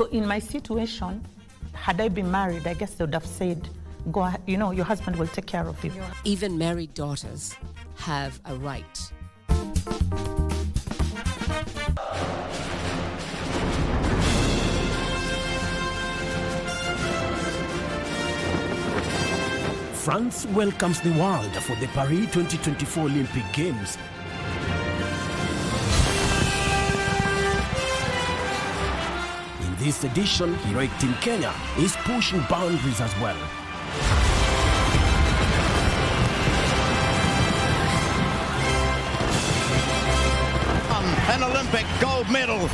So in my situation, had I been married, I guess they would have said, go ahead, you know, your husband will take care of you. Even married daughters have a right. France welcomes the world for the Paris 2024 Olympic Games. In this edition, heroic Team Kenya is pushing boundaries as well. An Olympic gold medal.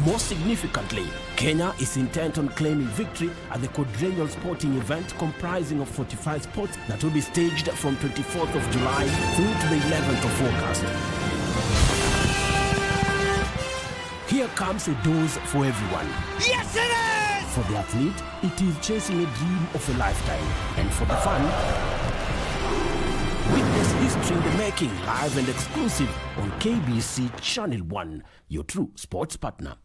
More significantly, Kenya is intent on claiming victory at the quadrennial sporting event comprising of 45 sports that will be staged from 24th of July through to the 11th of August. Here comes a dose for everyone. Yes, it is! For the athlete, it is chasing a dream of a lifetime. And for the fan, witness history in the making, live and exclusive on KBC Channel 1, your true sports partner.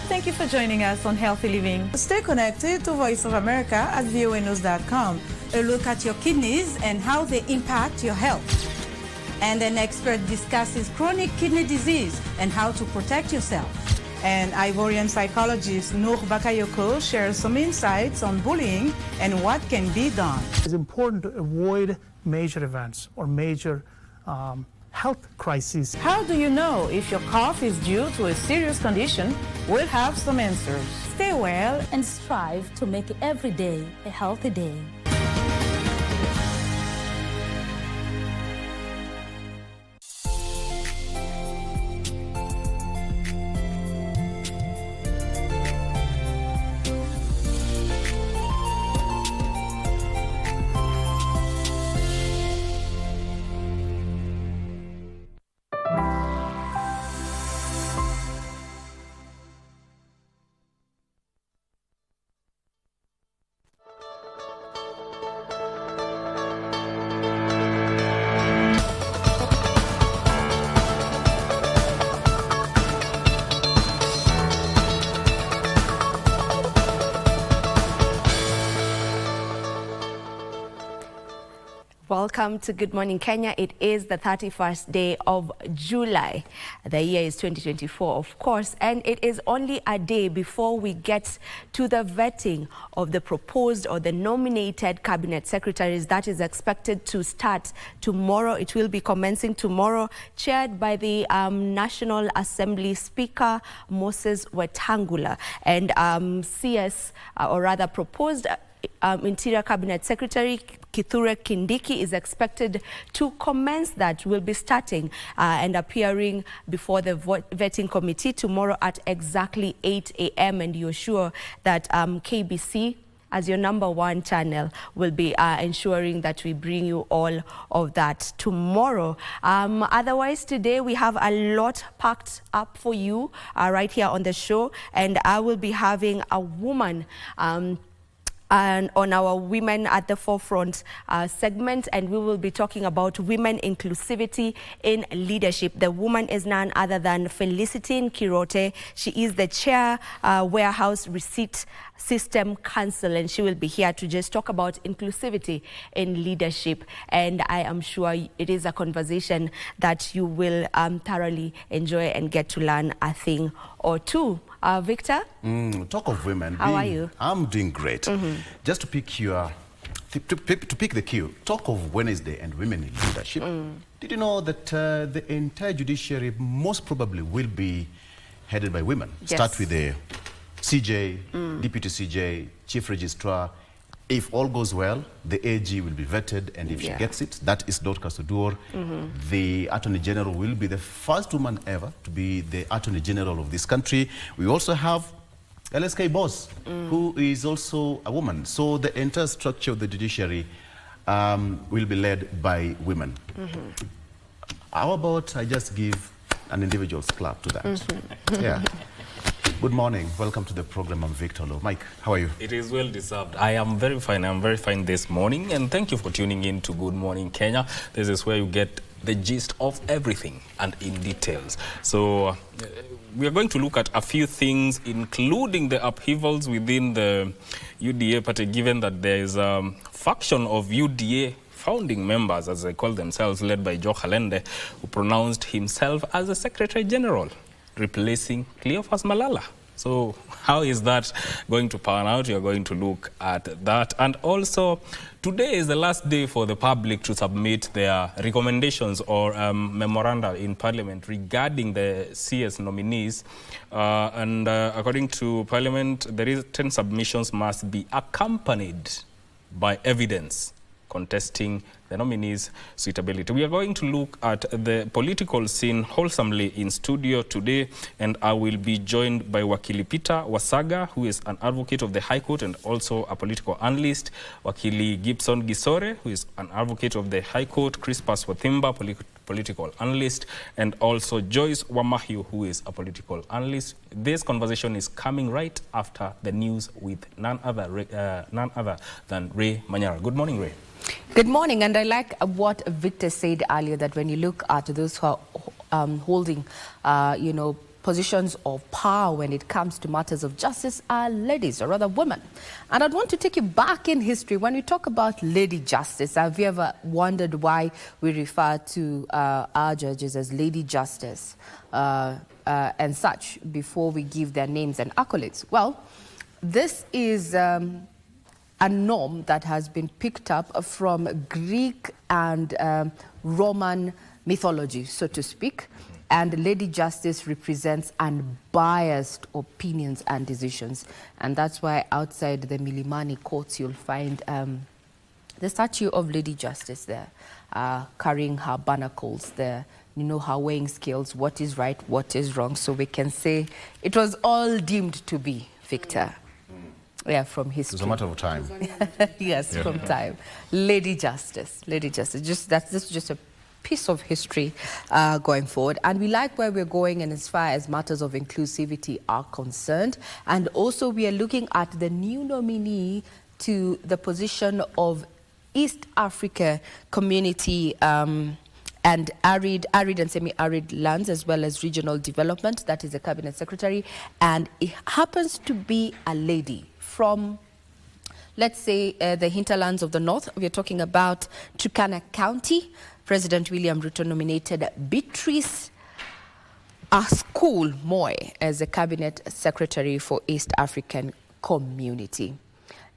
Thank you for joining us on Healthy Living. Stay connected to Voice of America at voanews.com. A look at your kidneys and how they impact your health. And an expert discusses chronic kidney disease and how to protect yourself. And Ivorian psychologist Noor Bakayoko shares some insights on bullying and what can be done. It's important to avoid major events or major health crises. How do you know if your cough is due to a serious condition? We'll have some answers. Stay well and strive to make every day a healthy day. Welcome to Good Morning Kenya. It is the 31st day of July. The year is 2024, of course, and it is only a day before we get to the vetting of the proposed or the nominated cabinet secretaries. That is expected to start tomorrow. It will be commencing tomorrow, chaired by the National Assembly Speaker, Moses Wetangula, and proposed Interior Cabinet Secretary Kithure Kindiki is expected to commence that. Will be starting and appearing before the vetting committee tomorrow at exactly 8 a.m. And you're sure that KBC, as your #1 channel, will be ensuring that we bring you all of that tomorrow. Otherwise, today we have a lot packed up for you right here on the show, and I will be having a woman and on our Women at the Forefront segment, and we will be talking about women inclusivity in leadership. The woman is none other than Felicity Kirote. She is the chair, Warehouse Receipt System Council, and she will be here to just talk about inclusivity in leadership. And I am sure it is a conversation that you will thoroughly enjoy and get to learn a thing or two. Victor? Talk of women. How are you? I'm doing great. Just to pick the cue, talk of Wednesday and women in leadership. Did you know that the entire judiciary most probably will be headed by women? Yes. Start with the CJ, Deputy CJ, Chief Registrar. If all goes well, the AG will be vetted, and if she gets it, that is Dorcas Oduor. The Attorney General will be the first woman ever to be the Attorney General of this country. We also have LSK Boss, who is also a woman. So the entire structure of the judiciary will be led by women. How about I just give an individual's clap to that? Yeah. Good morning. Welcome to the program. I'm Victor Lo. Mike, how are you? It is well deserved. I am very fine. I'm very fine this morning. And thank you for tuning in to Good Morning Kenya. This is where you get the gist of everything and in details. So we are going to look at a few things, including the upheavals within the UDA party, given that there is a faction of UDA founding members, as they call themselves, led by Joe Halende, who pronounced himself as the Secretary General, replacing Cleophas Malala. So how is that going to pan out? We are going to look at that. And also, today is the last day for the public to submit their recommendations or memoranda in Parliament regarding the CS nominees. According to Parliament, the written submissions must be accompanied by evidence contesting the nominees' suitability. We are going to look at the political scene wholesomely in studio today, and I will be joined by Wakili Peter Wasaga, who is an advocate of the High Court and also a political analyst, Wakili Gibson Gisore, who is an advocate of the High Court, Crispus Wathimba, political analyst, and also Joyce Wamahiu, who is a political analyst. This conversation is coming right after the news with none other than Ray Manyara. Good morning, Ray. Good morning, and I like what Victor said earlier, that when you look at those who are holding, positions of power when it comes to matters of justice are ladies, or rather women. And I'd want to take you back in history. When we talk about Lady Justice, have you ever wondered why we refer to our judges as Lady Justice and such before we give their names and accolades? Well, this is a norm that has been picked up from Greek and Roman mythology, so to speak. And Lady Justice represents unbiased opinions and decisions. And that's why outside the Milimani courts, you'll find the statue of Lady Justice there, carrying her barnacles there, her weighing scales, what is right, what is wrong. So we can say it was all deemed to be, Victor. Yeah, from history. It's a matter of time. Yes, from time. Lady Justice. This is just a piece of history going forward. And we like where we're going, and as far as matters of inclusivity are concerned. And also we are looking at the new nominee to the position of East Africa Community and arid and semi-arid lands, as well as regional development. That is the Cabinet Secretary. And it happens to be a lady from, let's say, the hinterlands of the north. We are talking about Turkana County. President William Ruto nominated Beatrice Askul Moy as the Cabinet Secretary for East African Community.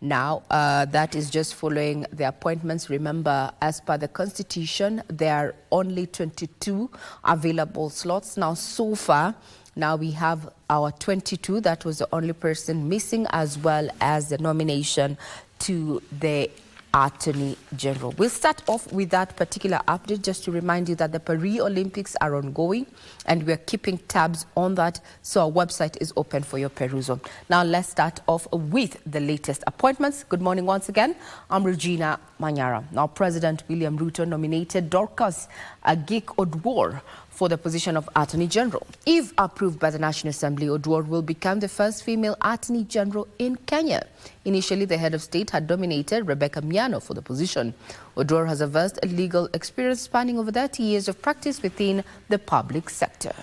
Now, that is just following the appointments. Remember, as per the Constitution, there are only 22 available slots. Now, so far, now we have our 22. That was the only person missing, as well as the nomination to the Attorney General. We'll start off with that particular update just to remind you that the Paris Olympics are ongoing and we're keeping tabs on that, so our website is open for your perusal. Now let's start off with the latest appointments. Good morning once again. I'm Regina Manyara. Now President William Ruto nominated Dorcas Agik-Odwor for the position of Attorney General. If approved by the National Assembly, Odwor will become the first female Attorney General in Kenya. Initially, the head of state had nominated Rebecca Miano for the position. Odwor has a vast legal experience spanning over 30 years of practice within the public sector.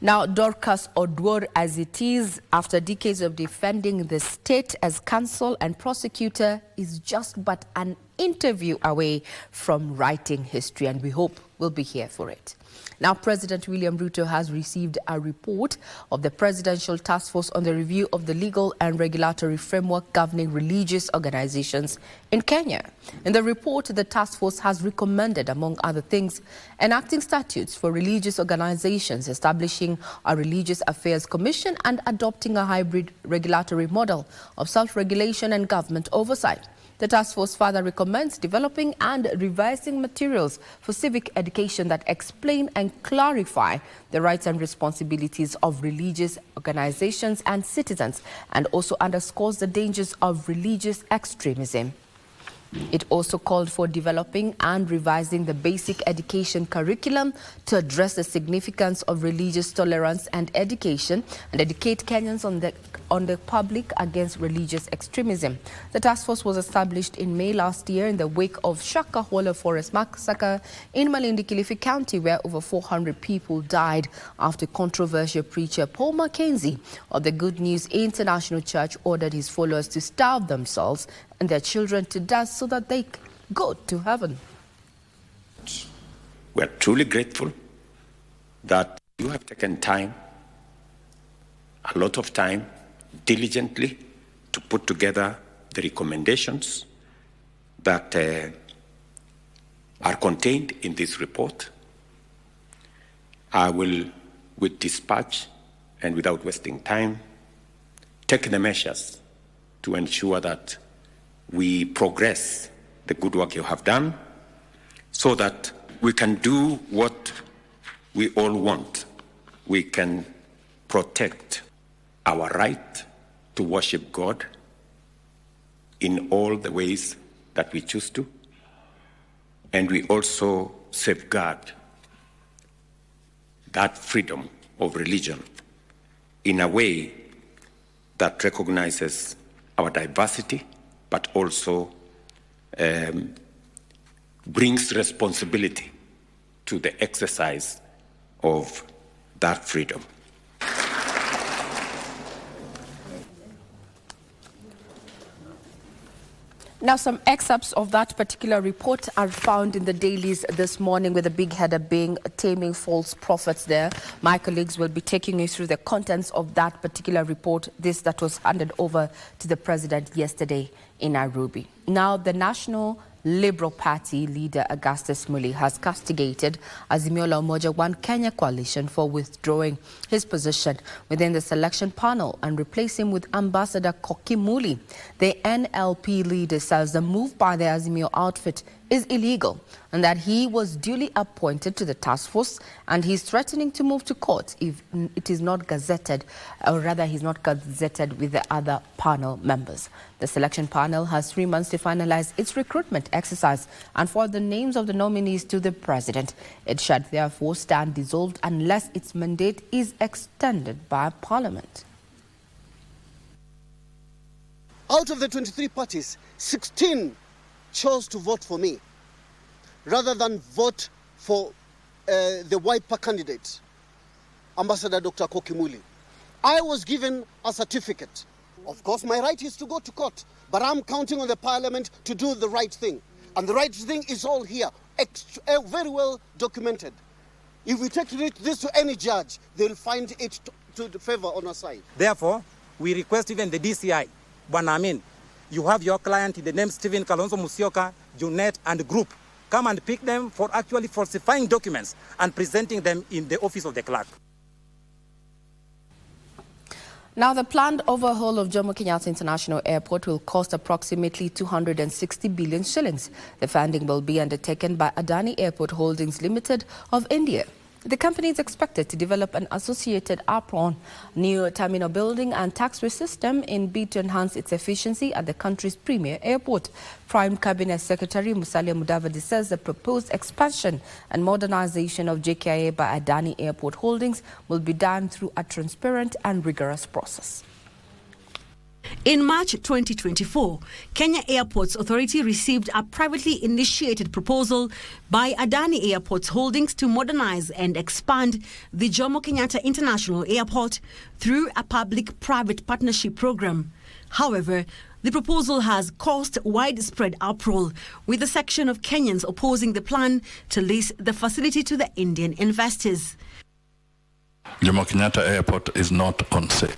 Now, Dorcas Odwor, as it is, after decades of defending the state as counsel and prosecutor, is just but an interview away from writing history, and we hope we'll be here for it. Now, President William Ruto has received a report of the Presidential Task Force on the review of the legal and regulatory framework governing religious organizations in Kenya. In the report, the task force has recommended, among other things, enacting statutes for religious organizations, establishing a Religious Affairs Commission, and adopting a hybrid regulatory model of self-regulation and government oversight. The task force further recommends developing and revising materials for civic education that explain and clarify the rights and responsibilities of religious organizations and citizens, and also underscores the dangers of religious extremism. It also called for developing and revising the basic education curriculum to address the significance of religious tolerance and education, and educate Kenyans on the public against religious extremism. The task force was established in May last year in the wake of Shakahola Forest massacre in Malindi, Kilifi County, where over 400 people died after controversial preacher Paul Mackenzie of the Good News International Church ordered his followers to starve themselves and their children to death so that they go to heaven. We are truly grateful that you have taken time, a lot of time, diligently to put together the recommendations that are contained in this report. I will, with dispatch and without wasting time, take the measures to ensure that we progress the good work you have done so that we can do what we all want. We can protect our right to worship God in all the ways that we choose to, and we also safeguard that freedom of religion in a way that recognizes our diversity, but also brings responsibility to the exercise of that freedom. Now, some excerpts of that particular report are found in the dailies this morning, with the big header being Taming False Prophets there. My colleagues will be taking you through the contents of that particular report, this that was handed over to the president yesterday in Nairobi. Now, the National Liberal Party leader Augustus Muli has castigated Azimio la Umoja One Kenya coalition for withdrawing his position within the selection panel and replacing him with Ambassador Koki Muli. The NLP leader says the move by the Azimio outfit is illegal and that he was duly appointed to the task force, and he's threatening to move to court if it is not gazetted, or rather he's not gazetted with the other panel members. The selection panel has 3 months to finalize its recruitment exercise and forward the names of the nominees to the president. It shall therefore stand dissolved unless its mandate is extended by Parliament. Out of the 23 parties, 16 chose to vote for me rather than vote for the Wiper candidate, Ambassador Dr. Koki Muli. I was given a certificate. Of course, my right is to go to court, but I'm counting on the Parliament to do the right thing. And the right thing is all here, very well documented. If we take this to any judge, they'll find it to favor on our side. Therefore, we request even the DCI, Banamin, you have your client in the name Stephen Kalonzo Musyoka, Junet, and group. Come and pick them for actually falsifying documents and presenting them in the office of the clerk. Now, the planned overhaul of Jomo Kenyatta International Airport will cost approximately 260 billion shillings. The funding will be undertaken by Adani Airport Holdings Limited of India. The company is expected to develop an associated apron, new terminal building and taxiway system in bid to enhance its efficiency at the country's premier airport. Prime Cabinet Secretary Musalia Mudavadi says the proposed expansion and modernization of JKIA by Adani Airport Holdings will be done through a transparent and rigorous process. In March 2024, Kenya Airports Authority received a privately initiated proposal by Adani Airports Holdings to modernize and expand the Jomo Kenyatta International Airport through a public-private partnership program. However, the proposal has caused widespread uproar, with a section of Kenyans opposing the plan to lease the facility to the Indian investors. Jomo Kenyatta Airport is not on sale.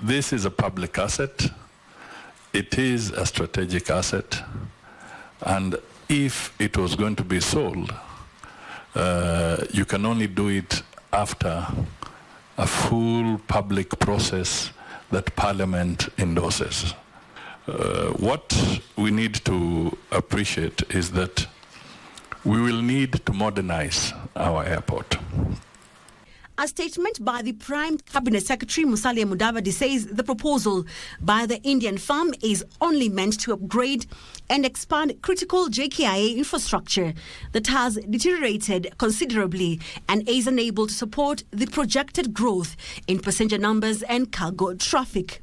This is a public asset. It is a strategic asset, and if it was going to be sold, you can only do it after a full public process that Parliament endorses. What we need to appreciate is that we will need to modernize our airport. A statement by the Prime Cabinet Secretary Musalia Mudavadi says the proposal by the Indian firm is only meant to upgrade and expand critical JKIA infrastructure that has deteriorated considerably and is unable to support the projected growth in passenger numbers and cargo traffic.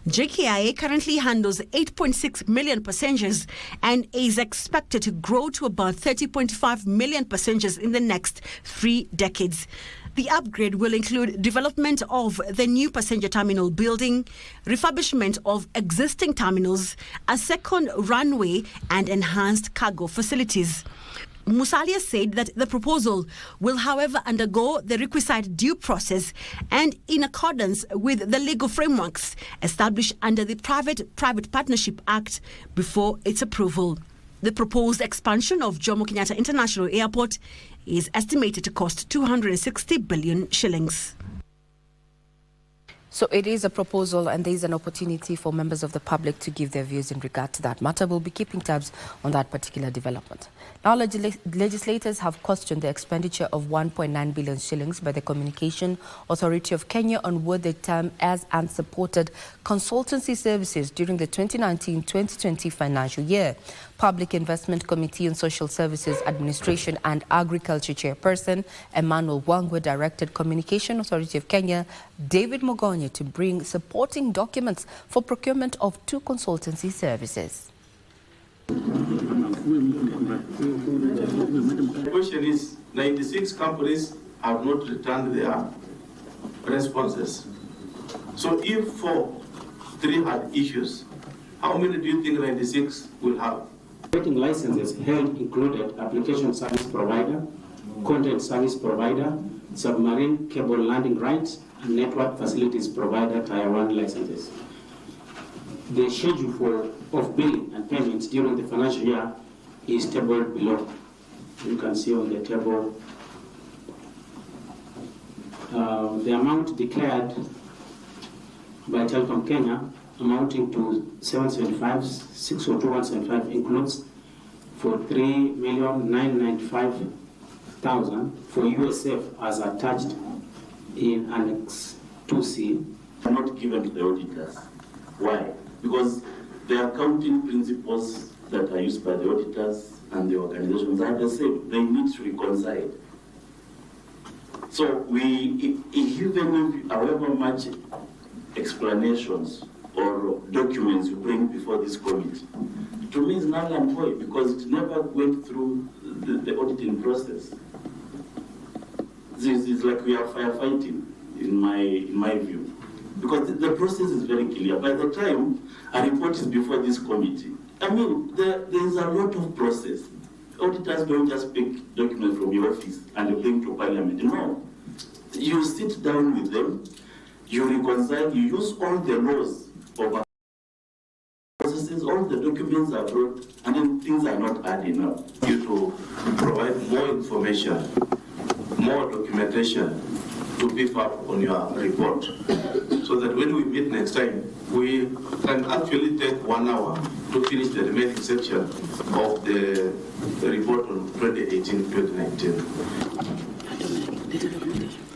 JKIA currently handles 8.6 million passengers and is expected to grow to about 30.5 million passengers in the next 3 decades. The upgrade will include development of the new passenger terminal building, refurbishment of existing terminals, a second runway, and enhanced cargo facilities. Musalia said that the proposal will, however, undergo the requisite due process and in accordance with the legal frameworks established under the Private Partnership Act before its approval. The proposed expansion of Jomo Kenyatta International Airport is estimated to cost 260 billion shillings. So it is a proposal and there is an opportunity for members of the public to give their views in regard to that matter. We'll be keeping tabs on that particular development. Now, legislators have questioned the expenditure of 1.9 billion shillings by the Communication Authority of Kenya on what they term as unsupported consultancy services during the 2019-2020 financial year. Public Investment Committee on Social Services Administration and Agriculture Chairperson Emmanuel Wangwe directed Communication Authority of Kenya David Mogonye to bring supporting documents for procurement of 2 consultancy services. The question is, 96 companies have not returned their responses. So if 3 had issues, how many do you think 96 will have? Operating licenses held included application service provider, content service provider, submarine cable landing rights, and network facilities provider Tier 1 licenses. The schedule of billing and payments during the financial year is tabled below. You can see on the table the amount declared by Telecom Kenya amounting to 602,175 includes for 3,995,000 for USF as attached in Annex 2C. Are not given to the auditors. Why? Because the accounting principles that are used by the auditors and the organizations are the same. They need to reconcile. So even if however much explanations or documents you bring before this committee, to me is null and void because it never went through the auditing process. This is like we are firefighting, in my view, because the process is very clear. By the time a report is before this committee, I mean, there is a lot of process. Auditors don't just pick documents from your office and bring to Parliament. No, you sit down with them, you reconcile, you use all the laws of processes, all the documents are brought, and then things are not adding up. You to provide more information, more documentation to beef up on your report, so that when we meet next time, we can actually take 1 hour to finish the remaining section of the report on 2018-2019.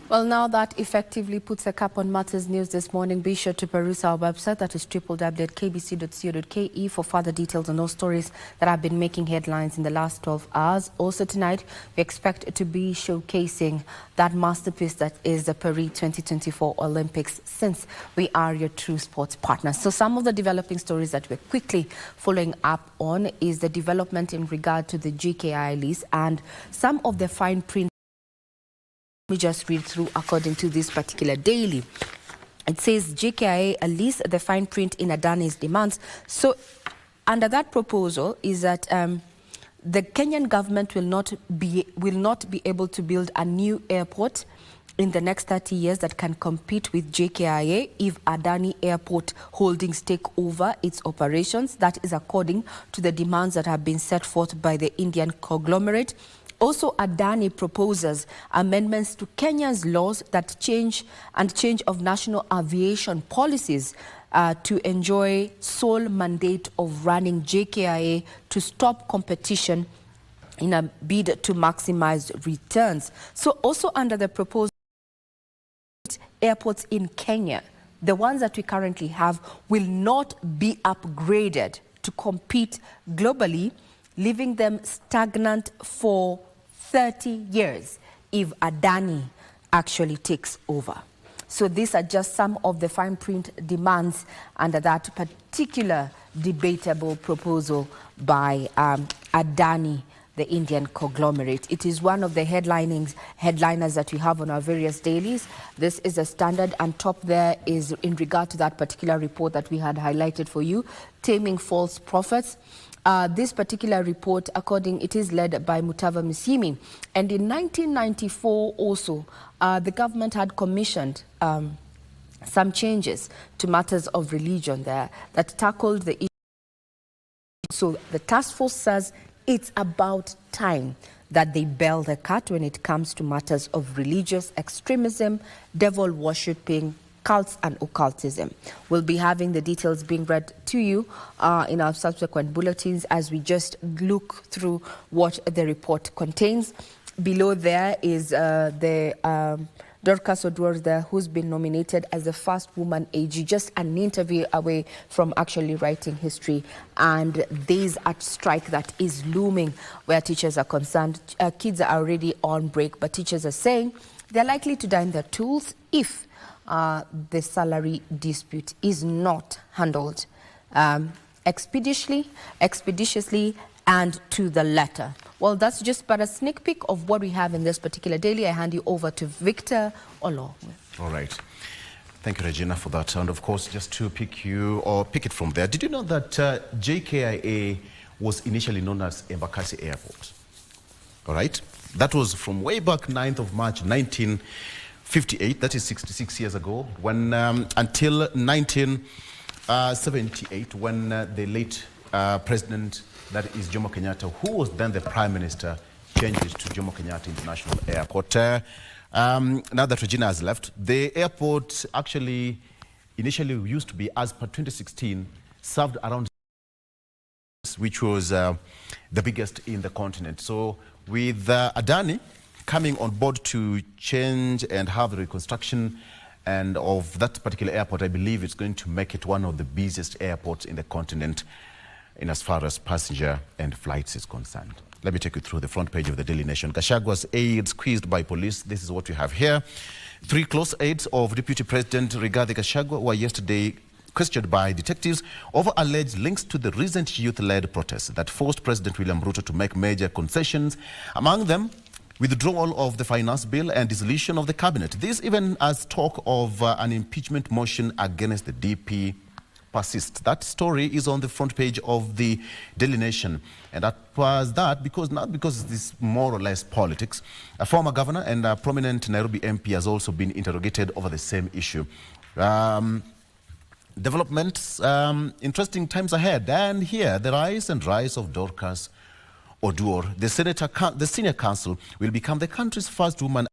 Well, now that effectively puts a cap on Matters News this morning. Be sure to peruse our website, that is www.kbc.co.ke, for further details on those stories that have been making headlines in the last 12 hours. Also tonight, we expect to be showcasing that masterpiece that is the Paris 2024 Olympics, since we are your true sports partners. So some of the developing stories that we're quickly following up on is the development in regard to the GKI lease and some of the fine print. Let me just read through according to this particular daily. It says JKIA lease the fine print in Adani's demands. So under that proposal is that the Kenyan government will not be able to build a new airport in the next 30 years that can compete with JKIA if Adani Airport Holdings take over its operations. That is according to the demands that have been set forth by the Indian conglomerate. Also, Adani proposes amendments to Kenya's laws that change of national aviation policies to enjoy sole mandate of running JKIA to stop competition in a bid to maximize returns. So also under the proposal, airports in Kenya, the ones that we currently have, will not be upgraded to compete globally, leaving them stagnant for 30 years if Adani actually takes over. So these are just some of the fine print demands under that particular debatable proposal by Adani, the Indian conglomerate. It is one of the headliners that we have on our various dailies. This is a standard, and top there is in regard to that particular report that we had highlighted for you, Taming False Prophets. This particular report, it is led by Mutava Musyimi. And in 1994 also, the government had commissioned some changes to matters of religion there that tackled the issue. So the task force says it's about time that they bail the cat when it comes to matters of religious extremism, devil worshipping, cults and occultism. We'll be having the details being read to you in our subsequent bulletins as we just look through what the report contains. Below there is Dorcas Oduor there, who's been nominated as the first woman AG, just an interview away from actually writing history. And days at strike that is looming where teachers are concerned. Kids are already on break, but teachers are saying they're likely to dine their tools if the salary dispute is not handled expeditiously and to the letter. Well, that's just but a sneak peek of what we have in this particular daily. I hand you over to Victor Olo. All right. Thank you, Regina, for that. And of course, just to pick it from there, did you know that JKIA was initially known as Embakasi Airport? All right. That was from way back 9th of March, 1958. That is 66 years ago, when until 1978, when the late president, that is Jomo Kenyatta, who was then the Prime Minister, changed it to Jomo Kenyatta International Airport. Now that Regina has left, the airport actually initially used to be, as per 2016, served around, which was the biggest in the continent. So with Adani coming on board to change and have the reconstruction and of that particular airport, I believe it's going to make it one of the busiest airports in the continent in as far as passenger and flights is concerned. Let me take you through the front page of the Daily Nation. Gachagwa's aides squeezed by police. This is what we have here. 3 close aides of Deputy President Rigathi Gachagua were yesterday questioned by detectives over alleged links to the recent youth-led protests that forced President William Ruto to make major concessions, among them withdrawal of the finance bill and dissolution of the cabinet. This even as talk of an impeachment motion against the DP persists. That story is on the front page of the Daily Nation. And that was that because, not because it's more or less politics. A former governor and a prominent Nairobi MP has also been interrogated over the same issue. Developments, interesting times ahead. And here, the rise of Dorcas Oduor, the senior counsel, will become the country's first woman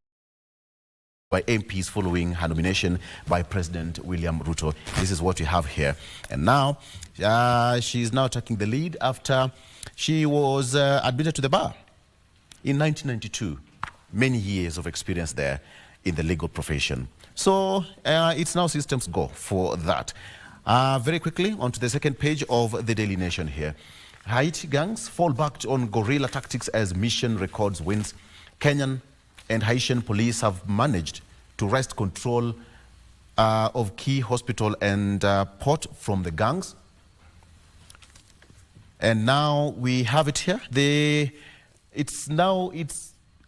by MPs following her nomination by President William Ruto. This is what we have here. And now, she is now taking the lead after she was admitted to the bar in 1992. Many years of experience there in the legal profession. So it's now systems go for that. Very quickly, onto the second page of the Daily Nation here. Haiti gangs fall back on guerrilla tactics as mission records wins. Kenyan and Haitian police have managed to wrest control of key hospital and port from the gangs. And now we have it here. It's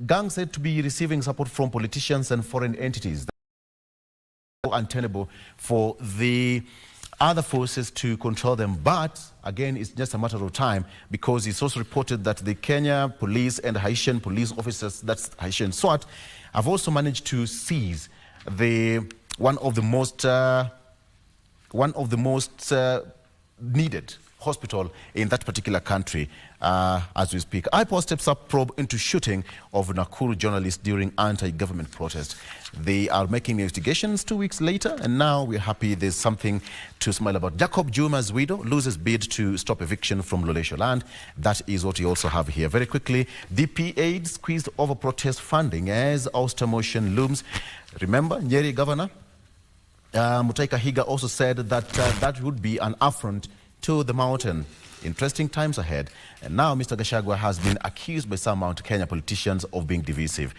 gangs said to be receiving support from politicians and foreign entities. That's untenable for the other forces to control them. But again, it's just a matter of time, because it's also reported that the Kenya police and Haitian police officers, that's Haitian SWAT, have also managed to seize one of the most needed hospital in that particular country as we speak. IPOA steps up probe into shooting of Nakuru journalists during anti-government protest. They are making investigations 2 weeks later, and now we're happy there's something to smile about. Jacob Juma's widow loses bid to stop eviction from Lolesho land. That is what you also have here. Very quickly, DP aid squeezed over protest funding as auster motion looms. Remember, Nyeri Governor Mutahi Kahiga also said that that would be an affront to the mountain. Interesting times ahead. And now Mr. Gachagua has been accused by some Mount Kenya politicians of being divisive.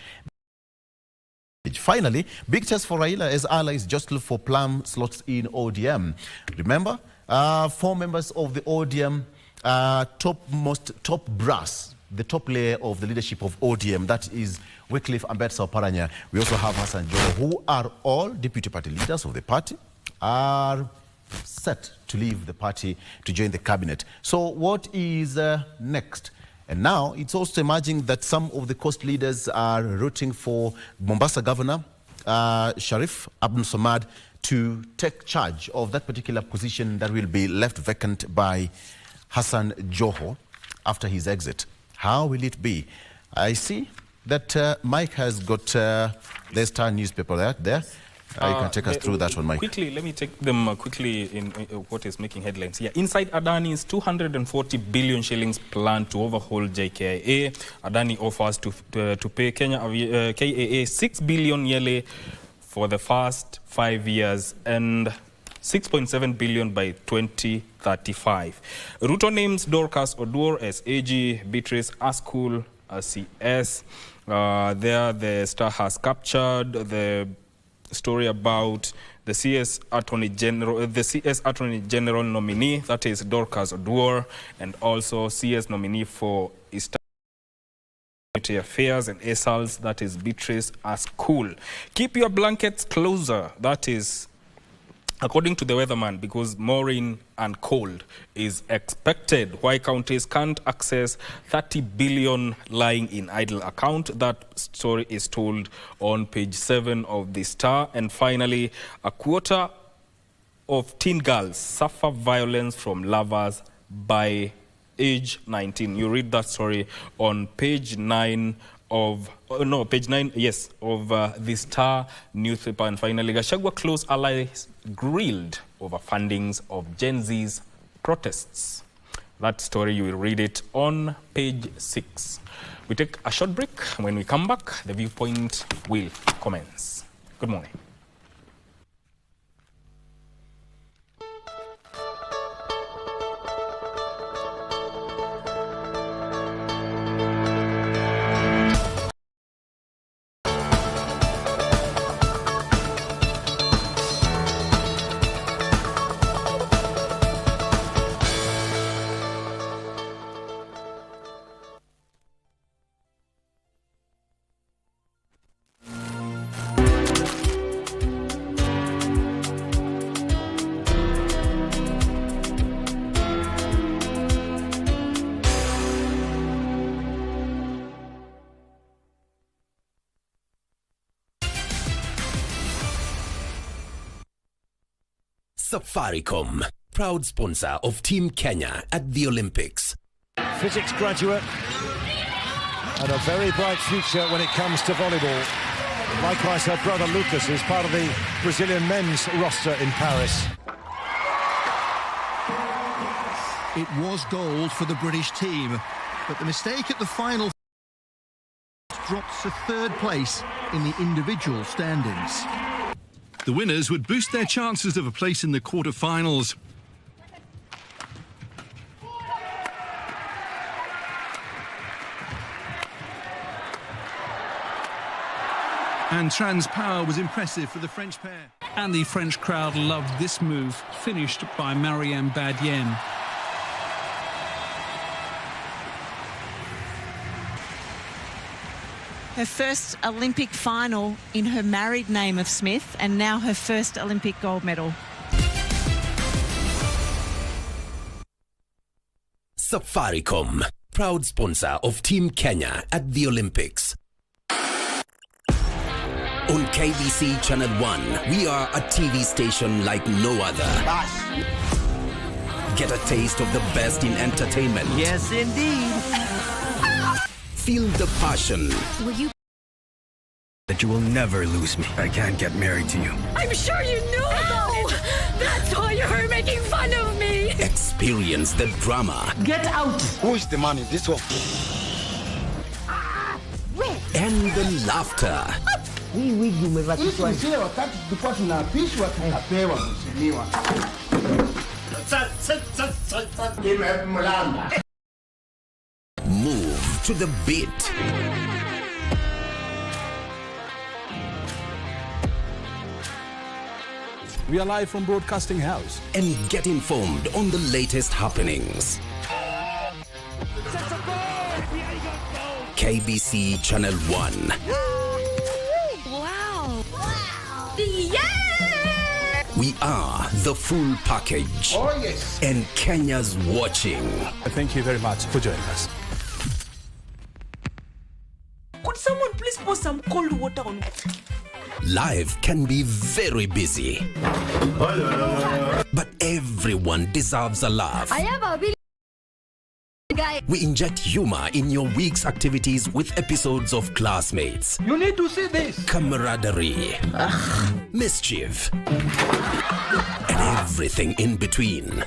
Finally, big test for Raila as allies jostle for plum slots in ODM. Remember, 4 members of the ODM top brass, the top layer of the leadership of ODM, that is Wycliffe Ambetsa Oparanya. We also have Hassan Joho, who are all deputy party leaders of the party, are set to leave the party to join the cabinet. So what is next? And now it's also emerging that some of the coast leaders are rooting for Mombasa Governor Sharif Abdul Samad to take charge of that particular position that will be left vacant by Hassan Joho after his exit. How will it be? I see that Mike has got the Star newspaper there. You can take us through that one, Mike. Quickly, let me take them quickly in what is making headlines here. Inside Adani's 240 billion shillings plan to overhaul JKIA, Adani offers to pay KAA 6 billion yearly for the first 5 years and 6.7 billion by 2035. Ruto names Dorcas Oduor as AG, Beatrice Askul as CS. There, the Star has captured the story about the CS Attorney General nominee, that is Dorcas Oduor, and also CS nominee for Affairs and ASALs, that is Beatrice Askul. Keep your blankets closer, that is according to the weatherman, because more rain and cold is expected. Why counties can't access 30 billion lying in idle account. That story is told on page 7 of the Star. And finally, a quarter of teen girls suffer violence from lovers by age 19. You read that story on page 9 of the Star newspaper. And finally, Gachagua close allies grilled over fundings of Gen Z's protests. That story, you will read it on page 6. We take a short break. When we come back, the Viewpoint will commence. Good morning. Safaricom, proud sponsor of Team Kenya at the Olympics. Physics graduate and a very bright future when it comes to volleyball. Likewise, her brother Lucas is part of the Brazilian men's roster in Paris. It was gold for the British team, but the mistake at the final drops to 3rd place in the individual standings. The winners would boost their chances of a place in the quarter-finals. And Trans Power was impressive for the French pair. And the French crowd loved this move, finished by Marianne Badien. Her first Olympic final in her married name of Smith, and now her first Olympic gold medal. Safaricom, proud sponsor of Team Kenya at the Olympics. On KBC Channel 1, we are a TV station like no other. Get a taste of the best in entertainment. Yes, indeed. Feel the passion. Will you? That you will never lose me. I can't get married to you. I'm sure you knew about it. That's why you're making fun of me. Experience the drama. Get out. Who is the man in this one? And the laughter. Move to the beat. We are live from Broadcasting House. And get informed on the latest happenings. KBC Channel 1. Wow. Yeah! We are the full package. Oh, yes. And Kenya's watching. Thank you very much for joining us. Could someone please pour some cold water on it? Life can be very busy. But everyone deserves a laugh. I have a big guy. We inject humor in your week's activities with episodes of Classmates. You need to see this. Camaraderie. Mischief. And everything in between.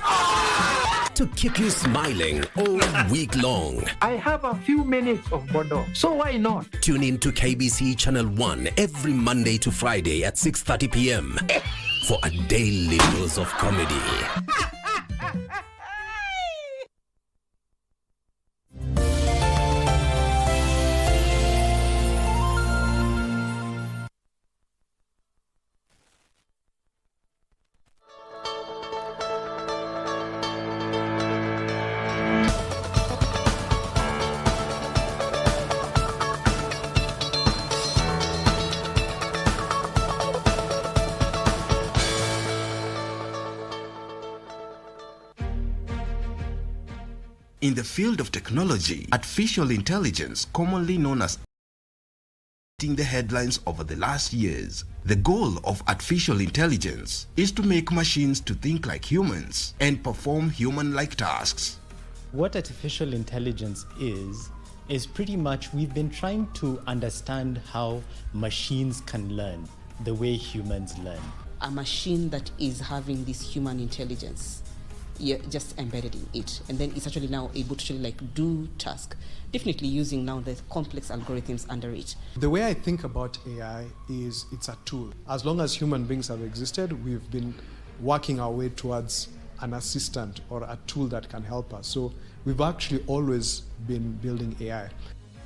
To keep you smiling all week long. I have a few minutes of boredom, so why not? Tune in to KBC Channel 1 every Monday to Friday at 6:30 p.m. for a daily dose of comedy. In the field of technology, artificial intelligence, commonly known as in the headlines over the last years. The goal of artificial intelligence is to make machines to think like humans and perform human-like tasks. What artificial intelligence is pretty much we've been trying to understand how machines can learn the way humans learn. A machine that is having this human intelligence, you're just embedded in it, and then it's actually now able to actually like do task, definitely using now the complex algorithms under it. The way I think about AI is it's a tool. As long as human beings have existed, we've been working our way towards an assistant or a tool that can help us. So we've actually always been building AI.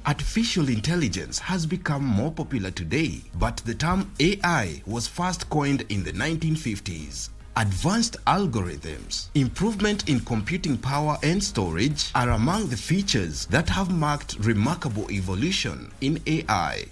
Artificial intelligence has become more popular today, but the term AI was first coined in the 1950s. Advanced algorithms, improvement in computing power and storage are among the features that have marked remarkable evolution in AI.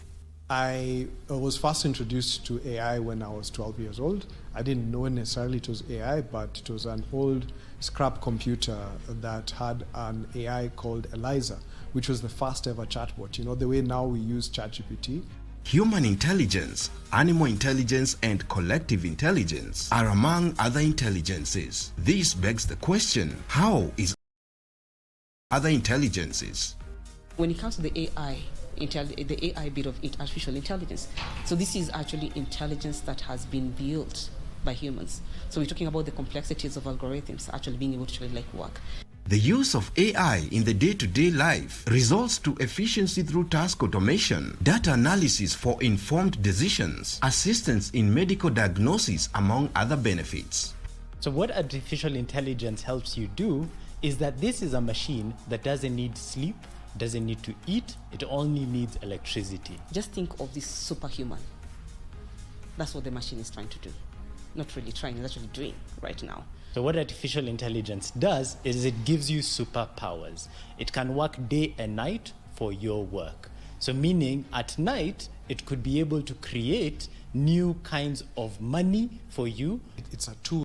I was first introduced to AI when I was 12 years old. I didn't know necessarily it was AI, but it was an old scrap computer that had an AI called Eliza, which was the first ever chatbot. You know, the way now we use ChatGPT. Human intelligence, animal intelligence, and collective intelligence are among other intelligences. This begs the question, how is other intelligences? When it comes to the AI, the AI bit of it, artificial intelligence, so this is actually intelligence that has been built by humans. So we're talking about the complexities of algorithms actually being able to actually like work. The use of AI in the day-to-day life results to efficiency through task automation, data analysis for informed decisions, assistance in medical diagnosis, among other benefits. So what artificial intelligence helps you do is that this is a machine that doesn't need sleep, doesn't need to eat, it only needs electricity. Just think of this superhuman. That's what the machine is trying to do. Not really trying, it's actually doing right now. So what artificial intelligence does is it gives you superpowers. It can work day and night for your work. So meaning at night, it could be able to create new kinds of money for you. It's a tool.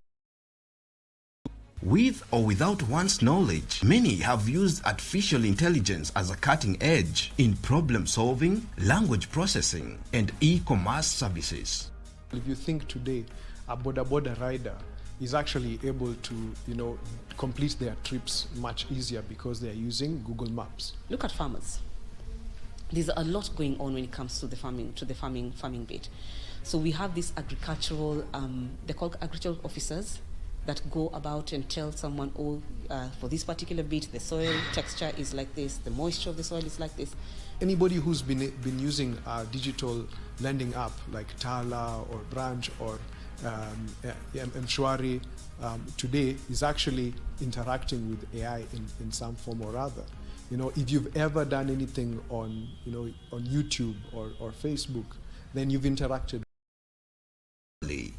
With or without one's knowledge, many have used artificial intelligence as a cutting edge in problem solving, language processing, and e-commerce services. If you think today, a boda rider is actually able to, complete their trips much easier because they are using Google Maps. Look at farmers. There's a lot going on when it comes to the farming bit. So we have these agricultural, they're called agricultural officers that go about and tell someone, for this particular bit, the soil texture is like this, the moisture of the soil is like this. Anybody who's been using a digital lending app like Tala or Branch or Mshwari today is actually interacting with AI in some form or other. If you've ever done anything on YouTube or Facebook, then you've interacted.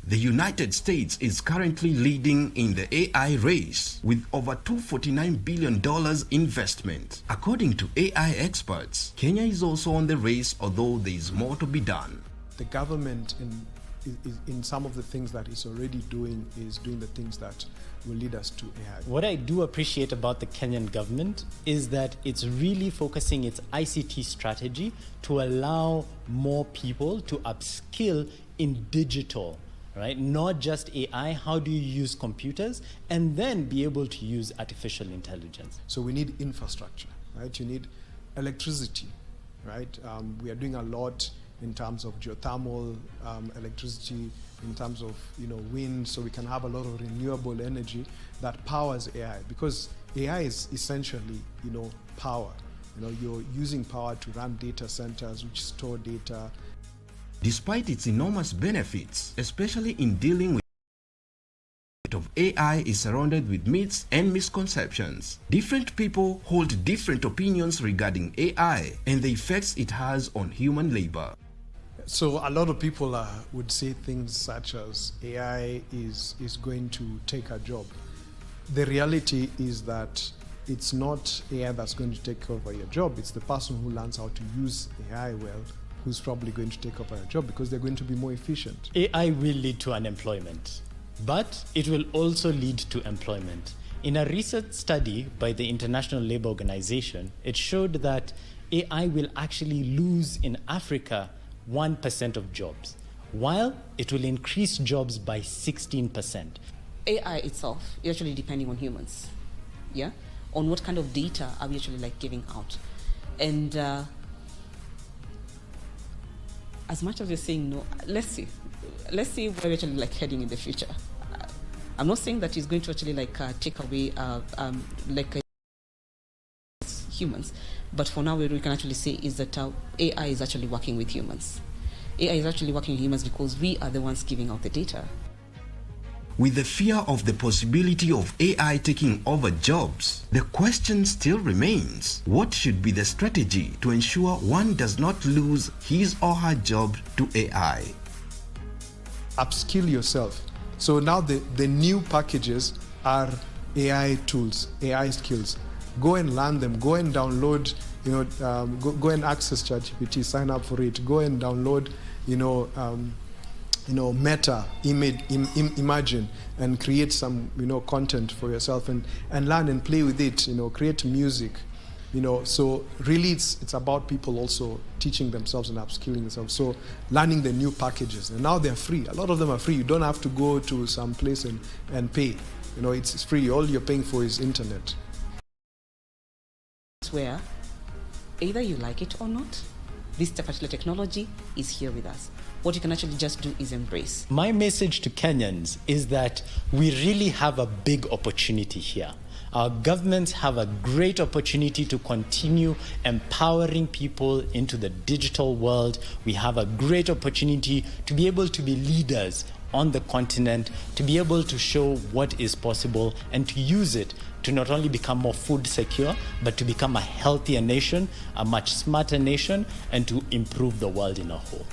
The United States is currently leading in the AI race with over $249 billion investment. According to AI experts, Kenya is also on the race, although there is more to be done. The government in some of the things that it's already doing is doing the things that will lead us to AI. What I do appreciate about the Kenyan government is that it's really focusing its ICT strategy to allow more people to upskill in digital, right? Not just AI, how do you use computers and then be able to use artificial intelligence? So we need infrastructure, right? You need electricity, right? We are doing a lot in terms of geothermal electricity, in terms of wind, so we can have a lot of renewable energy that powers AI, because AI is essentially power. You're using power to run data centers which store data. Despite its enormous benefits, especially in dealing with of AI is surrounded with myths and misconceptions. Different people hold different opinions regarding AI and the effects it has on human labor. So a lot of people would say things such as AI is going to take a job. The reality is that it's not AI that's going to take over your job. It's the person who learns how to use AI well who's probably going to take over your job, because they're going to be more efficient. AI will lead to unemployment, but it will also lead to employment. In a recent study by the International Labour Organization, it showed that AI will actually lose in Africa 1% of jobs, while it will increase jobs by 16%. AI itself is actually depending on humans, on what kind of data are we actually giving out. And as much as you're saying no, let's see where we're actually heading in the future. I'm not saying that it's going to actually take away humans, but for now what we can actually say is that AI is actually working with humans. AI is actually working with humans because we are the ones giving out the data. With the fear of the possibility of AI taking over jobs, the question still remains: what should be the strategy to ensure one does not lose his or her job to AI? Upskill yourself. So now the new packages are AI tools, AI skills. Go and learn them. Go and download, go and access ChatGPT, sign up for it. Go and download, Meta, Imagine, and create some, content for yourself and learn and play with it, create music, So really it's about people also teaching themselves and upskilling themselves. So learning the new packages. And now they're free. A lot of them are free. You don't have to go to some place and pay. It's free. All you're paying for is internet. Where either you like it or not, this particular technology is here with us. What you can actually just do is embrace. My message to Kenyans is that we really have a big opportunity here. Our governments have a great opportunity to continue empowering people into the digital world. We have a great opportunity to be able to be leaders on the continent, to be able to show what is possible and to use it to not only become more food secure, but to become a healthier nation, a much smarter nation, and to improve the world in a whole.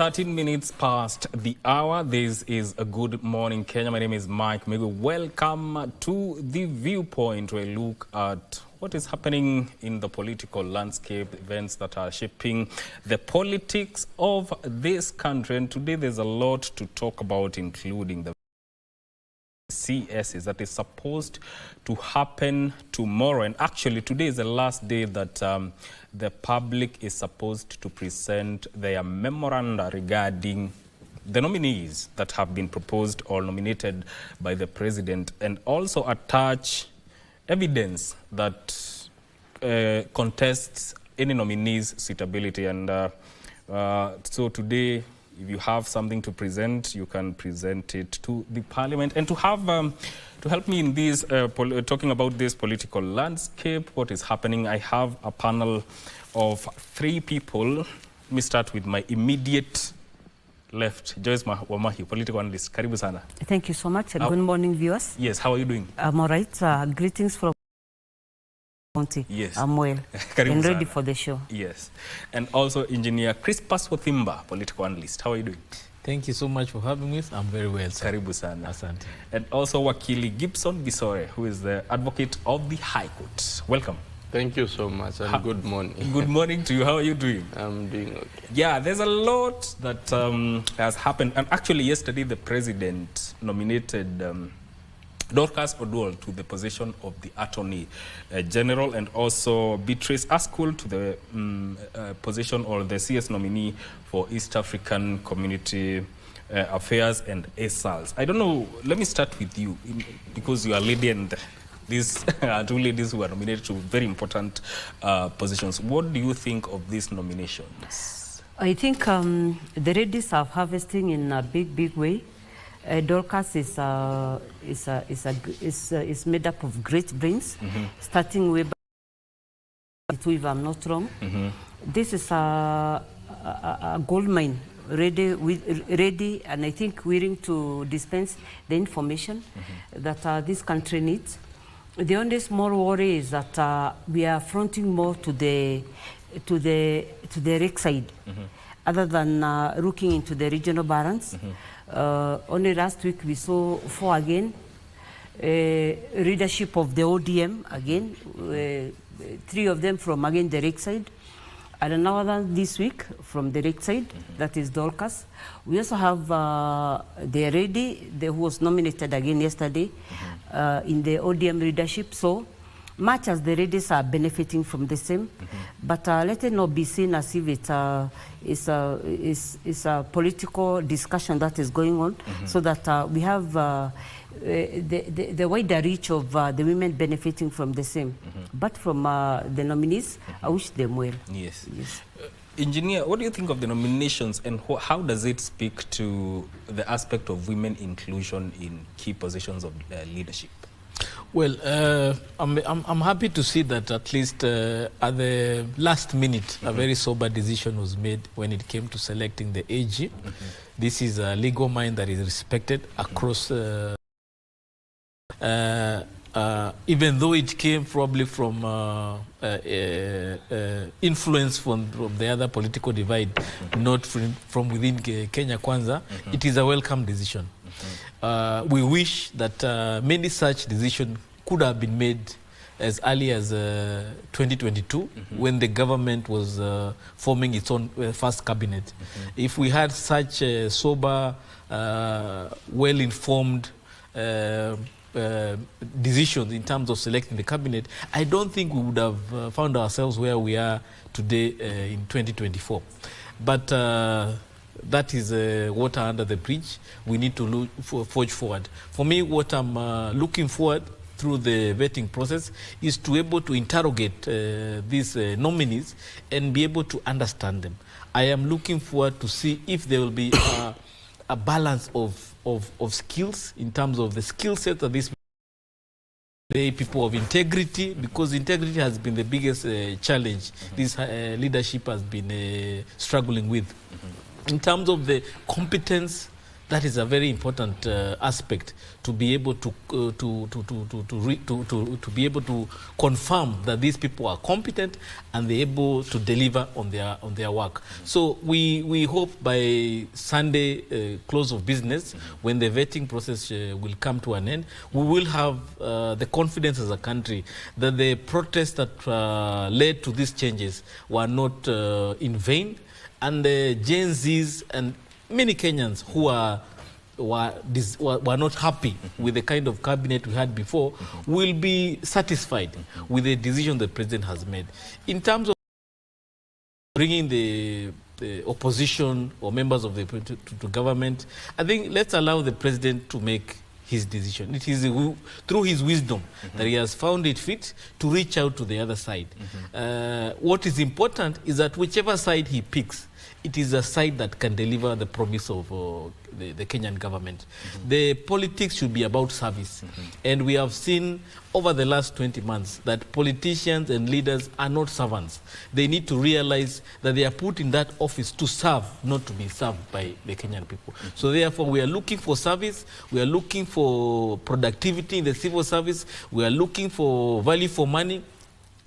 13 minutes past the hour. This is a Good Morning Kenya. My name is Mike Migu. Welcome to The Viewpoint, where we look at what is happening in the political landscape, events that are shaping the politics of this country. And today there's a lot to talk about, including the CSs that is supposed to happen tomorrow. And actually today is the last day that the public is supposed to present their memoranda regarding the nominees that have been proposed or nominated by the president, and also attach evidence that contests any nominee's suitability. And so today, if you have something to present, you can present it to the parliament. And to have to help me in this talking about this political landscape, what is happening, I have a panel of 3 people. Let me start with my immediate left, Joyce Wamahi, political analyst. Karibu sana. Thank you so much. Good morning, viewers. Yes, how are you doing? I'm all right. Greetings from County. Yes. I'm well and ready for the show. Yes. And also Engineer Crispas Wathimba, political analyst. How are you doing? Thank you so much for having me. I'm very well, sir. Karibu sana. Asante. And also Wakili Gibson Bisore, who is the advocate of the High Court. Welcome. Thank you so much, and good morning. Good morning to you. How are you doing? I'm doing okay. Yeah, there's a lot that has happened. And actually yesterday the president nominated Dorcas Oduor to the position of the Attorney General, and also Beatrice Askul to the position or the CS nominee for East African Community Affairs and ESALs. I don't know, let me start with you, because you are lady and these are 2 ladies who are nominated to very important positions. What do you think of these nominations? I think the ladies are harvesting in a big way. Dorcas is made up of great brains, starting with, if I'm not wrong. This is a gold mine, ready, and I think willing to dispense the information that this country needs. The only small worry is that we are fronting more to the rec side, other than looking into the regional balance. Only last week we saw 4 again, leadership of the ODM again, 3 of them from again the rec side, and another this week from the rec side, that is Dorcas. We also have the lady who was nominated again yesterday in the ODM leadership. So much as the ladies are benefiting from the same, but let it not be seen as if it's a political discussion that is going on, so that we have the wider reach of the women benefiting from the same. But from the nominees, I wish them well. Yes. Engineer, what do you think of the nominations, and how does it speak to the aspect of women inclusion in key positions of leadership? Well, I'm happy to see that at least at the last minute, a very sober decision was made when it came to selecting the AG. This is a legal mind that is respected across, even though it came probably from influence from the other political divide, not from within Kenya Kwanza, it is a welcome decision. We wish that many such decisions could have been made as early as 2022, when the government was forming its own first cabinet. If we had such a sober, well-informed decisions in terms of selecting the cabinet, I don't think we would have found ourselves where we are today in 2024. But that is water under the bridge. We need to forge forward. For me, what I'm looking forward through the vetting process is to be able to interrogate these nominees and be able to understand them. I am looking forward to see if there will be a balance of skills in terms of the skill set of these people of integrity, because integrity has been the biggest challenge this leadership has been struggling with. In terms of the competence That is a very important aspect to be able to be able to confirm that these people are competent and they're able to deliver on their work. So we hope by Sunday close of business, when the vetting process will come to an end, we will have the confidence as a country that the protests that led to these changes were not in vain, and the Gen Zs and many Kenyans who were not happy with the kind of cabinet we had before will be satisfied with the decision the president has made. In terms of bringing the opposition or members of the to government, I think let's allow the president to make his decision. It is through his wisdom that he has found it fit to reach out to the other side. What is important is that whichever side he picks, it is a side that can deliver the promise of the Kenyan government. The politics should be about service. And we have seen over the last 20 months that politicians and leaders are not servants. They need to realize that they are put in that office to serve, not to be served by the Kenyan people. So therefore, we are looking for service. We are looking for productivity in the civil service. We are looking for value for money.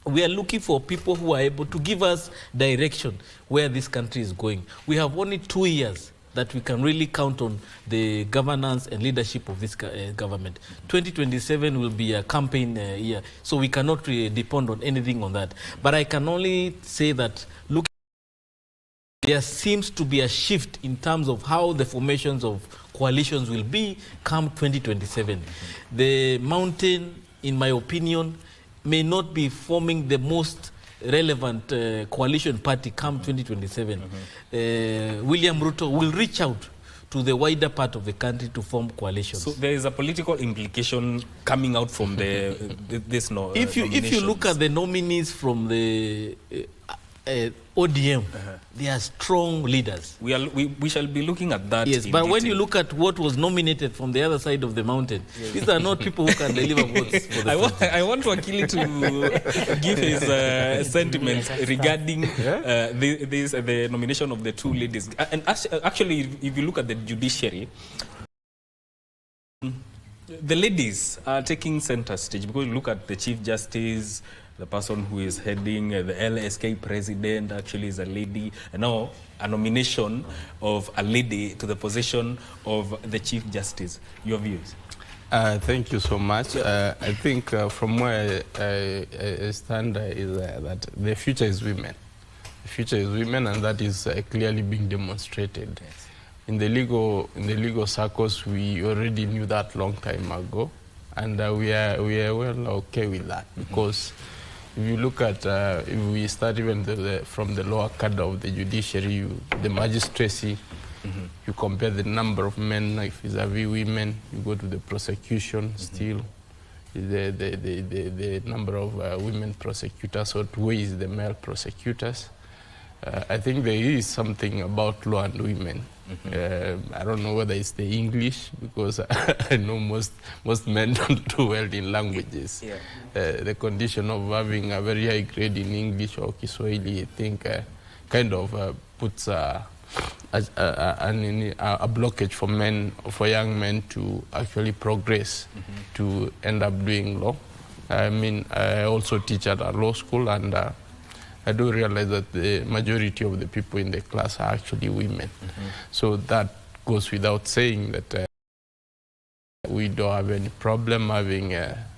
We are looking for people who are able to give us direction where this country is going. We have only 2 years that we can really count on the governance and leadership of this government. 2027 will be a campaign year, so we cannot really depend on anything on that. But I can only say that there seems to be a shift in terms of how the formations of coalitions will be come 2027. The mountain, in my opinion, may not be forming the most relevant coalition party come 2027. William Ruto will reach out to the wider part of the country to form coalitions. So there is a political implication coming out from this if you look at the nominees from the ODM, they are strong leaders. We shall be looking at that. Yes, but when you look at what was nominated from the other side of the mountain, these are not people who can deliver votes for the I want Wakili to give his sentiments regarding the nomination of the two ladies. And actually, if you look at the judiciary, the ladies are taking center stage, because you look at the Chief Justice, the person who is heading the LSK president actually is a lady, and now a nomination of a lady to the position of the Chief Justice. Your views? Thank you so much. I think from where I stand is that the future is women. The future is women, and that is clearly being demonstrated. Yes. In the legal circles, we already knew that long time ago, and we are well okay with that, because if you look at, if we start even from the lower cadre of the judiciary, the magistracy, you compare the number of men vis-a-vis women, you go to the prosecution, still the number of women prosecutors outweighs the male prosecutors. I think there is something about law and women. I don't know whether it's the English, because I know most men don't do well in languages. The condition of having a very high grade in English or Kiswahili, I think, kind of puts a blockage for young men to actually progress, to end up doing law. I mean, I also teach at a law school, and I do realize that the majority of the people in the class are actually women. So that goes without saying that we don't have any problem having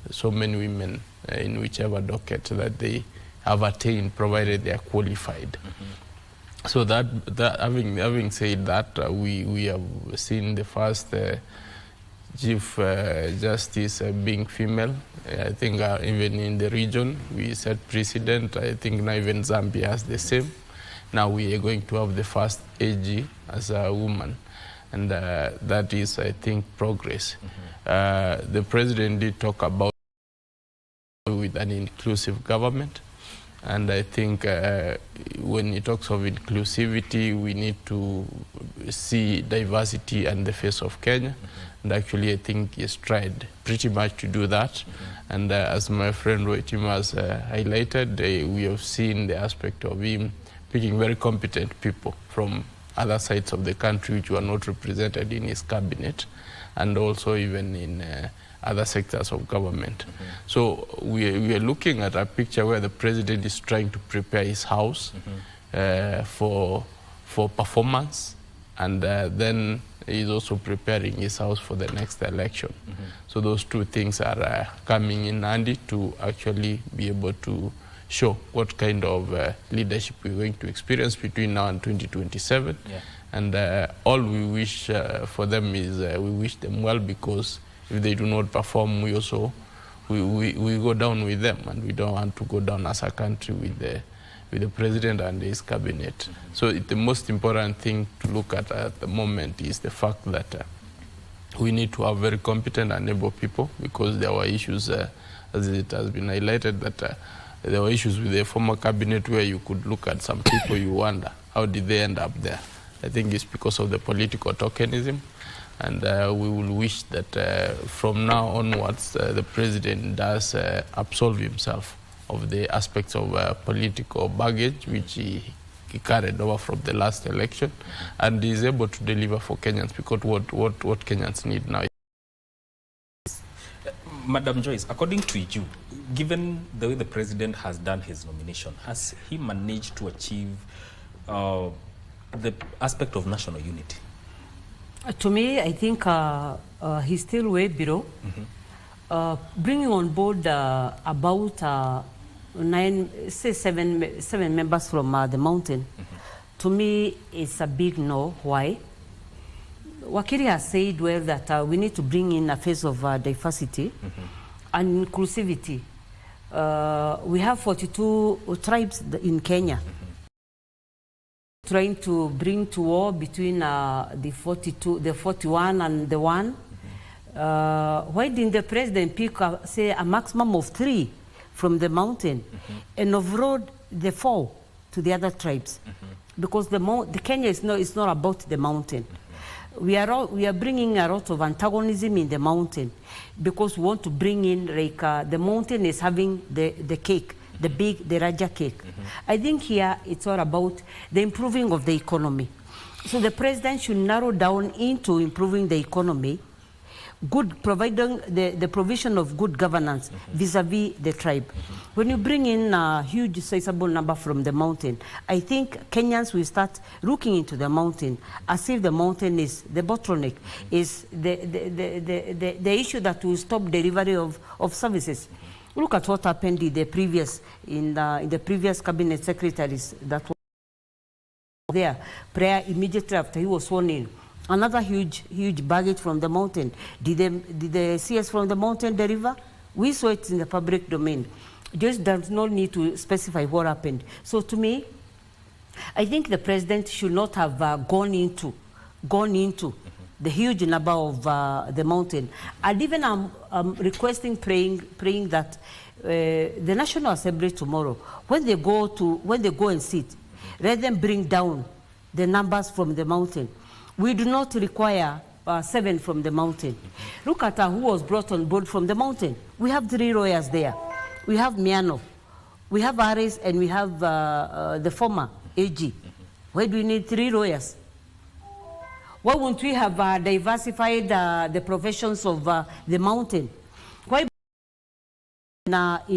so many women in whichever docket that they have attained, provided they are qualified. So that having said that, we have seen the first Chief Justice being female. I think even in the region we set precedent. I think now even Zambia has the same. Now we are going to have the first AG as a woman, and that is, I think, progress. The president did talk about with an inclusive government, and I think when he talks of inclusivity, we need to see diversity and the face of Kenya. And actually, I think he's tried pretty much to do that. And as my friend Roitim has highlighted, we have seen the aspect of him picking very competent people from other sides of the country which were not represented in his cabinet, and also even in other sectors of government. So we are looking at a picture where the president is trying to prepare his house for performance, and then he's also preparing his house for the next election. So those two things are coming in handy to actually be able to show what kind of leadership we're going to experience between now and 2027. And all we wish for them is we wish them well, because if they do not perform, we also we go down with them, and we don't want to go down as a country with the president and his cabinet. So the most important thing to look at the moment is the fact that we need to have very competent and able people, because there were issues, as it has been highlighted, that there were issues with the former cabinet where you could look at some people, you wonder, how did they end up there? I think it's because of the political tokenism, and we will wish that from now onwards the president does absolve himself of the aspects of political baggage which he carried over from the last election, and is able to deliver for Kenyans, because what Kenyans need now. Madam Joyce, according to you, given the way the president has done his nomination, has he managed to achieve the aspect of national unity? To me, I think he's still way below. Bringing on board about seven members from the mountain, to me, it's a big no. Why? Wakili has said well that we need to bring in a phase of diversity and inclusivity. We have 42 tribes in Kenya. Trying to bring to war between the 41 and the 1. Why didn't the president pick, say, a maximum of 3 from the mountain and overrode the 4 to the other tribes? Because the Kenya is not about the mountain. We are bringing a lot of antagonism in the mountain, because we want to bring in, like, the mountain is having the cake, the Raja cake. I think here it's all about the improving of the economy. So the president should narrow down into improving the economy, providing the provision of good governance vis-a-vis the tribe. When you bring in a huge sizable number from the mountain, I think Kenyans will start looking into the mountain as if the mountain is the bottleneck, is the issue that will stop delivery of services. Look at what happened in the previous cabinet secretaries that were there prior, immediately after he was sworn in. Another huge baggage from the mountain. Did the CS from the mountain deliver? We saw it in the public domain. Just does not need to specify what happened. So to me, I think the president should not have gone into the huge number of the mountain. And even I'm requesting, praying that the National Assembly tomorrow, when they go and sit, let them bring down the numbers from the mountain. We do not require 7 from the mountain. Look at who was brought on board from the mountain. We have 3 lawyers there. We have Miano, we have Aris, and we have the former AG. Why do we need 3 lawyers? Why won't we have diversified the professions of the mountain? Why at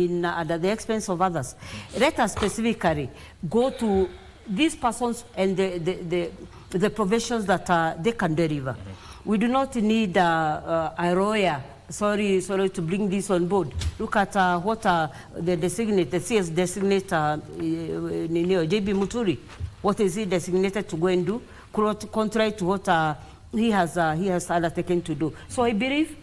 the expense of others? Let us specifically go to these persons and the professions that they can deliver. We do not need a lawyer, sorry to bring this on board. Look at what the CS designate, JB Muturi. What is he designated to go and do? Contrary to what he has undertaken to do. So I believe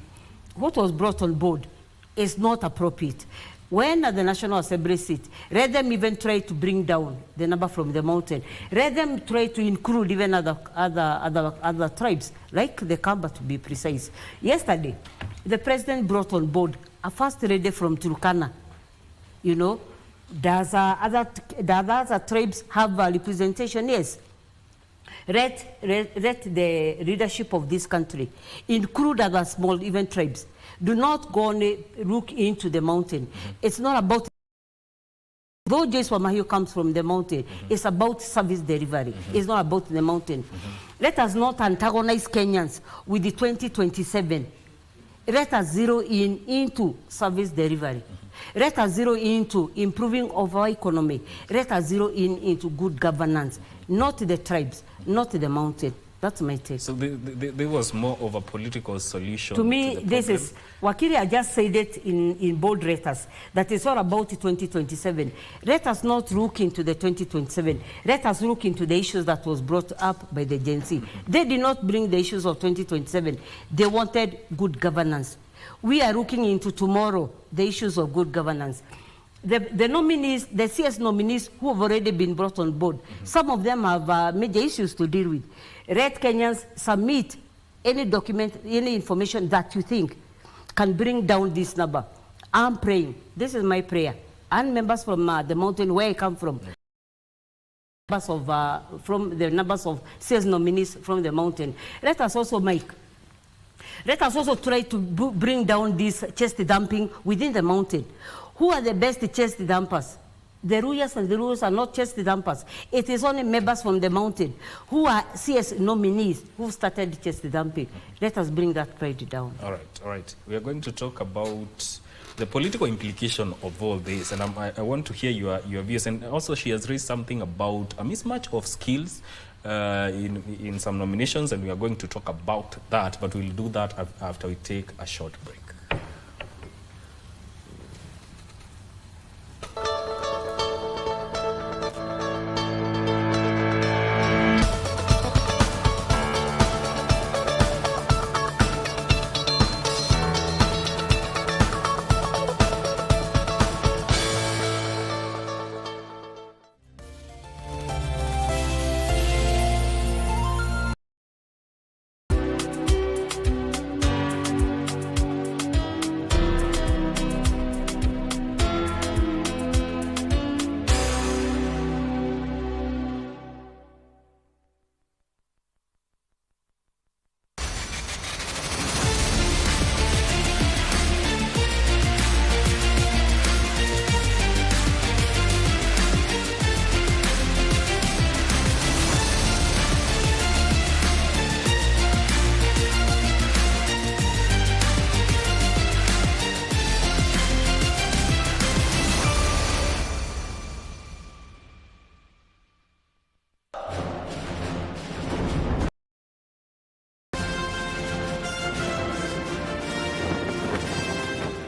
what was brought on board is not appropriate. When the National Assembly sit, let them even try to bring down the number from the mountain. Let them try to include even other tribes, like the Kamba, to be precise. Yesterday, the president brought on board a first lady from Turkana. You know, does other tribes have representation? Yes. Let the leadership of this country include other small, even tribes. Do not go and look into the mountain. It's not about Though Joyce Wamahiu comes from the mountain, it's about service delivery. It's not about the mountain. Let us not antagonize Kenyans with the 2027. Let us zero into service delivery. Let us zero into improving of our economy. Let us zero into good governance, not the tribes, not the mountain. That's my take. So there was more of a political solution. To me, this is, Wakili, I just said it in bold letters, that it's all about 2027. Let us not look into the 2027. Let us look into the issues that was brought up by the Gen Z. They did not bring the issues of 2027. They wanted good governance. We are looking into tomorrow, the issues of good governance. The nominees, the CS nominees who have already been brought on board, some of them have major issues to deal with. Let Kenyans submit any document, any information that you think can bring down this number. I'm praying. This is my prayer. And members from the mountain where I come from, from the numbers of CS nominees from the mountain. Let us also try to bring down this chest dumping within the mountain. Who are the best chest dumpers? The Ruyas and the Ruyas are not chest dumpers. It is only members from the mountain who are CS nominees who started chest dumping. Let us bring that pride down. All right. We are going to talk about the political implication of all this, and I want to hear your views. And also, she has raised something about a mismatch of skills in some nominations, and we are going to talk about that, but we'll do that after we take a short break.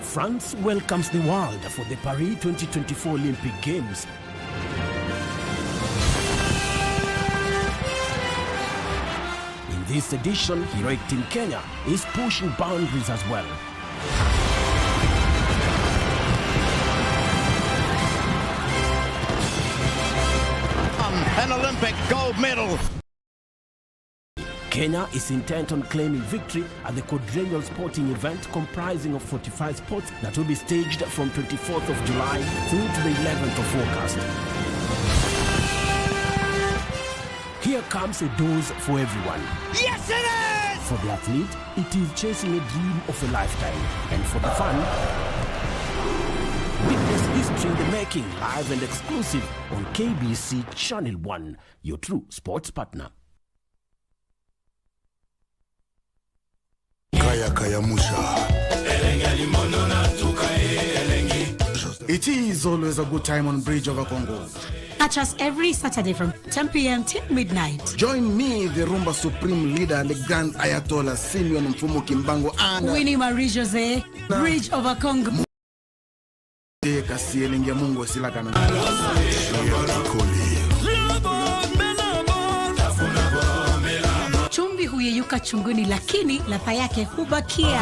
France welcomes the world for the Paris 2024 Olympic Games. In this edition, heroic Team Kenya is pushing boundaries as well. An Olympic gold medal. Kenya is intent on claiming victory at the quadrennial sporting event comprising of 45 sports that will be staged from 24th of July through to the 11th of August. Here comes a dose for everyone. Yes, it is! For the athlete, it is chasing a dream of a lifetime. And for the fan, witness history in the making, live and exclusive on KBC Channel 1, your true sports partner. It is always a good time on Bridge over Congo. Catch us every Saturday from 10 p.m. till midnight. Join me, the Rumba Supreme Leader, the Grand Ayatollah Simeon Mfumu Kimbango, and Winnie Marie Jose, Bridge over Congo. Chumvi huyeyuka chunguni, lakini ladha yake hubakia.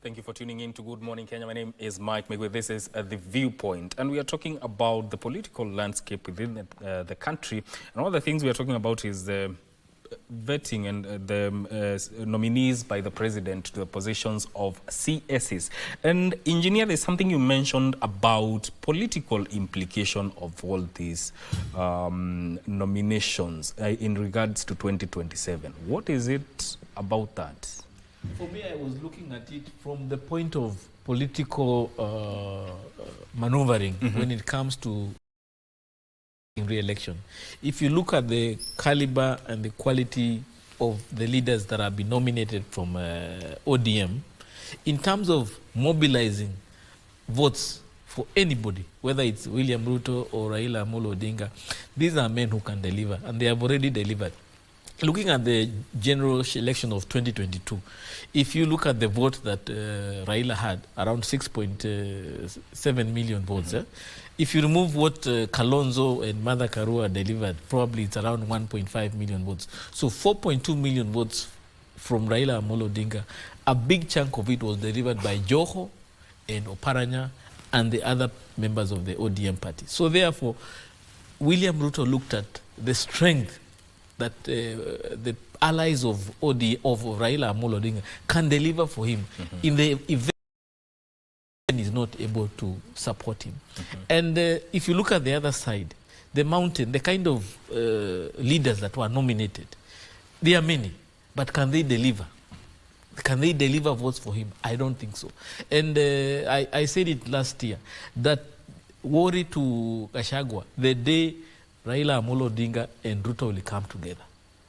Thank you for tuning in to Good Morning Kenya. My name is Mike Megwe. This is The Viewpoint, and we are talking about the political landscape within the country. And one of the things we are talking about is the vetting and the nominees by the president to the positions of CSs. And engineer, there's something you mentioned about political implication of all these nominations in regards to 2027. What is it about that? For me, I was looking at it from the point of political maneuvering when it comes to re-election. If you look at the caliber and the quality of the leaders that have been nominated from ODM, in terms of mobilizing votes for anybody, whether it's William Ruto or Raila Amolo Odinga, these are men who can deliver, and they have already delivered. Looking at the general election of 2022, if you look at the vote that Raila had, around 6.7 million votes, if you remove what Kalonzo and Martha Karua delivered, probably it's around 1.5 million votes. So 4.2 million votes from Raila Amolo Odinga. A big chunk of it was delivered by Joho and Oparanya and the other members of the ODM party. So therefore, William Ruto looked at the strength that the allies of Raila Amolo Odinga can deliver for him in the event is not able to support him. And if you look at the other side, the mountain, the kind of leaders that were nominated, there are many, but can they deliver? Can they deliver votes for him? I don't think so. And I said it last year, that worry to Gachagua, the day Raila Amolo Odinga and Ruto will come together.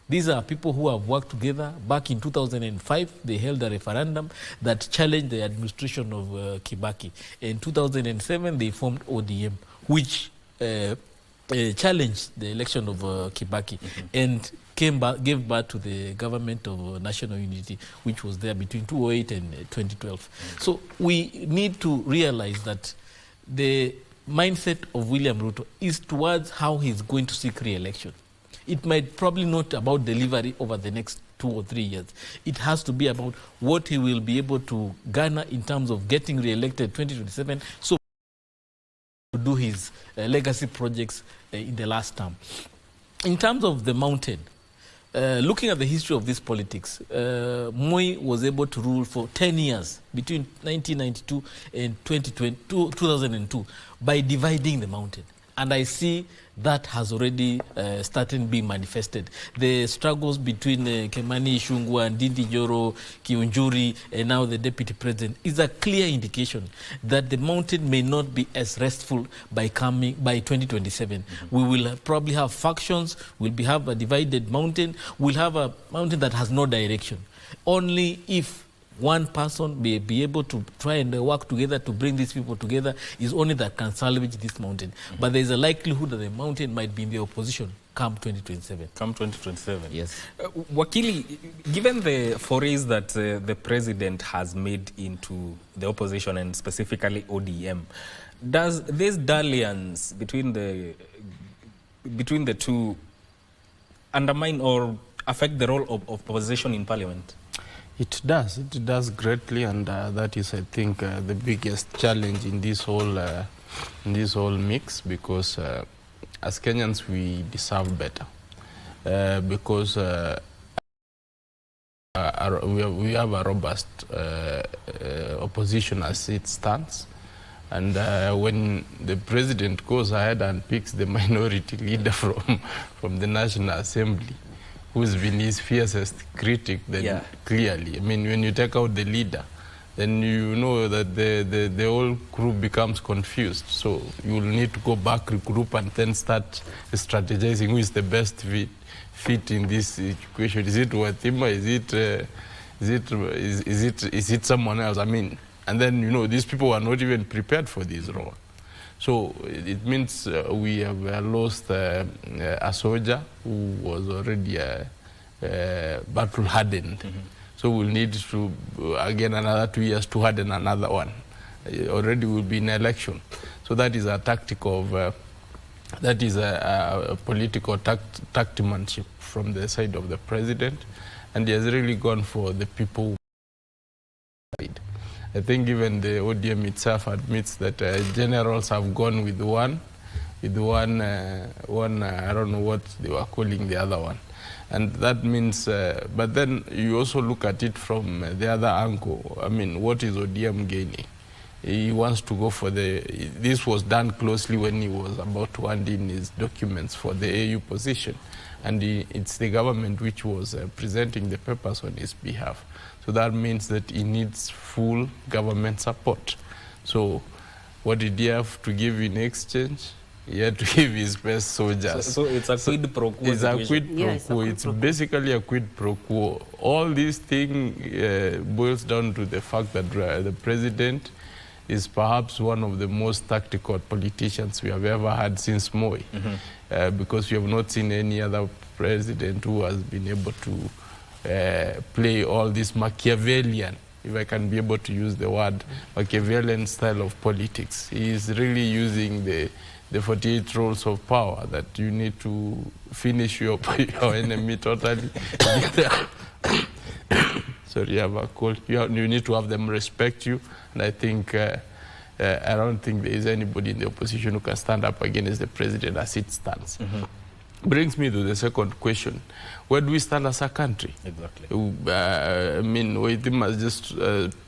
These are people who have worked together. Back in 2005, they held a referendum that challenged the administration of Kibaki. In 2007, they formed ODM, which challenged the election of Kibaki and gave birth to the government of national unity, which was there between 2008 and 2012. So we need to realize that the mindset of William Ruto is towards how he's going to seek re-election. It might probably not about delivery over the next 2 or 3 years. It has to be about what he will be able to garner in terms of getting re-elected 2027, so to do his legacy projects in the last term. In terms of the mountain, looking at the history of this politics, Moi was able to rule for 10 years between 1992 and 2002 by dividing the mountain. And I see that has already started being manifested. The struggles between Kemani Ichung'wah and Ndindi Nyoro, Kiunjuri, and now the deputy president is a clear indication that the mountain may not be as restful by 2027. We will probably have factions, we'll have a divided mountain, we'll have a mountain that has no direction. Only if one person may be able to try and work together to bring these people together is only that can salvage this mountain. But there is a likelihood that the mountain might be in the opposition come 2027. Come 2027. Yes. Wakili, given the forays that the president has made into the opposition and specifically ODM, does this dalliance between the two undermine or affect the role of opposition in parliament? It does greatly, and that is, I think, the biggest challenge in this whole mix, because as Kenyans we deserve better, because we have a robust opposition as it stands, and when the president goes ahead and picks the minority leader from the National Assembly, who's been his fiercest critic, then clearly, I mean, when you take out the leader, then you know that the whole group becomes confused. So you will need to go back, regroup, and then start strategizing who is the best fit in this equation. Is it Watima? Is it someone else? I mean, and then, you know, these people are not even prepared for this role. So it means we have lost a soldier who was already battle-hardened. So we'll need to, again, another 2 years to harden another one. Already we'll be in election. So that is a tactic of, that is a political tactimanship from the side of the president. And he has really gone for the people side. I think even the ODM itself admits that generals have gone with one, I don't know what they were calling the other one. And that means, but then you also look at it from the other angle. I mean, what is ODM gaining? He wants to go for this was done closely when he was about to hand in his documents for the AU position. And it's the government which was presenting the papers on his behalf. So that means that he needs full government support. So what did he have to give in exchange? He had to give his best soldiers. So it's a quid pro quo. It's a quid pro quo. It's basically a quid pro quo. All this thing boils down to the fact that the president is perhaps one of the most tactical politicians we have ever had since Moi, because we have not seen any other president who has been able to play all this Machiavellian, if I can be able to use the word, Machiavellian style of politics. He is really using the 48 roles of power, that you need to finish your enemy totally. Sorry, I have a cold. You need to have them respect you. And I think, I don't think there is anybody in the opposition who can stand up against the president as it stands. Brings me to the second question. Where do we stand as a country? Exactly. I mean, Waitim has just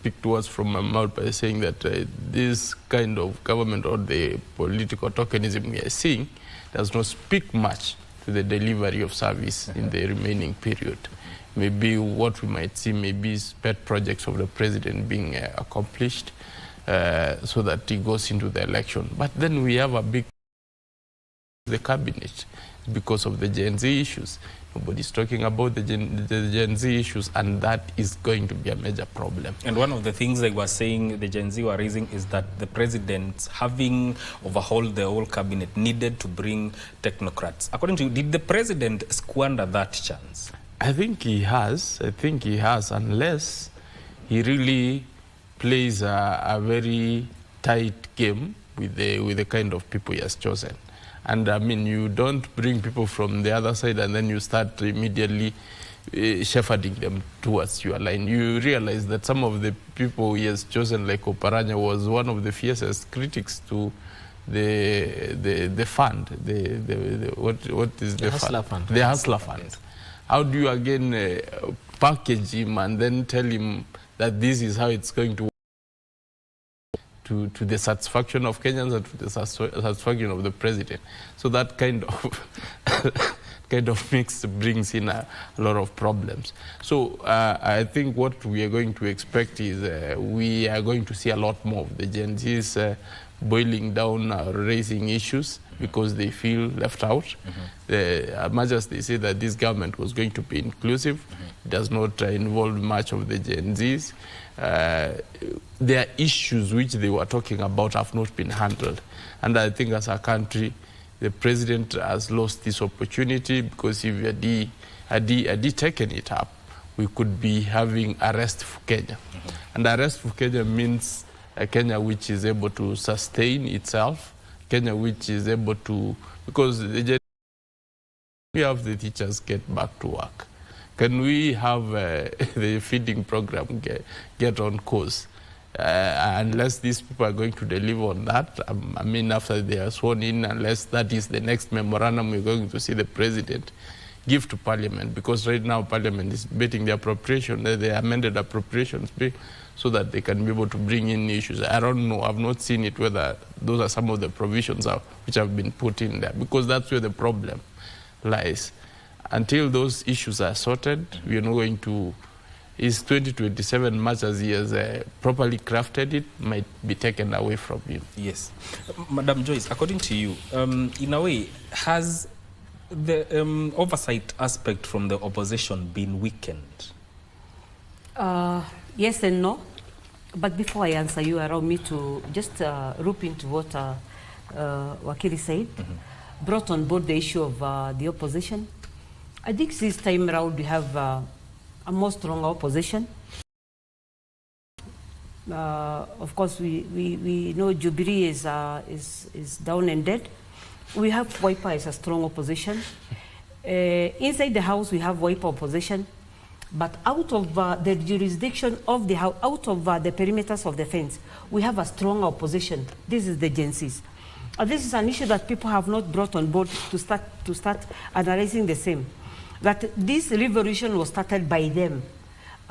picked words from my mouth by saying that this kind of government, or the political tokenism we are seeing, does not speak much to the delivery of service in the remaining period. Maybe what we might see maybe is pet projects of the president being accomplished so that he goes into the election. But then we have a big the cabinet because of the Gen Z issues. Nobody's talking about the Gen Z issues, and that is going to be a major problem. And one of the things they were saying, the Gen Z were raising, is that the president, having overhauled the whole cabinet, needed to bring technocrats. According to you, did the president squander that chance? I think he has. Unless he really plays a very tight game with the kind of people he has chosen. And I mean, you don't bring people from the other side and then you start immediately shepherding them towards your line. You realize that some of the people he has chosen, like Oparanya, was one of the fiercest critics to the fund. What is the Hustler Fund? The Hustler Fund. Yes. How do you again package him and then tell him that this is how it's going to work to the satisfaction of Kenyans and to the satisfaction of the president? So that kind of mix brings in a lot of problems. So I think what we are going to expect is we are going to see a lot more of the Gen Zs boiling down, raising issues because they feel left out. As much as they say that this government was going to be inclusive, it does not involve much of the Gen Zs. There are issues which they were talking about have not been handled. And I think as a country, the president has lost this opportunity, because if he had taken it up, we could be having a restful Kenya. And a restful Kenya means a Kenya which is able to sustain itself, Kenya which is able to, because we have the teachers get back to work. Can we have the feeding program get on course? Unless these people are going to deliver on that, I mean, after they are sworn in, unless that is the next memorandum we're going to see the president give to Parliament, because right now Parliament is debating the appropriation, the amended appropriations bill, so that they can be able to bring in issues. I don't know, I've not seen it, whether those are some of the provisions which have been put in there, because that's where the problem lies. Until those issues are sorted, we are not going to, is 2027, much as he has properly crafted it, might be taken away from him. Yes. Madam Joyce, according to you, in a way, has the oversight aspect from the opposition been weakened? Yes and no. But before I answer you, allow me to just rope into what Wakili said, brought on board the issue of the opposition. I think this time around we have a more stronger opposition. Of course, we know Jubilee is down and dead. We have Wiper as a strong opposition. Inside the House, we have Wiper opposition. But out of the jurisdiction of the house, out of the perimeters of the fence, we have a strong opposition. This is the agencies. This is an issue that people have not brought on board to start analyzing the same. That this revolution was started by them.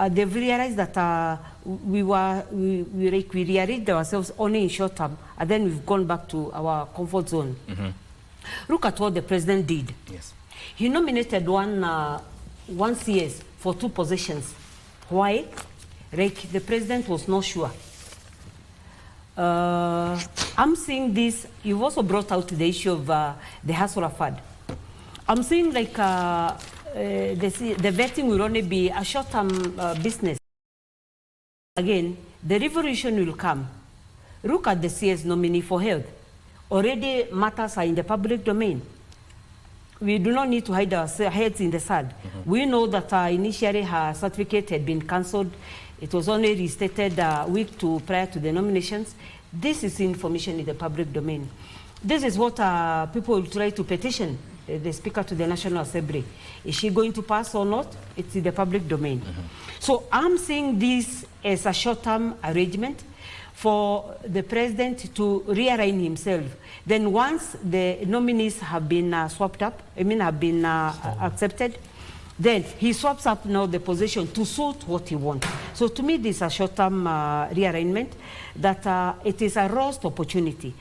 They've realized that we rearranged ourselves only in short term, and then we've gone back to our comfort zone. Look at what the president did. Yes. He nominated one CS for 2 positions. Why? Like the president was not sure. I'm seeing this. You've also brought out the issue of the Hustler Fund. I'm seeing like the vetting will only be a short-term business. Again, the revolution will come. Look at the CS nominee for health. Already matters are in the public domain. We do not need to hide our heads in the sand. We know that initially her certificate had been cancelled. It was only restated a week prior to the nominations. This is information in the public domain. This is what people will try to petition the Speaker to the National Assembly. Is she going to pass or not? It's in the public domain. So I'm seeing this as a short-term arrangement for the president to realign himself. Then once the nominees have been swapped up, have been accepted, then he swaps up now the position to suit what he wants. So to me, this is a short-term rearrangement that it is a lost opportunity.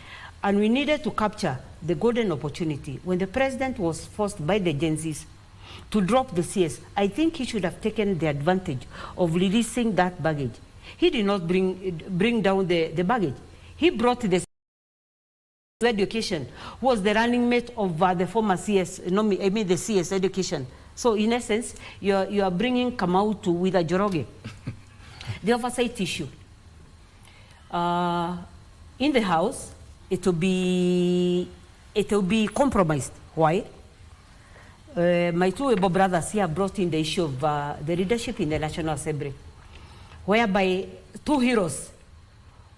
And we needed to capture the golden opportunity. When the president was forced by the agencies to drop the CS, I think he should have taken the advantage of releasing that baggage. He did not bring down the baggage. He brought the education, who was the running mate of the former CS, the CS education. So in essence, you are bringing Kamau to with a Joroge. The oversight issue. In the House, it will be compromised. Why? My 2 Ebo brothers here brought in the issue of the leadership in the National Assembly, whereby 2 heroes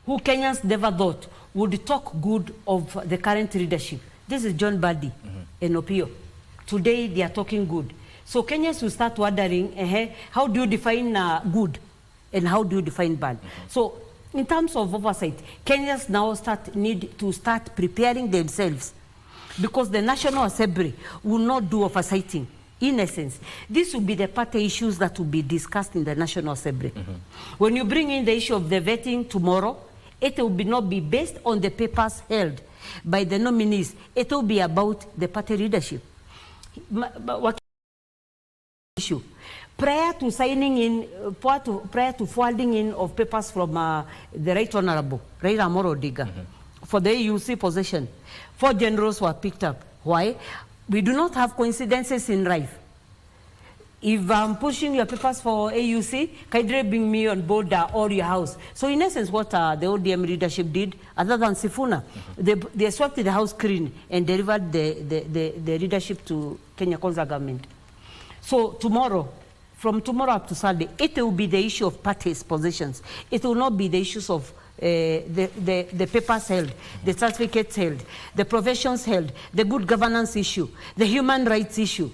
who Kenyans never thought would talk good of the current leadership. This is John Badi and Opio. Today they are talking good. So Kenyans will start wondering, how do you define good and how do you define bad? So in terms of oversight, Kenyans now need to start preparing themselves, because the National Assembly will not do oversighting. In essence, this will be the party issues that will be discussed in the National Assembly. When you bring in the issue of the vetting tomorrow, it will not be based on the papers held by the nominees. It will be about the party leadership. What issue? Prior to signing in, prior to forwarding in of papers from the Right Honorable Raila Amolo Odinga for the AUC position, 4 generals were picked up. Why? We do not have coincidences in life. If I'm pushing your papers for AUC, Kaidre bring me on board or your house. So in essence, what the ODM leadership did, other than Sifuna, they swept the house clean and delivered the leadership to Kenya Kwanza government. So tomorrow, from tomorrow up to Sunday, it will be the issue of parties' positions. It will not be the issues of the papers held, the certificates held, the professions held, the good governance issue, the human rights issue.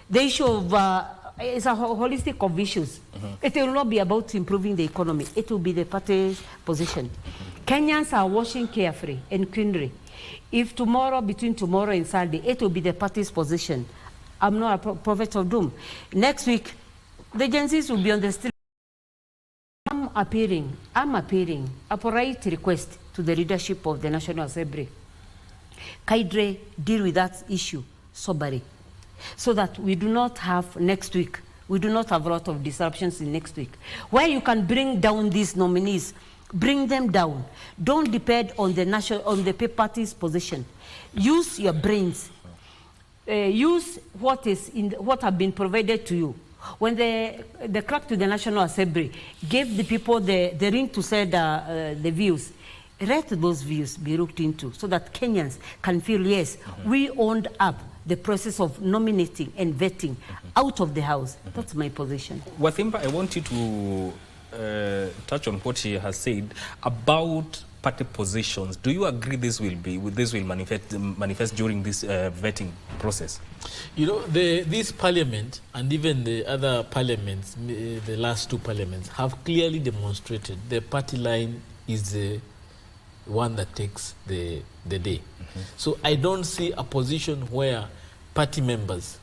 The issue of, it's a holistic of issues. It will not be about improving the economy. It will be the party's position. Kenyans are watching carefully and keenly. If tomorrow, between tomorrow and Sunday, it will be the party's position. I'm not a prophet of doom. Next week, the agencies will be on the street. I'm appealing a polite request to the leadership of the National Assembly. Kaidre, deal with that issue soberly, so that we do not have next week, we do not have a lot of disruptions in next week, where you can bring down these nominees, bring them down. Don't depend on the party's position. Use your brains. Use what have been provided to you. When the clerk to the National Assembly gave the people the ring to say the views, let those views be looked into so that Kenyans can feel, yes, we owned up the process of nominating and vetting out of the House. That's my position. Wathimba, I want you to touch on what she has said about party positions. Do you agree this will manifest during this vetting process? You know, this parliament and even the other parliaments, the last two parliaments, have clearly demonstrated the party line is the one that takes the day. So I don't see a position where party members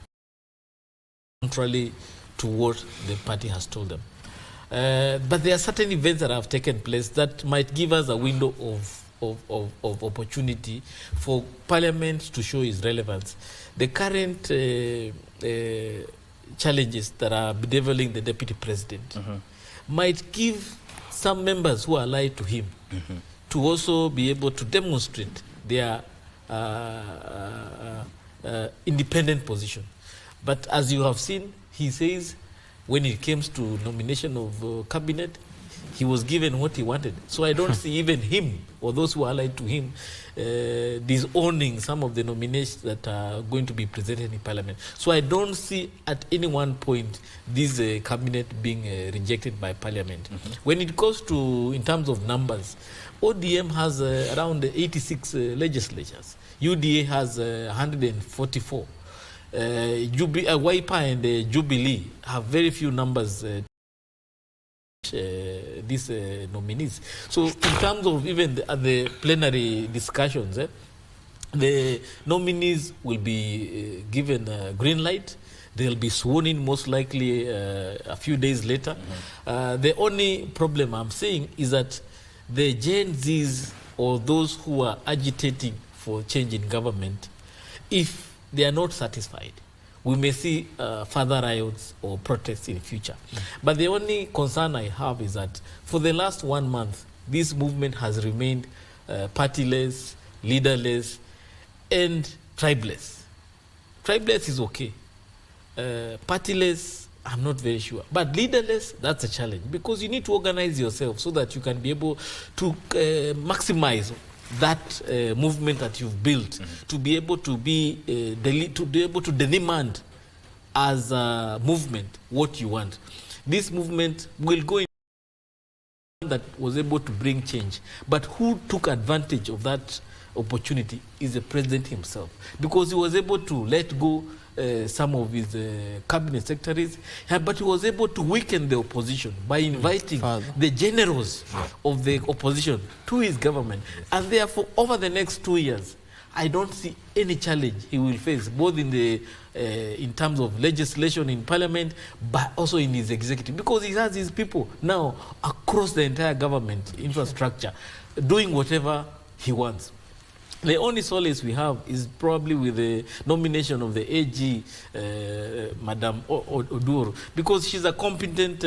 contrary to what the party has told them. But there are certain events that have taken place that might give us a window of opportunity for Parliament to show its relevance. The current challenges that are bedeviling the Deputy President might give some members who are allied to him to also be able to demonstrate their independent position. But as you have seen, he says when it comes to nomination of cabinet, he was given what he wanted. So I don't see even him or those who are allied to him disowning some of the nominations that are going to be presented in Parliament. So I don't see at any one point this cabinet being rejected by Parliament. When it goes to, in terms of numbers, ODM has around 86 legislatures. UDA has 144. Wiper and Jubilee have very few numbers, these nominees. So in terms of even the plenary discussions, the nominees will be given a green light. They'll be sworn in most likely a few days later. The only problem I'm seeing is that the Gen Zs or those who are agitating for change in government, if they are not satisfied, we may see further riots or protests in the future. But the only concern I have is that for the last 1 month, this movement has remained partyless, leaderless, and tribeless. Tribeless is okay. Partyless, I'm not very sure. But leaderless, that's a challenge because you need to organize yourself so that you can be able to maximize that movement that you've built, to be able to demand as a movement what you want. This movement will go in that was able to bring change, but who took advantage of that opportunity is the president himself, because he was able to let go some of his cabinet secretaries, but he was able to weaken the opposition by inviting the generals of the opposition to his government. And therefore, over the next 2 years, I don't see any challenge he will face, both in terms of legislation in Parliament, but also in his executive, because he has his people now across the entire government infrastructure doing whatever he wants. The only solace we have is probably with the nomination of the AG, Madam Odur, because she's a competent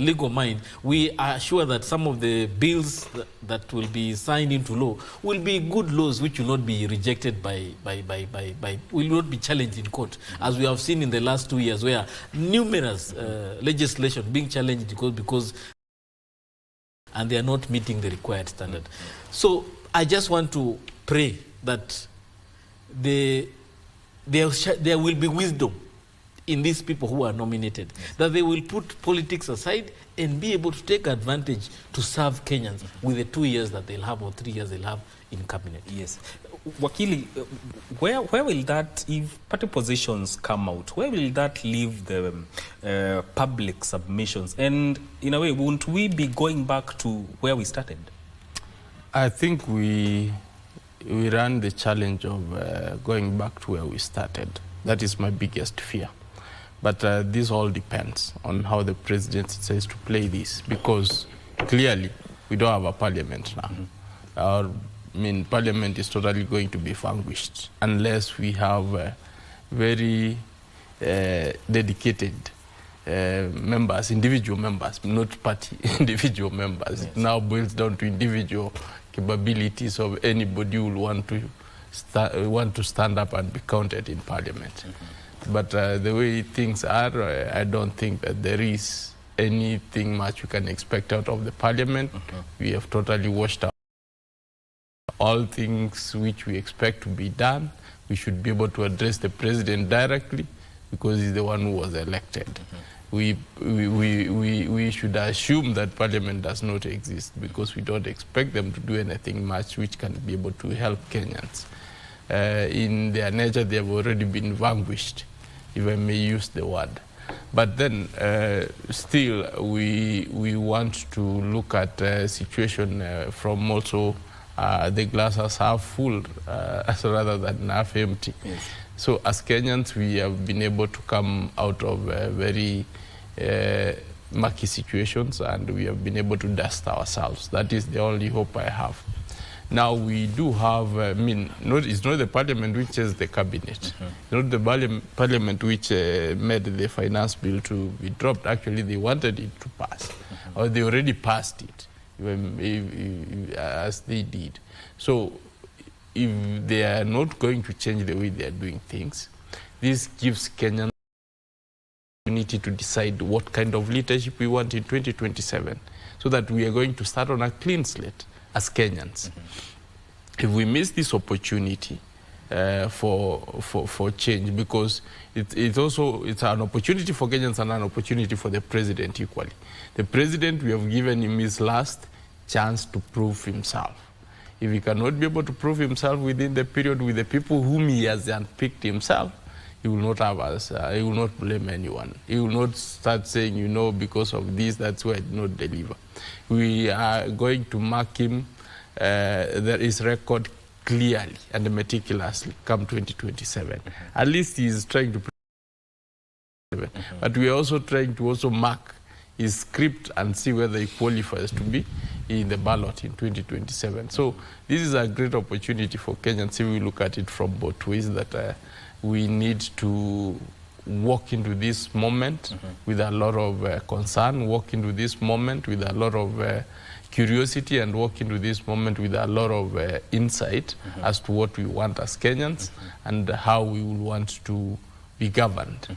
legal mind. We are sure that some of the bills that will be signed into law will be good laws which will not be rejected will not be challenged in court, as we have seen in the last 2 years, where numerous legislation being challenged because and they are not meeting the required standard. So I just want to pray that there will be wisdom in these people who are nominated, that they will put politics aside and be able to take advantage to serve Kenyans with the 2 years that they'll have or 3 years they'll have in cabinet. Yes. Wakili, where will that, if party positions come out, where will that leave the public submissions? And in a way, won't we be going back to where we started? I think we run the challenge of going back to where we started. That is my biggest fear. But this all depends on how the president says to play this, because clearly we don't have a parliament now. Parliament is totally going to be vanquished unless we have very dedicated members, individual members, not party, individual members. Yes. It now boils down to individual capabilities of anybody who will want to stand up and be counted in Parliament. But the way things are, I don't think that there is anything much we can expect out of the Parliament. We have totally washed out all things which we expect to be done. We should be able to address the president directly because he's the one who was elected. we should assume that Parliament does not exist, because we don't expect them to do anything much which can be able to help Kenyans. In their nature, they have already been vanquished, if I may use the word. But then, still, we want to look at the situation from also the glass as half full rather than half empty. Yes. So as Kenyans, we have been able to come out of very murky situations, and we have been able to dust ourselves. That is the only hope I have. Now we do have, it's not the Parliament which is the Cabinet. Not the Parliament which made the finance bill to be dropped. Actually, they wanted it to pass, or they already passed it, as they did. So if they are not going to change the way they are doing things, this gives Kenyans the opportunity to decide what kind of leadership we want in 2027, so that we are going to start on a clean slate as Kenyans. If we miss this opportunity for change, because it's an opportunity for Kenyans and an opportunity for the president equally. The president, we have given him his last chance to prove himself. If he cannot be able to prove himself within the period with the people whom he has unpicked himself, he will not have us. He will not blame anyone. He will not start saying, you know, because of this, that's why I did not deliver. We are going to mark him, his record clearly and meticulously come 2027. At least he is trying to. But we are also trying to also mark his script and see whether he qualifies to be in the ballot in 2027. So this is a great opportunity for Kenyans if we look at it from both ways, that we need to walk into this moment with a lot of concern, walk into this moment with a lot of curiosity, and walk into this moment with a lot of insight as to what we want as Kenyans and how we will want to be governed.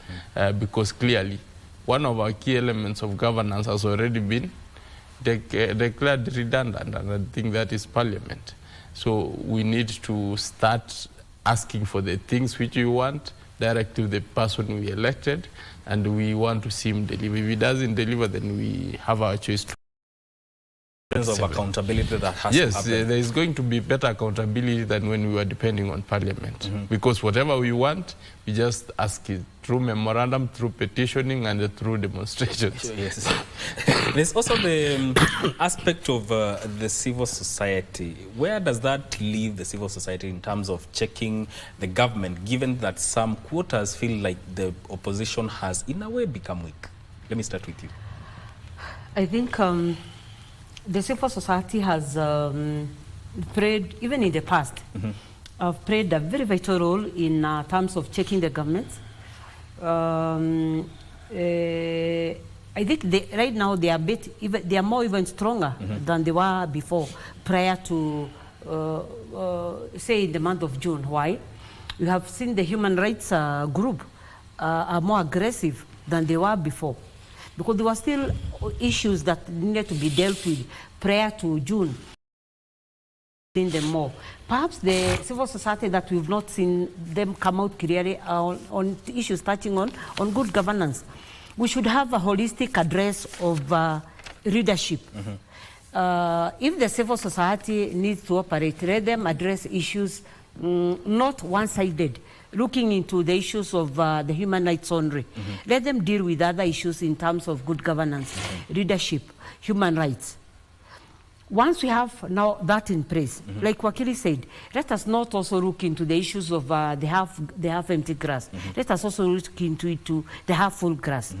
Because clearly, one of our key elements of governance has already been declared redundant, and I think that is Parliament. So we need to start asking for the things which we want, direct to the person we elected, and we want to see him deliver. If he doesn't deliver, then we have our choice to. In terms of accountability that has yes, to happen. there is going to be better accountability than when we were depending on Parliament. Because whatever we want, we just ask it through memorandum, through petitioning, and through demonstrations. Yes. There's also the aspect of the civil society. Where does that leave the civil society in terms of checking the government, given that some quarters feel like the opposition has, in a way, become weak? Let me start with you. I think the civil society has played, even in the past, played a very vital role in terms of checking the government. I think right now they are more even stronger than they were before, prior to, say, in the month of June. Why? You have seen the human rights group are more aggressive than they were before, because there were still issues that needed to be dealt with prior to June. Seen them more. Perhaps the civil society that we've not seen them come out clearly on issues touching on good governance. We should have a holistic address of leadership. If the civil society needs to operate, let them address issues not one-sided, looking into the issues of the human rights only. Let them deal with other issues in terms of good governance, leadership, human rights. Once we have now that in place, like Wakili said, let us not also look into the issues of the half empty grass. Let us also look into the half full grass.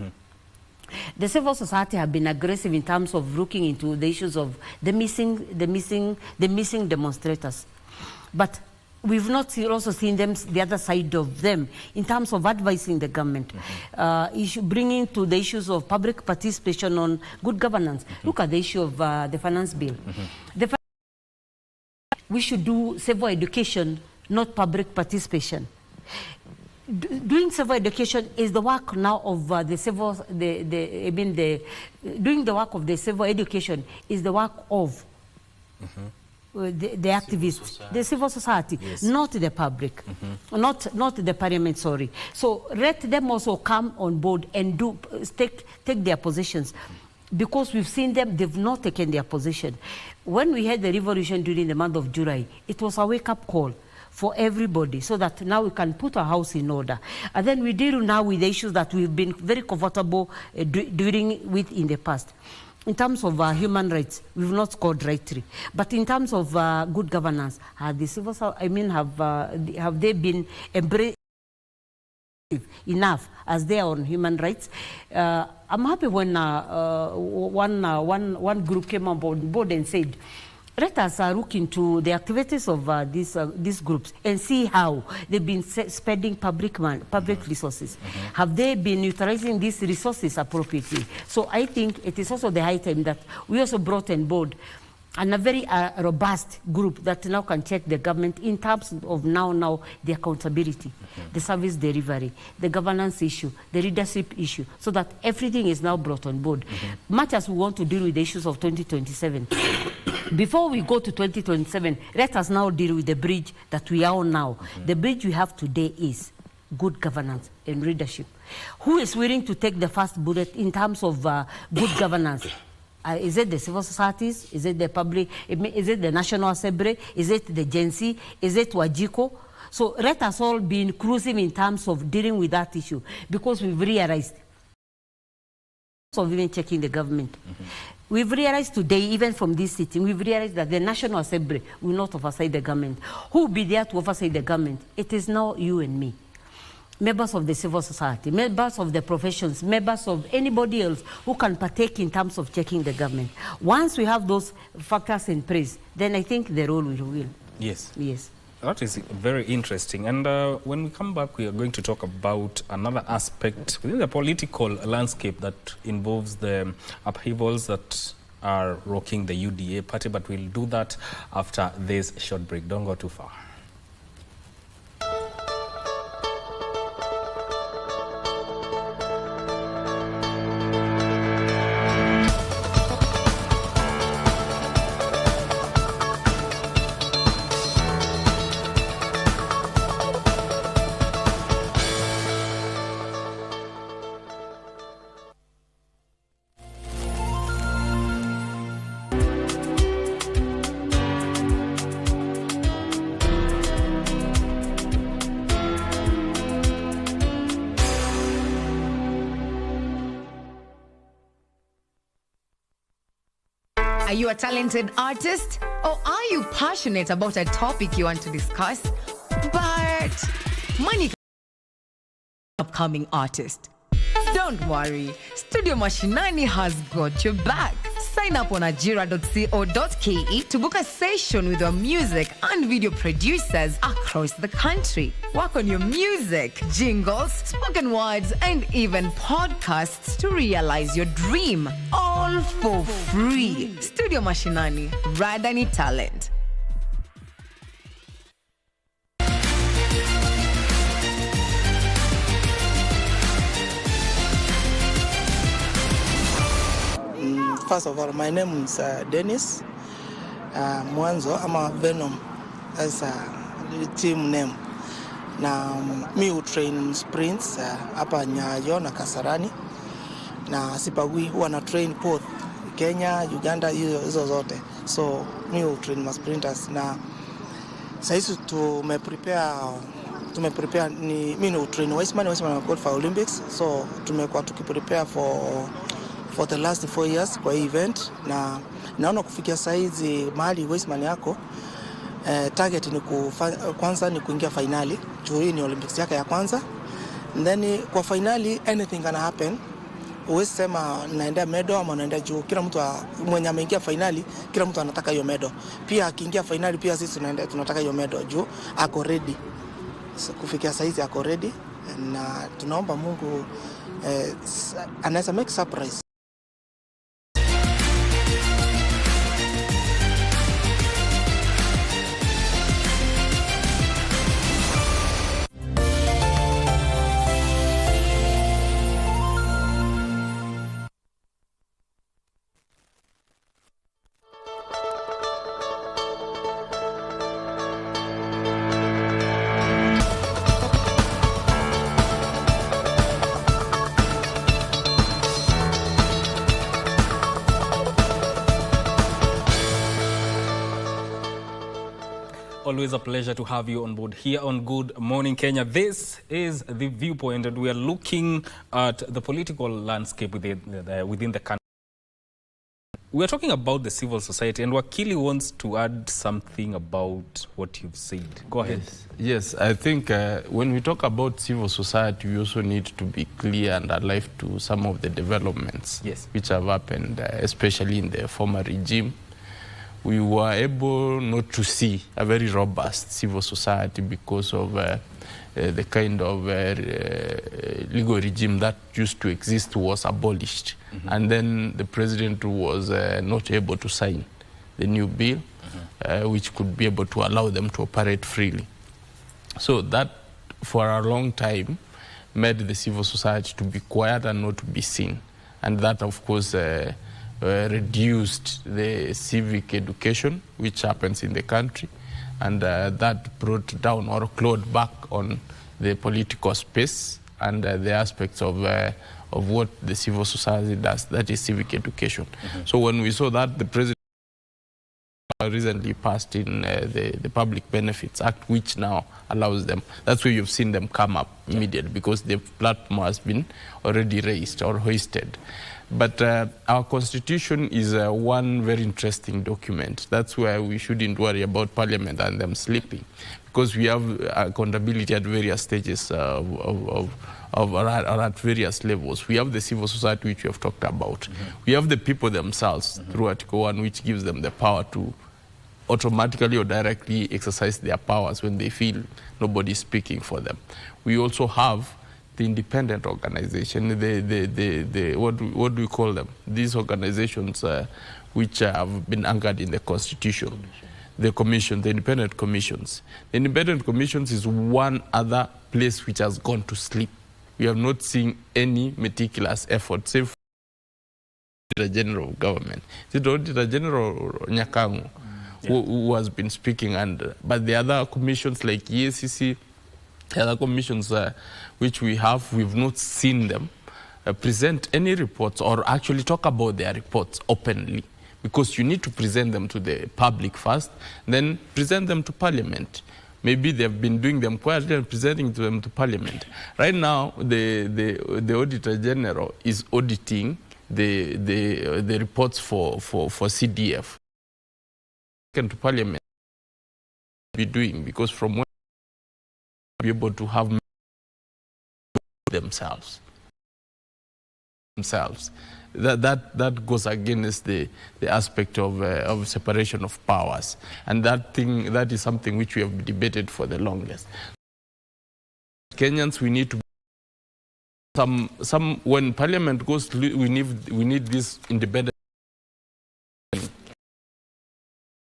The civil society have been aggressive in terms of looking into the issues of the missing demonstrators. But we've not also seen them, the other side of them, in terms of advising the government, bringing to the issues of public participation on good governance. Look at the issue of the finance bill. We should do civil education, not public participation. Doing civil education is the work now of doing the work of the civil education is the work of the activists, the civil society, not the public, not the parliament, sorry. So let them also come on board and take their positions, because we've seen them, they've not taken their position. When we had the revolution during the month of July, it was a wake-up call for everybody, so that now we can put our house in order. And then we deal now with the issues that we've been very comfortable dealing with in the past. In terms of human rights, we've not scored rightly. But in terms of good governance, have they been embraced enough as they are on human rights? I'm happy when one group came on board and said, let us look into the activities of these groups and see how they've been spending public resources. Have they been utilizing these resources appropriately? So I think it is also the high time that we also brought on board and a very robust group that now can check the government in terms of now the accountability, the service delivery, the governance issue, the leadership issue, so that everything is now brought on board. Much as we want to deal with the issues of 2027, before we go to 2027, let us now deal with the bridge that we are on now. The bridge we have today is good governance and leadership. Who is willing to take the first bullet in terms of good governance? Is it the civil societies? Is it the public? Is it the National Assembly? Is it the Gen Z? Is it Wajiko? So let us all be inclusive in terms of dealing with that issue, because we've realized of even checking the government. We've realized today, even from this sitting, we've realized that the National Assembly will not oversight the government. Who will be there to oversight the government? It is now you and me. Members of the civil society, members of the professions, members of anybody else who can partake in terms of checking the government. Once we have those factors in place, then I think the role will win. Yes. Yes. That is very interesting. And when we come back, we are going to talk about another aspect within the political landscape that involves the upheavals that are rocking the UDA party. But we'll do that after this short break. Don't go too far. Are you a talented artist? Or are you passionate about a topic you want to discuss, but money upcoming artist? Don't worry, Studio Mashinani has got your back. Sign up on ajira.co.ke to book a session with your music and video producers across the country. Work on your music, jingles, spoken words, and even podcasts to realize your dream. All for free. Studio Mashinani, Radani Talent. First of all, my name is Dennis Mwanzo. I'm a Venom as a team name. Na mi train sprints hapa Nyayo na Kasarani, na sipagui huwa na train both Kenya, Uganda, hizo zote. So mi train ma sprinters, na sasa tumeprepare ni mi train Weissman got for Olympics. So tumekuwa tukiprepare for the last 4 years kwa hii event, na naona kufikia saizi mahali Weissman yako target ni kwanza ni kuingia finali. Juu hii ni Olympics yake ya kwanza. And then kwa finali anything can happen. Uwezi sema naenda medal ama naenda juu. Kila mtu mwenye ameingia finali, kila mtu anataka hiyo medal. Pia akiingia finali pia sisi tunataka hiyo medal juu ako ready. So, kufikia saizi ako ready, na tunaomba Mungu anaweza make surprise. always a pleasure to have you on board here on Good Morning Kenya. This is The Viewpoint, and we are looking at the political landscape within the country. We are talking about the civil society, and Wakili wants to add something about what you've said. Go ahead. Yes, I think when we talk about civil society, we also need to be clear and alive to some of the developments which have happened, especially in the former regime. We were able not to see a very robust civil society because of the kind of legal regime that used to exist was abolished. And then the president was not able to sign the new bill, which could be able to allow them to operate freely. So that, for a long time, made the civil society to be quiet and not to be seen. And that, of course, reduced the civic education, which happens in the country, and that brought down or clawed back on the political space and the aspects of what the civil society does, that is civic education. So when we saw that, the president recently passed in the Public Benefits Act, which now allows them, that's where you've seen them come up immediately, because the platform has been already raised or hoisted. But our constitution is one very interesting document. That's why we shouldn't worry about Parliament and them sleeping, because we have accountability at various stages or at various levels. We have the civil society, which we have talked about. We have the people themselves through Article 1, which gives them the power to automatically or directly exercise their powers when they feel nobody is speaking for them. We also have the independent organization, what do we call them? These organizations which have been anchored in the Constitution. The commission, the independent commissions. The independent commissions is one other place which has gone to sleep. We have not seen any meticulous effort, save the General of Government. The Auditor General Nyakango, who has been speaking, but the other commissions like EACC, the other commissions which we have, we've not seen them present any reports or actually talk about their reports openly, because you need to present them to the public first, then present them to Parliament. Maybe they've been doing them quietly and presenting them to Parliament. Right now, the Auditor General is auditing the reports for CDF. To Parliament be doing, because from when be able to have themselves that goes against the aspect of separation of powers, and that is something which we have debated for the longest. Kenyans, we need to when Parliament goes, we need this independent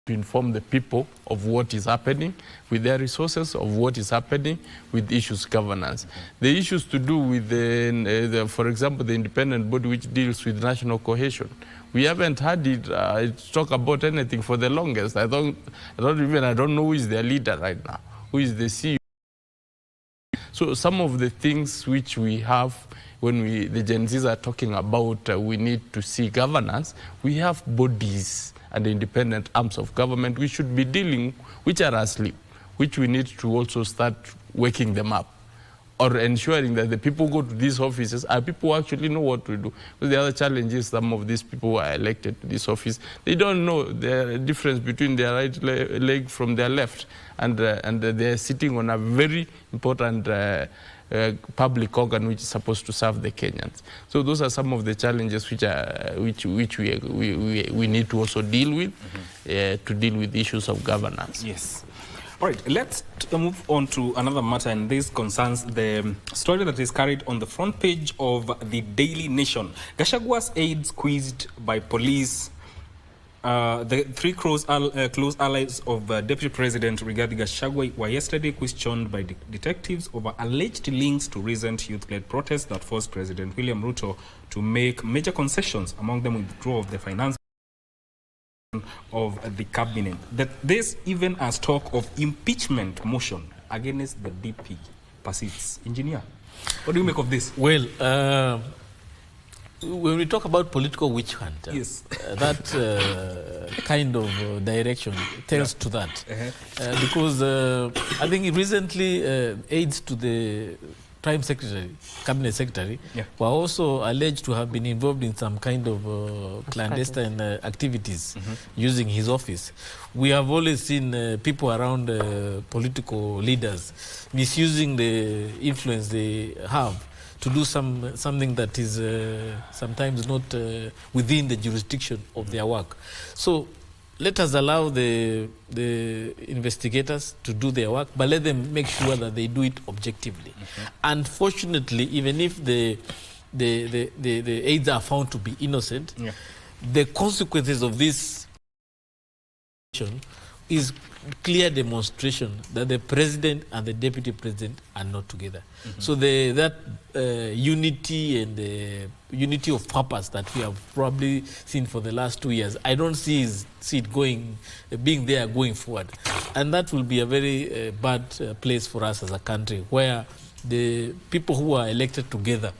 to inform the people of what is happening with their resources, of what is happening with issues governance. The issues to do with, for example, the independent body which deals with national cohesion. We haven't had it talk about anything for the longest. I don't know who is their leader right now, who is the CEO. So some of the things which we have when the Gen Zs are talking about we need to see governance, we have bodies and the independent arms of government we should be dealing, which are asleep, which we need to also start waking them up, or ensuring that the people who go to these offices are people who actually know what to do. Because the other challenge is some of these people who are elected to this office, they don't know the difference between their right leg from their left, and they're sitting on a very important public organ which is supposed to serve the Kenyans. So those are some of the challenges which we need to also deal with, to deal with issues of governance. Yes. All right, let's move on to another matter, and this concerns the story that is carried on the front page of the Daily Nation. Gachagwa's aides quizzed by police. The three close allies of Deputy President Rigathi Gachagua were yesterday questioned by detectives over alleged links to recent youth-led protests that forced President William Ruto to make major concessions, among them withdrawal of the finance of the cabinet. That this even as talk of impeachment motion against the DP persists. Engineer, what do you make of this? Well, when we talk about political witch hunt, yes. That kind of direction tells to that. Because I think recently aides to the Prime Secretary, Cabinet Secretary, were also alleged to have been involved in some kind of clandestine activities using his office. We have always seen people around political leaders misusing the influence they have to do something that is sometimes not within the jurisdiction of their work. So let us allow the investigators to do their work, but let them make sure that they do it objectively. Unfortunately, even if the aides are found to be innocent, the consequences of this is clear demonstration that the president and the deputy president are not together. So that unity and the unity of purpose that we have probably seen for the last 2 years, I don't see it being there going forward. And that will be a very bad place for us as a country, where the people who are elected together,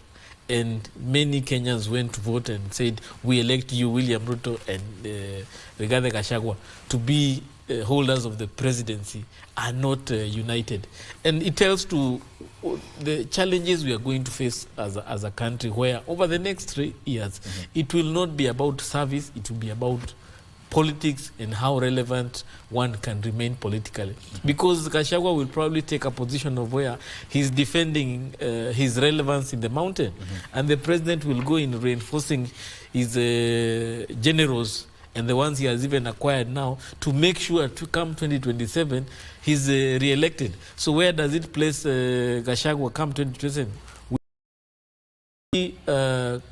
and many Kenyans went to vote and said, we elect you, William Ruto and Rigathi Gachagua, to be holders of the presidency, are not united. And it tells to the challenges we are going to face as a country, where over the next 3 years, it will not be about service, it will be about politics and how relevant one can remain politically. Because Gachagua will probably take a position of where he's defending his relevance in the mountain, and the president will go in reinforcing his generals and the ones he has even acquired now, to make sure to come 2027 he's re-elected. So where does it place Gachagua come 2027?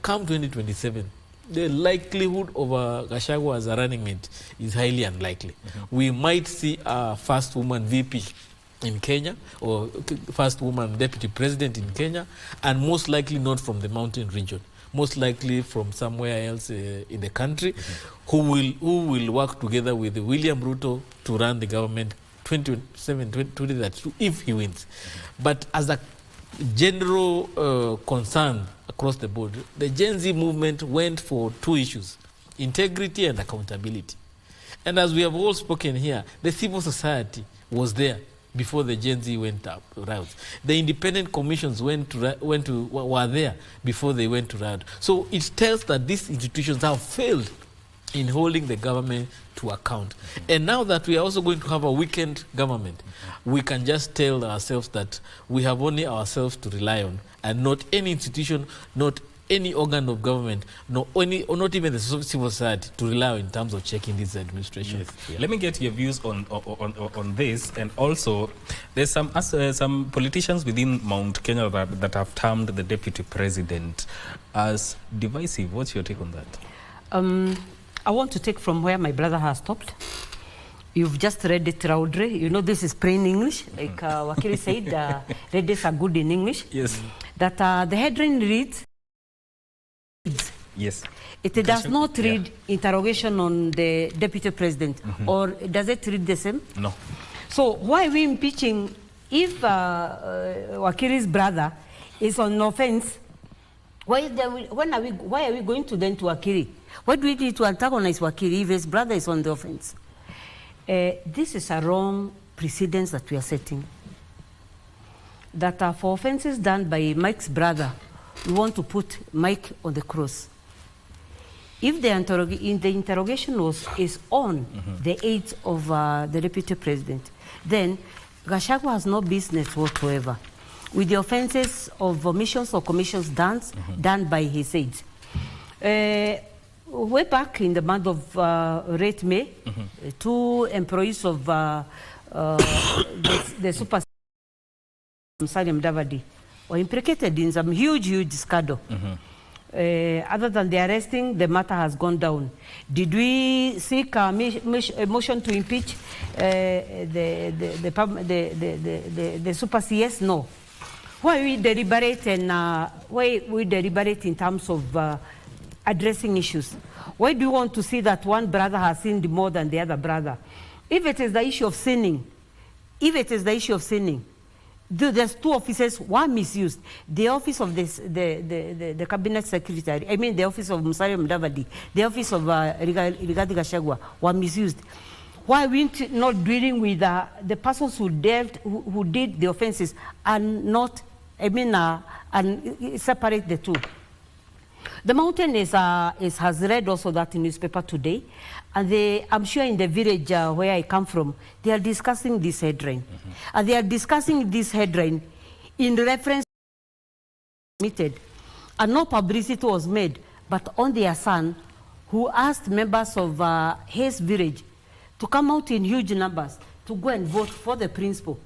Come 2027, the likelihood of Gachagua as a running mate is highly unlikely. We might see a first woman VP in Kenya, or first woman deputy president in Kenya, and most likely not from the mountain region. Most likely from somewhere else in the country, who will work together with William Ruto to run the government 2027-2032 if he wins. But as a general concern across the board, the Gen Z movement went for 2 issues: integrity and accountability. And as we have all spoken here, the civil society was there before the Gen Z went up routes. The independent commissions were there before they went to route. So it tells that these institutions have failed in holding the government to account. And now that we are also going to have a weakened government, we can just tell ourselves that we have only ourselves to rely on, and not any institution, not any organ of government, or not even the civil society to rely on in terms of checking this administration. Let me get your views on this. And also, there's some politicians within Mount Kenya that have termed the deputy president as divisive. What's your take on that? I want to take from where my brother has stopped. You've just read it, Raudre. You know, this is plain English. Like Wakili said, readers are good in English. Yes. That the headline reads, yes. It does not read interrogation on the deputy president, or does it read the same? No. So why are we impeaching if Wakili's brother is on offense? Why are we going to then to Wakili? Why do we need to antagonize Wakili if his brother is on the offense? This is a wrong precedence that we are setting. That for offenses done by Mike's brother, we want to put Mike on the cross. If the interrogation is on the aides of the deputy president, then Gachagua has no business whatsoever with the offenses of omissions or commissions done by his aides. Way back in the month of late May, 2 employees of the super Salim Davadi were implicated in some huge scandal. Other than the arresting, the matter has gone down. Did we seek a motion to impeach the super CS? No. Why we deliberate in terms of addressing issues? Why do you want to see that one brother has sinned more than the other brother? If it is the issue of sinning, There's two offices, one misused. The office of the cabinet secretary, I mean the office of Musalia Mudavadi, the office of Rigathi Gachagua were misused. Why are we not dealing with the persons who did the offenses and not, and separate the two? The Mountain has read also that newspaper today, and I'm sure in the village where I come from, they are discussing this headline. And they are discussing this headline in reference to and no publicity was made, but on their son, who asked members of his village to come out in huge numbers to go and vote for the principal.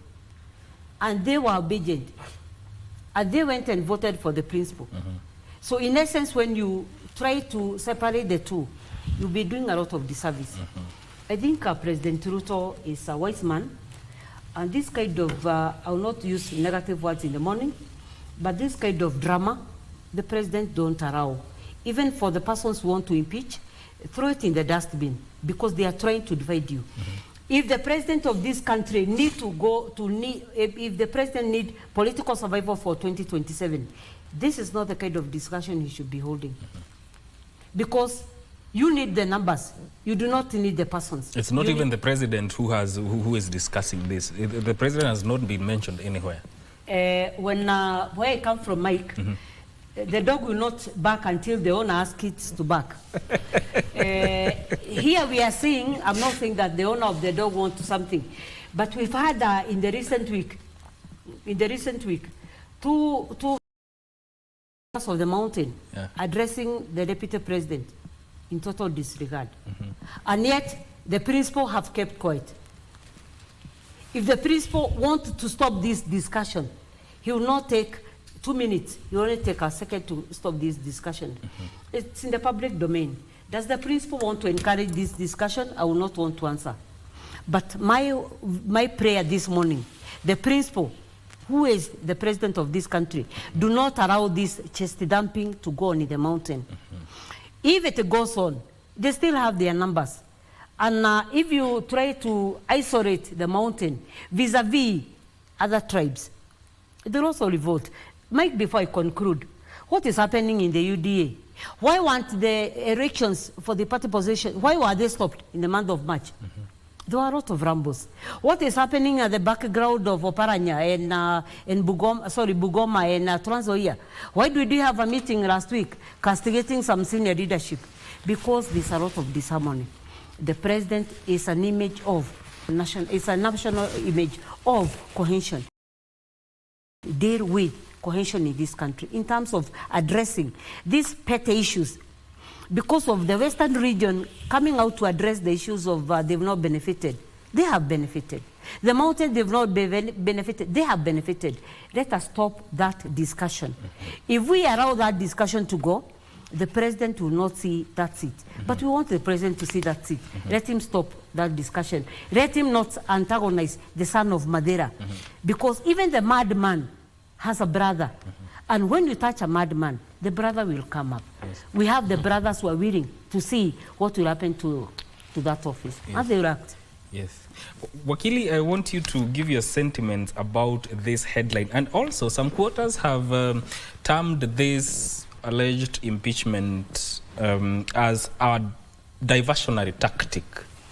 And they were obedient. And they went and voted for the principal. So in essence, when you try to separate the two, you'll be doing a lot of disservice. I think President Ruto is a wise man, and this kind of, I will not use negative words in the morning, but this kind of drama, the president don't allow. Even for the persons who want to impeach, throw it in the dustbin, because they are trying to divide you. If the president of this country if the president need political survival for 2027, this is not the kind of discussion he should be holding. Because you need the numbers. You do not need the persons. It's not even the president who is discussing this. The president has not been mentioned anywhere. Where I come from, Mike, the dog will not bark until the owner asks it to bark. Here we are seeing, I'm not saying that the owner of the dog wants something, but we've had in the recent week, two of the Mountain addressing the deputy president in total disregard. And yet the principal have kept quiet. If the principal wants to stop this discussion, he will not take 2 minutes. He will only take a second to stop this discussion. It's in the public domain. Does the principal want to encourage this discussion? I will not want to answer. But my prayer this morning, the principal, who is the president of this country, do not allow this chest dumping to go on in the Mountain. If it goes on, they still have their numbers. And if you try to isolate the Mountain vis-a-vis other tribes, they'll also revolt. Mike, before I conclude, what is happening in the UDA? Why weren't the elections for the party position, why were they stopped in the month of March? There were a lot of rumbles. What is happening at the background of Oparanya and Bugoma and Trans Nzoia? Why did we have a meeting last week castigating some senior leadership? Because there's a lot of disharmony. The president is an image of it's a national image of cohesion. Deal with cohesion in this country in terms of addressing these pet issues. Because of the Western region coming out to address the issues of they've not benefited. They have benefited. The Mountain, they've not benefited. They have benefited. Let us stop that discussion. If we allow that discussion to go, the president will not see that seat. But we want the president to see that seat. Let him stop that discussion. Let him not antagonize the son of Madeira. Because even the madman has a brother. And when you touch a madman, the brother will come up. We have the brothers who are willing to see what will happen to that office. And they will act. Yes. Wakili, I want you to give your sentiments about this headline. And also, some quarters have termed this alleged impeachment as a diversionary tactic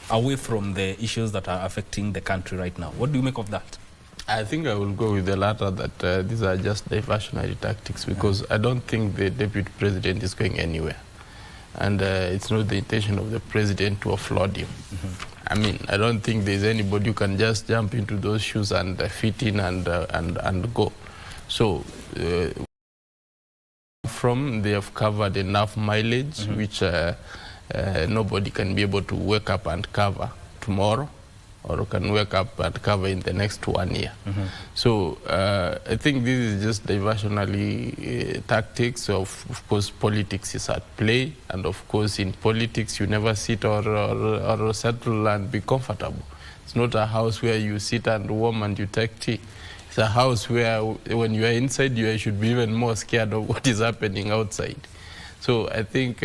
away from the issues that are affecting the country right now. What do you make of that? I think I will go with the latter, that these are just diversionary tactics, because I don't think the deputy president is going anywhere. And it's not the intention of the president to offload him. I mean, I don't think there's anybody who can just jump into those shoes and fit in and go. So they have covered enough mileage, which nobody can be able to wake up and cover tomorrow, or can wake up and cover in the next 1 year. So I think this is just diversionary tactics. Of course, politics is at play, and of course, in politics, you never sit or settle and be comfortable. It's not a house where you sit and warm and you take tea. It's a house where, when you are inside, you should be even more scared of what is happening outside. So I think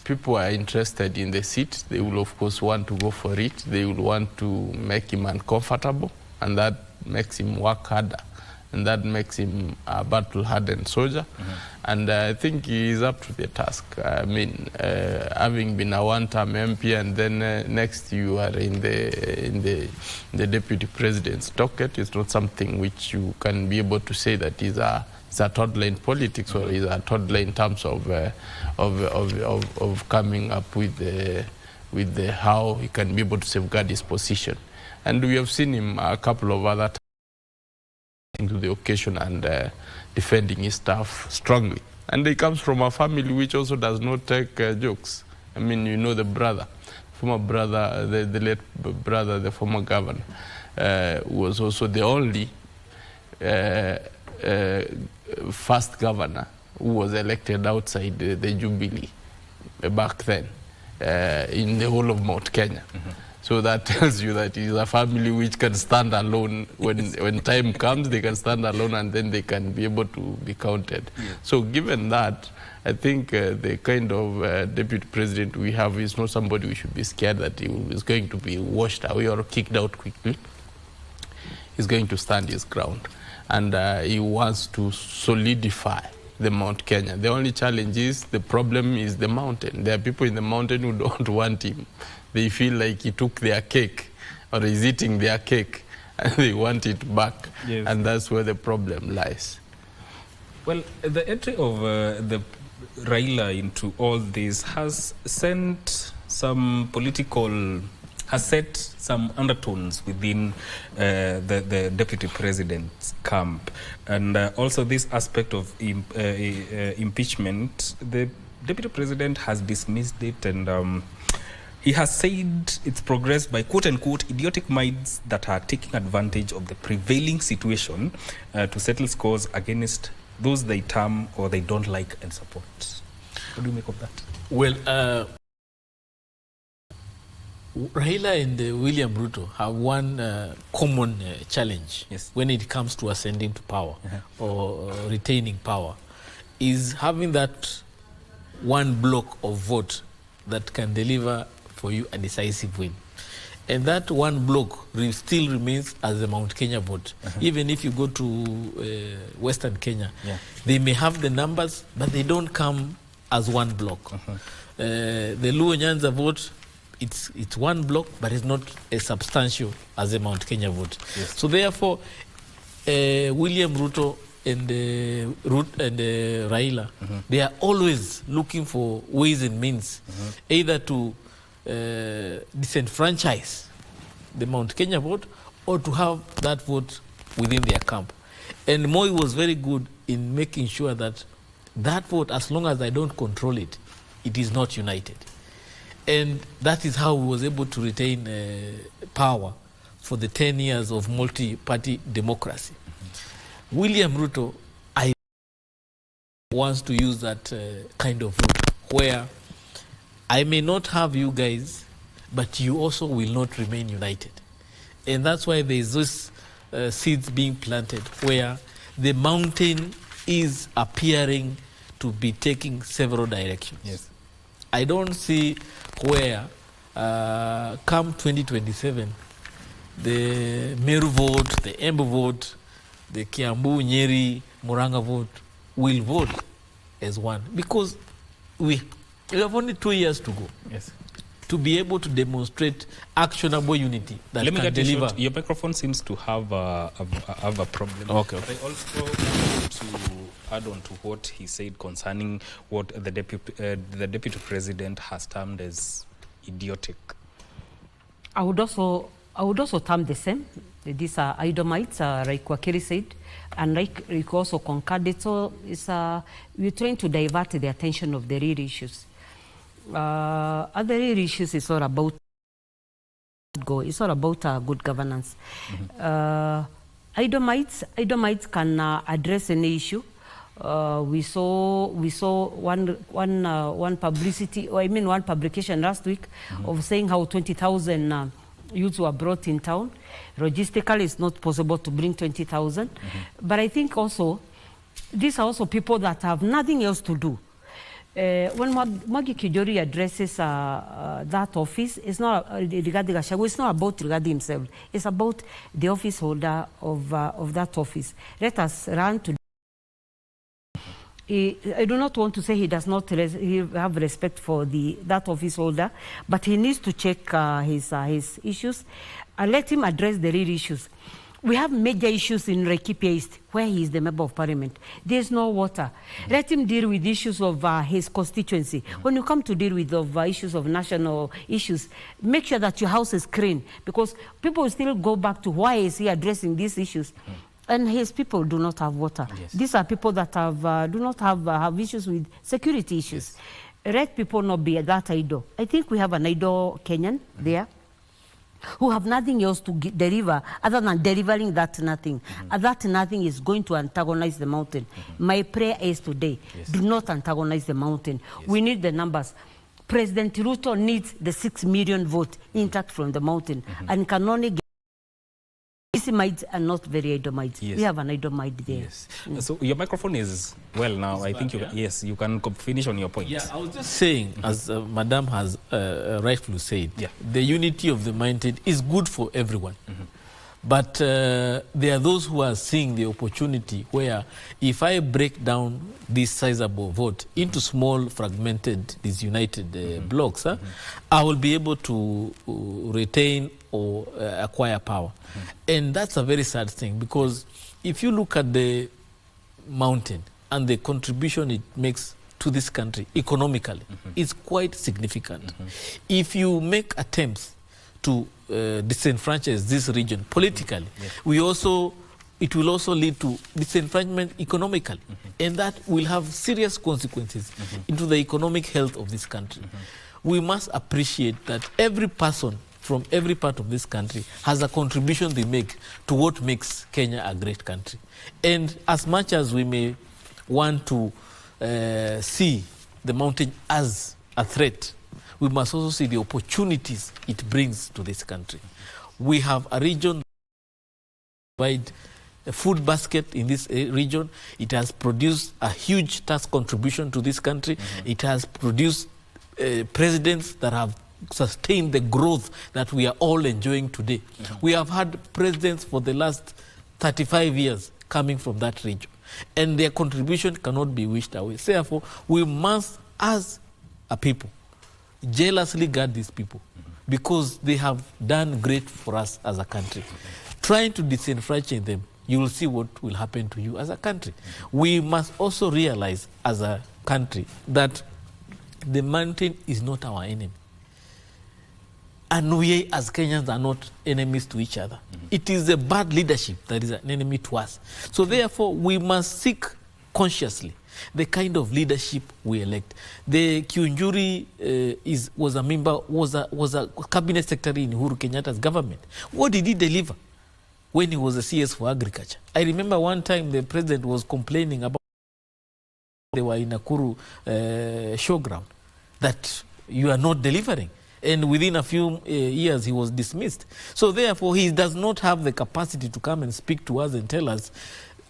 people are interested in the seat. They will, of course, want to go for it. They will want to make him uncomfortable. and that makes him work harder, and that makes him a battle-hardened soldier. And I think he is up to the task. I mean, having been a one-term MP, and then next you are in the deputy president's docket, is not something which you can be able to say that is a toddler in politics, or is a toddler in terms of coming up with the how he can be able to safeguard his position. And we have seen him a couple of other times into the occasion and defending his staff strongly. And he comes from a family which also does not take jokes. I mean, you know, the former brother, the late brother, the former governor, was also the only first governor who was elected outside the Jubilee back then in the whole of Mount Kenya. So that tells you that it is a family which can stand alone. When time comes, they can stand alone, and then they can be able to be counted. So given that, I think the kind of deputy president we have is not somebody we should be scared that he is going to be washed away or kicked out quickly. He's going to stand his ground. And he wants to solidify the Mount Kenya. The only challenge is, the problem is the mountain. There are people in the mountain who don't want him. They feel like he took their cake, or is eating their cake, and they want it back. Yes. And that's where the problem lies. Well, the entry of the Raila into all this has sent some has set some undertones within the deputy president's camp. And also this aspect of impeachment, the deputy president has dismissed it, and he has said it's progressed by quote-unquote idiotic minds that are taking advantage of the prevailing situation to settle scores against those they term or they don't like and support. What do you make of that? Well, Raila and William Ruto have one common challenge when it comes to ascending to power or retaining power, is having that one block of vote that can deliver for you a decisive win. And that one block still remains as the Mount Kenya vote. Even if you go to Western Kenya, they may have the numbers, but they don't come as one block. The Luo Nyanza vote, it's one block, but it's not as substantial as the Mount Kenya vote. So therefore, William Ruto and Raila, they are always looking for ways and means, either to disenfranchise the Mount Kenya vote, or to have that vote within their camp. And Moi was very good in making sure that that vote, as long as I don't control it, it is not united. And that is how he was able to retain power for the 10 years of multi-party democracy. William Ruto, I wants to use that kind of route, where I may not have you guys, but you also will not remain united. And that's why there's this seeds being planted, where the mountain is appearing to be taking several directions. I don't see where, come 2027, the Meru vote, the Embu vote, the Kiambu, Nyeri, Muranga vote will vote as one, because we have only 2 years to go to be able to demonstrate actionable unity that Let me can get deliver. Your microphone seems to have a problem. Okay. But I also want to add on to what he said concerning what the deputy president has termed as idiotic. I would also term the same. These are idomites, like Wakiri said, and like also concurred. We're trying to divert the attention of the real issues. Other real issues is all about it's all about good governance. Idomites can address any issue. We saw one publicity, or I mean one publication last week of saying how 20,000 youths were brought in town. Logistically, it's not possible to bring 20,000. But I think also, these are also people that have nothing else to do. when Mwagi Kijori addresses that office, it's not regarding Gachagua, it's not about regarding himself. It's about the office holder of that office. Let us run to. I do not want to say he does not have respect for that office holder, but he needs to check his issues and let him address the real issues. We have major issues in Laikipia East, where he is the member of parliament. There's no water. Let him deal with issues of his constituency. When you come to deal with issues of national issues, make sure that your house is clean, because people still go back to why is he addressing these issues. And his people do not have water. Yes. These are people that do not have issues with security issues. Yes. Let people not be that idle. I think we have an idle Kenyan there, who have nothing else to deliver other than delivering that nothing. And that nothing is going to antagonize the mountain. My prayer is today, do not antagonize the mountain. We need the numbers. President Ruto needs the 6 million vote intact from the mountain, and can only get Idomites are not very Idomites. Yes. We have an Idomite there. Yes. So your microphone is well now. I think yes, you can finish on your point. Yeah, I was just saying, as Madam has rightfully said, the unity of the mountain is good for everyone. But there are those who are seeing the opportunity where if I break down this sizable vote into small, fragmented, disunited blocks, I will be able to retain or acquire power. And that's a very sad thing, because if you look at the mountain and the contribution it makes to this country economically, it's quite significant. If you make attempts to disenfranchise this region politically, it will also lead to disenfranchisement economically, and that will have serious consequences into the economic health of this country. We must appreciate that every person from every part of this country has a contribution they make to what makes Kenya a great country. And as much as we may want to see the mountain as a threat, we must also see the opportunities it brings to this country. We have a region that provides a food basket in this region. It has produced a huge tax contribution to this country. It has produced presidents that have sustained the growth that we are all enjoying today. We have had presidents for the last 35 years coming from that region, and their contribution cannot be wished away. Therefore, we must, as a people, jealously guard these people, because they have done great for us as a country. Trying to disenfranchise them, you will see what will happen to you as a country. We must also realize as a country that the mountain is not our enemy. And we as Kenyans are not enemies to each other. It is the bad leadership that is an enemy to us. So therefore, we must seek consciously the kind of leadership we elect. The Kiunjuri was a cabinet secretary in Uhuru Kenyatta's government. What did he deliver when he was a CS for agriculture? I remember one time the president was complaining about they were in Nakuru showground, that you are not delivering. And within a few years, he was dismissed. So therefore, he does not have the capacity to come and speak to us and tell us,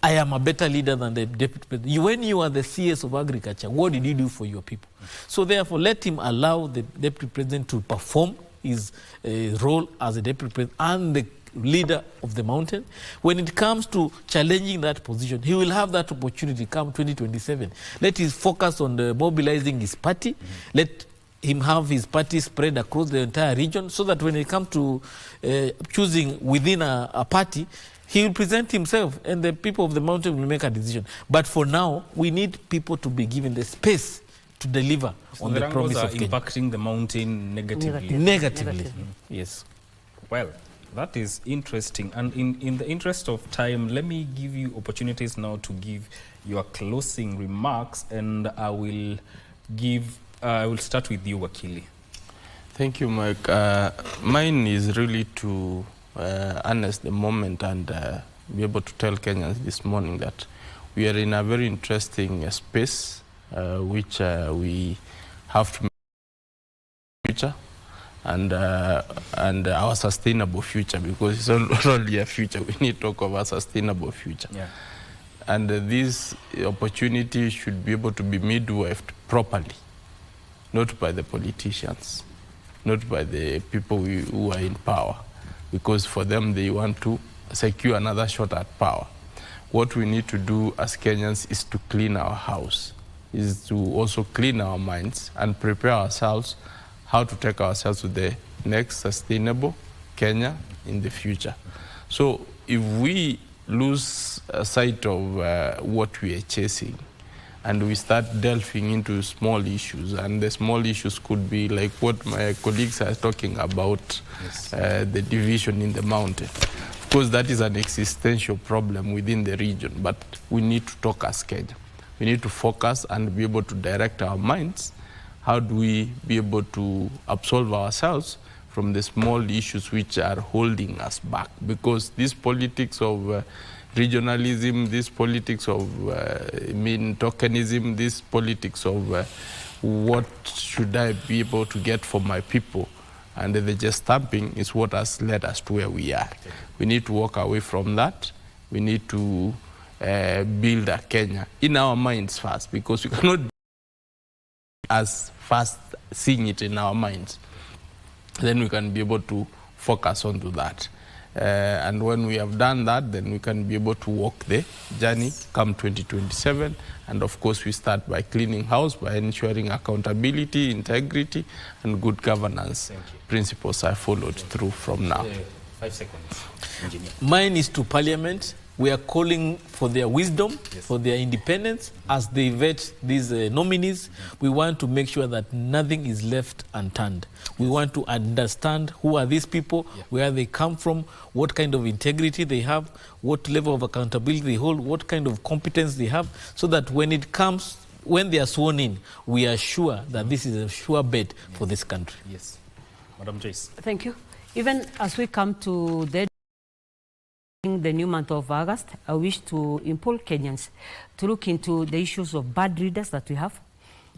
I am a better leader than the deputy president. When you are the CS of agriculture, what did you do for your people? So therefore, let him allow the deputy president to perform his role as a deputy president and the leader of the mountain. When it comes to challenging that position, he will have that opportunity come 2027. Let him focus on mobilizing his party. Let him have his party spread across the entire region, so that when it comes to choosing within a party, he will present himself and the people of the mountain will make a decision. But for now, we need people to be given the space to deliver on the promise of Kenya. Impacting the mountain negatively. Negatively. Yes. Well, that is interesting. And in the interest of time, let me give you opportunities now to give your closing remarks, and I will start with you, Wakili. Thank you, Mike. Mine is really to harness the moment and be able to tell Kenyans this morning that we are in a very interesting space, which we have to make future and our sustainable future, because it's not only a future, we need to talk about sustainable future. Yeah. and this opportunity should be able to be midwifed properly, not by the politicians, not by the people who are in power, because for them they want to secure another shot at power. What we need to do as Kenyans is to clean our house, is to also clean our minds and prepare ourselves how to take ourselves to the next sustainable Kenya in the future. So if we lose sight of what we are chasing and we start delving into small issues, and the small issues could be like what my colleagues are talking about, the division in the mountain. Of course, that is an existential problem within the region, but we need to talk as Kenya. We need to focus and be able to direct our minds. How do we be able to absolve ourselves from the small issues which are holding us back? Because this politics of regionalism, this politics of tokenism, this politics of what should I be able to get for my people, and the just stamping is what has led us to where we are. We need to walk away from that. We need to build a Kenya in our minds first, because we cannot be as fast seeing it in our minds. Then we can be able to focus onto that. And when we have done that, then we can be able to walk the journey come 2027. And of course, we start by cleaning house, by ensuring accountability, integrity, and good governance principles are followed through from now. 5 seconds, Engineer. Mine is to Parliament. We are calling for their wisdom, for their independence as they vet these nominees. We want to make sure that nothing is left unturned. We want to understand who are these people, where they come from, what kind of integrity they have, what level of accountability they hold, what kind of competence they have, so that when it comes, when they are sworn in, we are sure that this is a sure bet for this country. Yes. Madam Joyce. Thank you. Even as we come to the new month of August, I wish to implore Kenyans to look into the issues of bad readers that we have.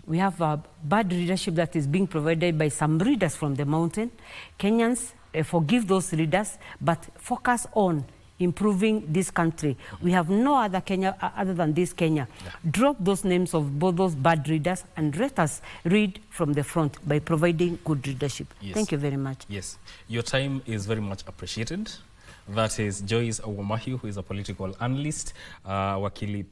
We have bad readership that is being provided by some readers from the mountain. Kenyans, forgive those readers, but focus on improving this country. We have no other Kenya other than this Kenya. Drop those names of both those bad readers and let us read from the front by providing good readership. Thank you very much. Yes, your time is very much appreciated. That is Joyce Owamahu, who is a political analyst, Wakili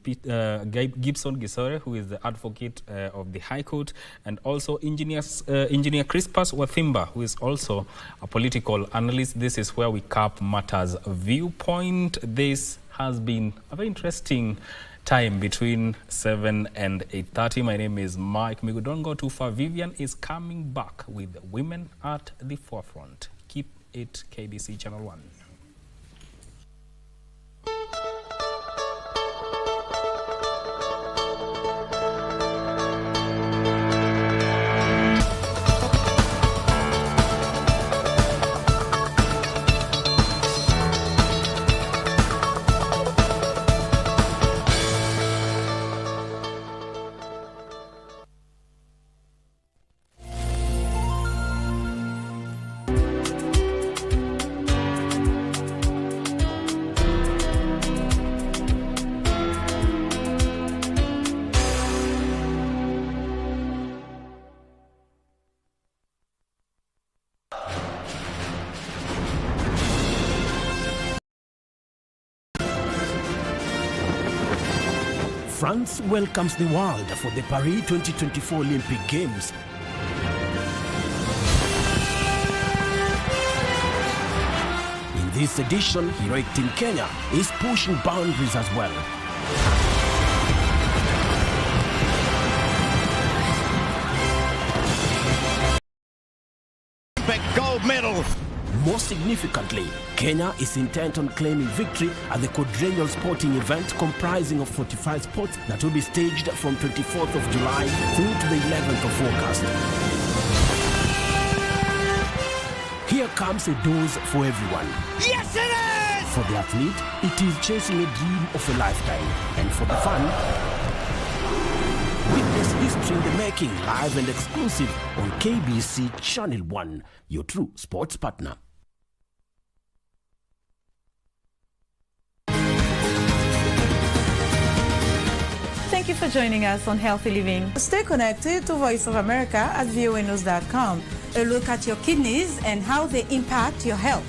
Gibson Gisore, who is the advocate of the High Court, and also Engineer Crispus Wathimba, who is also a political analyst. This is where we cap matters viewpoint. This has been a very interesting time between 7 and 8:30. My name is Mike Migudongo. Tufa Vivian is coming back with Women at the Forefront. Keep it KBC Channel 1. France welcomes the world for the Paris 2024 Olympic Games. In this edition, heroic Team Kenya is pushing boundaries as well. Olympic gold medal. More significantly, Kenya is intent on claiming victory at the quadrennial sporting event comprising of 45 sports that will be staged from 24th of July through to the 11th of August. Here comes a dose for everyone. Yes, it is! For the athlete, it is chasing a dream of a lifetime. And for the fan, witness history in the making, live and exclusive on KBC Channel 1, your true sports partner. Thank you for joining us on Healthy Living. Stay connected to Voice of America at voanews.com. A look at your kidneys and how they impact your health.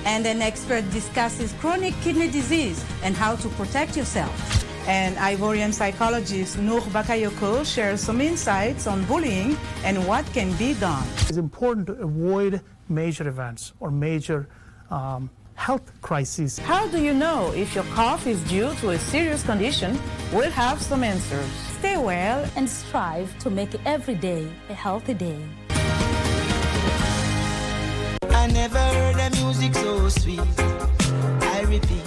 And an expert discusses chronic kidney disease and how to protect yourself. And Ivorian psychologist Noor Bakayoko shares some insights on bullying and what can be done. It's important to avoid major events or major health crises. How do you know if your cough is due to a serious condition? We'll have some answers. Stay well and strive to make every day a healthy day. I never heard the music so sweet. I repeat.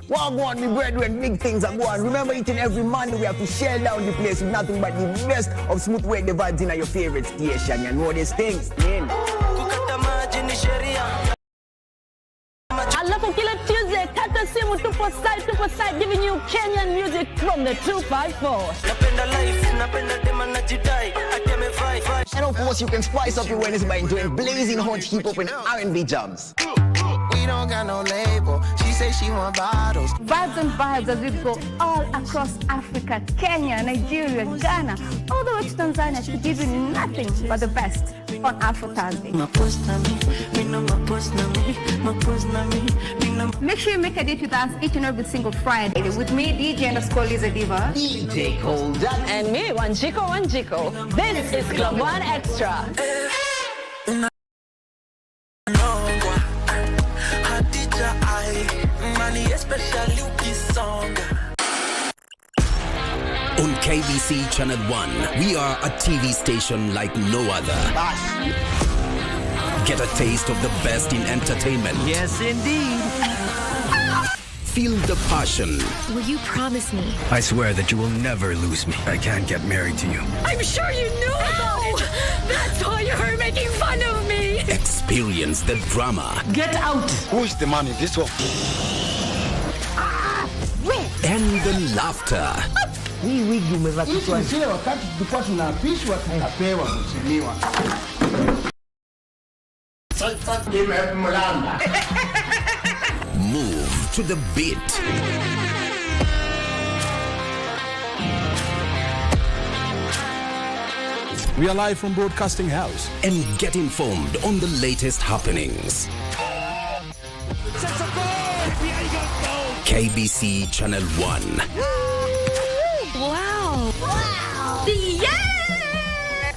Walk on the bread when big things are going. Remember, each and every Monday we have to share down the place with nothing but the best of smooth weight the vibes in your favorite station. You know these things, man. Alafu kila Tuesday, kata simu tupo side giving you Kenyan music from the 254. And of course, you can spice up your Wednesday by enjoying blazing hot hip-hop and R&B jams. We don't got no label. She say she want bottles. Vibes and vibes as we go all across Africa, Kenya, Nigeria, Ghana, all the way to Tanzania to give you nothing but the best on Afro Thursday. Make sure you make a date with us each and every single Friday with me, DJ_Liza Diva, DJ Colda, and me, Wanjiko. This is Club One Extra. On KBC Channel 1, we are a TV station like no other. Get a taste of the best in entertainment. Yes, indeed. Feel the passion. Will you promise me? I swear that you will never lose me. I can't get married to you. I'm sure you knew though. That's why you're making fun of me. Experience the drama. Get out. Who's the man in this one? And the laughter. Move to the beat. We are live from Broadcasting House. And get informed on the latest happenings. KBC Channel 1. Wow. Yeah!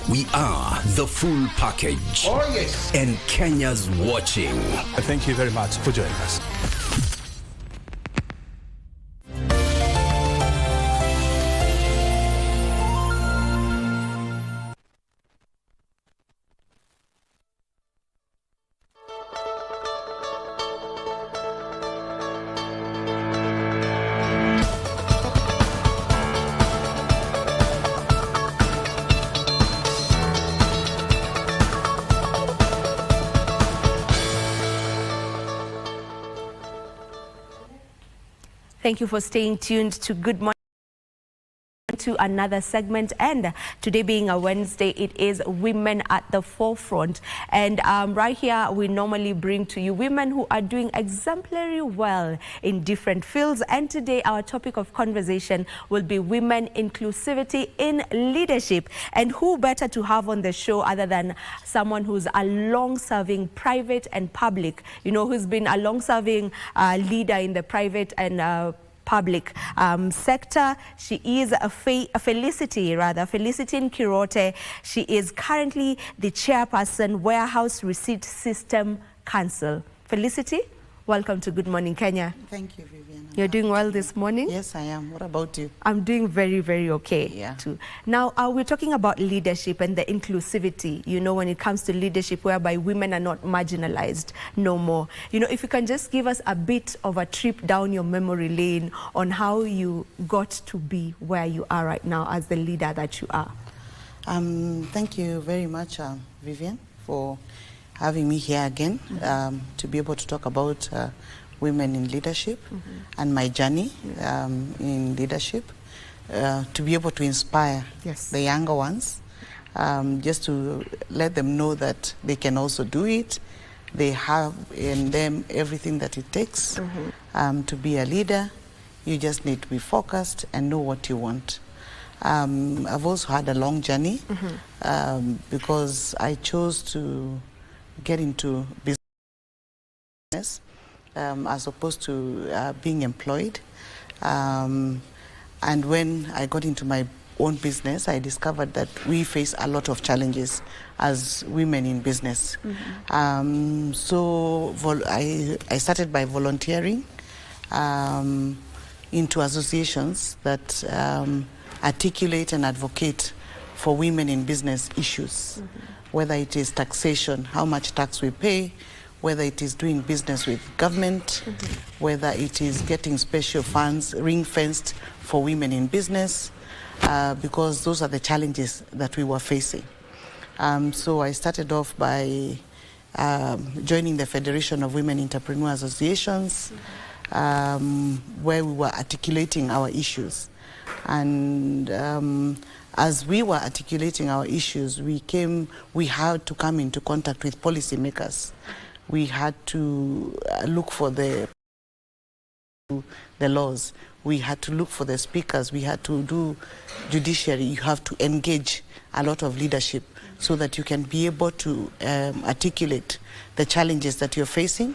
We are the full package. Oh, yes. And Kenya's watching. Thank you very much for joining us. Thank you for staying tuned to Good Morning to another segment, and today being a Wednesday, it is Women at the Forefront, and right here we normally bring to you women who are doing exemplary well in different fields, and today our topic of conversation will be women inclusivity in leadership. And who better to have on the show other than someone who's a long-serving private and public, who's been a long-serving leader in the private and public sector. She is Felicity Nkirote. She is currently the chairperson, Warehouse Receipt System Council. Felicity, welcome to Good Morning Kenya. Thank you, Vivian. You're doing well this morning? Yes, I am. What about you? I'm doing very, very okay. Yeah. Too. Now, we're talking about leadership and the inclusivity, when it comes to leadership, whereby women are not marginalized no more. If you can just give us a bit of a trip down your memory lane on how you got to be where you are right now as the leader that you are. Thank you very much, Vivian, for having me here again to be able to talk about women in leadership and my journey in leadership, to be able to inspire the younger ones, just to let them know that they can also do it. They have in them everything that it takes to be a leader. You just need to be focused and know what you want. I've also had a long journey because I chose to get into business as opposed to being employed. And when I got into my own business, I discovered that we face a lot of challenges as women in business. So I started by volunteering into associations that articulate and advocate for women in business issues, whether it is taxation, how much tax we pay, whether it is doing business with government, whether it is getting special funds ring-fenced for women in business, because those are the challenges that we were facing. So I started off by joining the Federation of Women Entrepreneur Associations, where we were articulating our issues. And as we were articulating our issues, we had to come into contact with policymakers. We had to look for the laws. We had to look for the speakers. We had to do judiciary. You have to engage a lot of leadership so that you can be able to articulate the challenges that you're facing,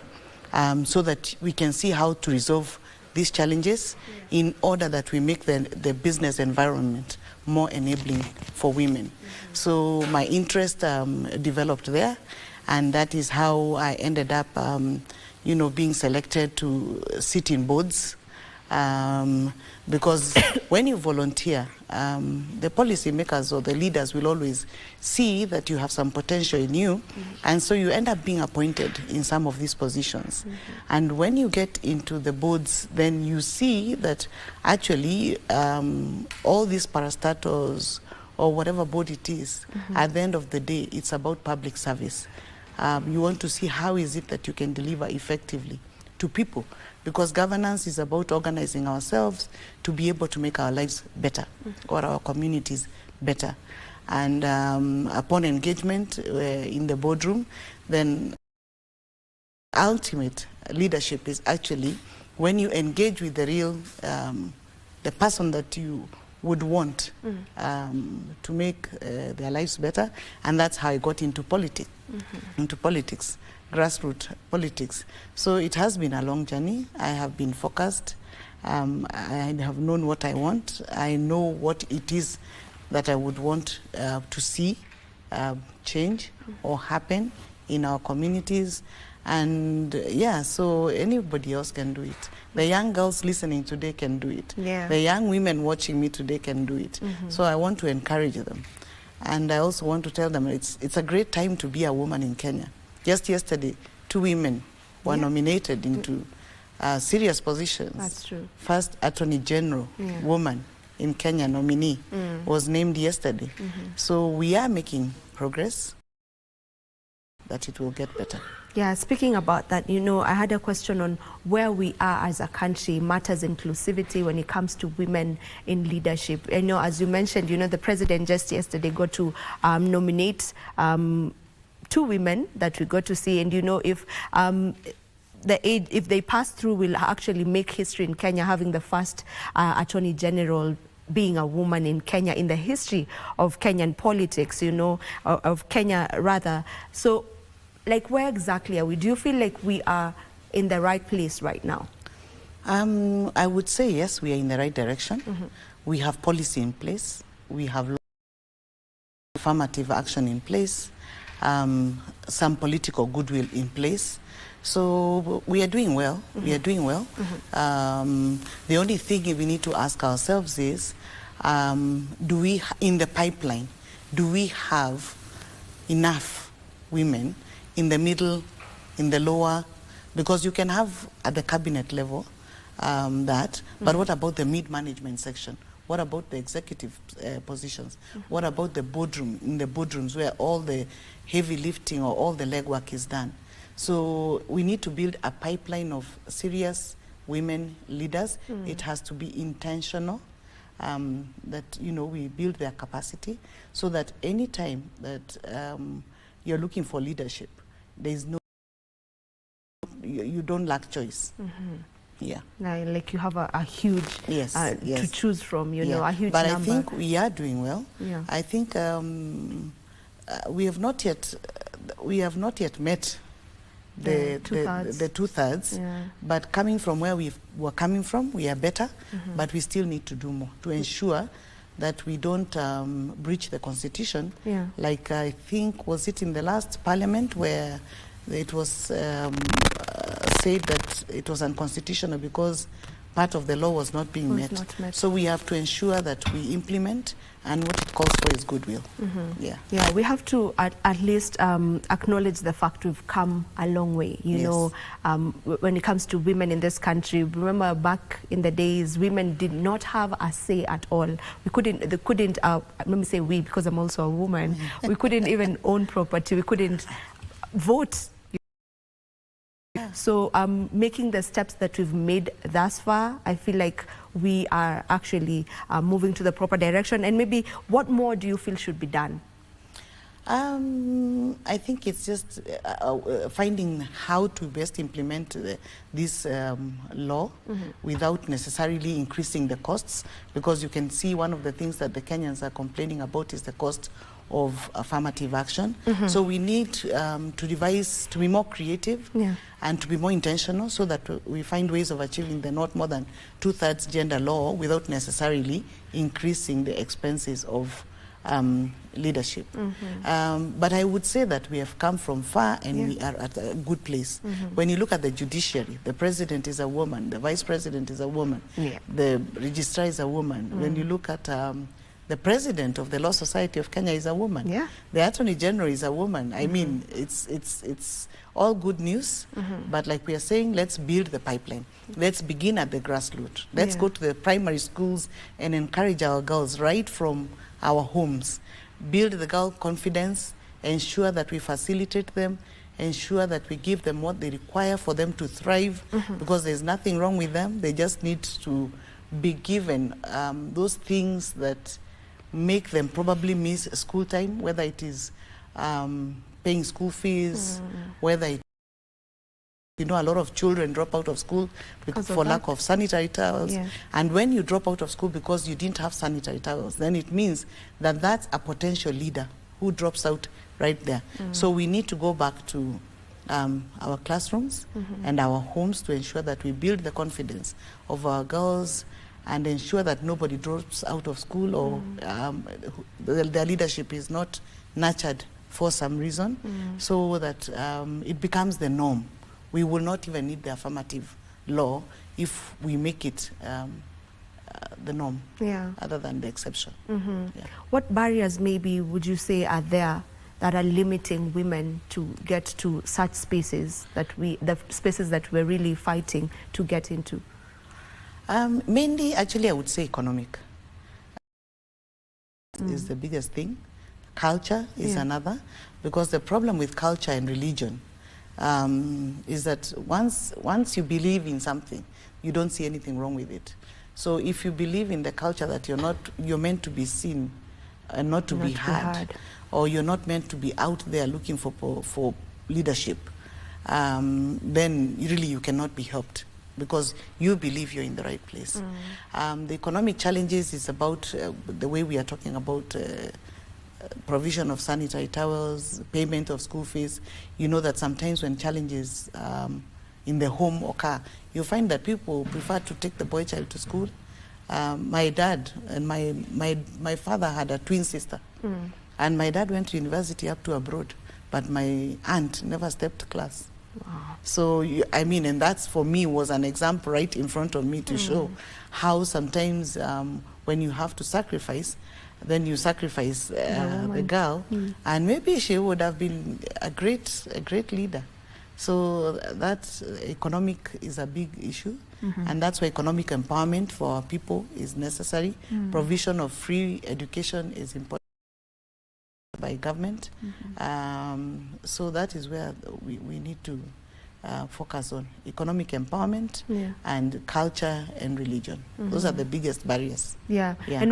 so that we can see how to resolve these challenges in order that we make the business environment more enabling for women. So my interest developed there, and that is how I ended up being selected to sit in boards. Because when you volunteer, the policymakers or the leaders will always see that you have some potential in you, and so you end up being appointed in some of these positions. And when you get into the boards, then you see that actually all these parastatals or whatever board it is, at the end of the day, it's about public service. You want to see how is it that you can deliver effectively to people, because governance is about organizing ourselves to be able to make our lives better or our communities better. And upon engagement in the boardroom, then ultimate leadership is actually when you engage with the real, the person that you would want to make their lives better. And that's how I got into politics, grassroots politics. So it has been a long journey. I have been focused. I have known what I want. I know what it is that I would want to see change or happen in our communities. And yeah, so anybody else can do it. The young girls listening today can do it. Yeah. The young women watching me today can do it. So I want to encourage them. And I also want to tell them it's a great time to be a woman in Kenya. Just yesterday, 2 women were nominated into serious positions. That's true. First Attorney General woman in Kenya nominee was named yesterday. So we are making progress, that it will get better. Yeah, speaking about that, I had a question on where we are as a country matters inclusivity when it comes to women in leadership. As you mentioned, the president just yesterday got to nominate 2 women that we got to see, and if they pass through, will actually make history in Kenya, having the first Attorney General being a woman in Kenya in the history of Kenyan politics, of Kenya rather. So, where exactly are we? Do you feel like we are in the right place right now? I would say yes, we are in the right direction. We have policy in place. We have affirmative action in place. Some political goodwill in place. So we are doing well. We are doing well. The only thing we need to ask ourselves is, do we, in the pipeline, do we have enough women in the middle, in the lower? Because you can have at the cabinet level but what about the mid-management section? What about the executive positions? What about the boardroom, in the boardrooms where all the heavy lifting or all the legwork is done? So we need to build a pipeline of serious women leaders. It has to be intentional, that we build their capacity, so that any time that you're looking for leadership, there is no, you don't lack choice. Yeah. Like you have a huge yes, to choose from, you know, a huge but number. I think we are doing well. Yeah. I think we have not yet met the two-thirds, Yeah. but coming from where we were coming from, we are better, but we still need to do more to ensure that we don't breach the constitution. Yeah. Like I think, was it in the last parliament where it was said that it was unconstitutional because part of the law was not being met. So we have to ensure that we implement, and what it calls for is goodwill. Yeah. Yeah, we have to at least acknowledge the fact we've come a long way. You know, when it comes to women in this country, remember back in the days, women did not have a say at all. We couldn't, let me say we, because I'm also a woman, we couldn't even own property, we couldn't vote. So making the steps that we've made thus far, I feel like we are actually moving to the proper direction. And maybe what more do you feel should be done? I think it's just finding how to best implement this law without necessarily increasing the costs, because you can see one of the things that the Kenyans are complaining about is the cost of affirmative action. So we need to devise, to be more creative and to be more intentional, so that we find ways of achieving the not more than two-thirds gender law without necessarily increasing the expenses of leadership. But I would say that we have come from far, and we are at a good place. When you look at the judiciary, the president is a woman, the vice president is a woman, the registrar is a woman. When you look at the president of the Law Society of Kenya is a woman. The Attorney General is a woman. I mean, it's all good news, but like we are saying, let's build the pipeline. Let's begin at the grassroots. Let's go to the primary schools and encourage our girls right from our homes. Build the girl confidence, ensure that we facilitate them, ensure that we give them what they require for them to thrive, because there's nothing wrong with them. They just need to be given those things that make them probably miss school time, whether it is paying school fees, whether it, you know, a lot of children drop out of school for lack of sanitary towels. And when you drop out of school because you didn't have sanitary towels, then it means that that's a potential leader who drops out right there. So we need to go back to our classrooms and our homes to ensure that we build the confidence of our girls and ensure that nobody drops out of school or their leadership is not nurtured for some reason, so that it becomes the norm. We will not even need the affirmative law if we make it the norm, other than the exception. What barriers maybe would you say are there that are limiting women to get to such spaces that the spaces that we're really fighting to get into? Mainly, actually, I would say economic is the biggest thing. Culture is another, because the problem with culture and religion is that once you believe in something, you don't see anything wrong with it. So if you believe in the culture that you're meant to be seen and not to be heard, or you're not meant to be out there looking for leadership, then really you cannot be helped, because you believe you're in the right place. The economic challenges is about the way we are talking about provision of sanitary towels, payment of school fees. You know that sometimes when challenges in the home occur, you find that people prefer to take the boy child to school. My dad and my father had a twin sister, and my dad went to university up to abroad, but my aunt never stepped class. So, I mean, and that's for me was an example right in front of me to show how sometimes when you have to sacrifice, then you sacrifice the girl, and maybe she would have been a great leader. So that's economic is a big issue, and that's why economic empowerment for our people is necessary. Provision of free education is important by government. So that is where we need to focus on economic empowerment and culture and religion. Those are the biggest barriers. And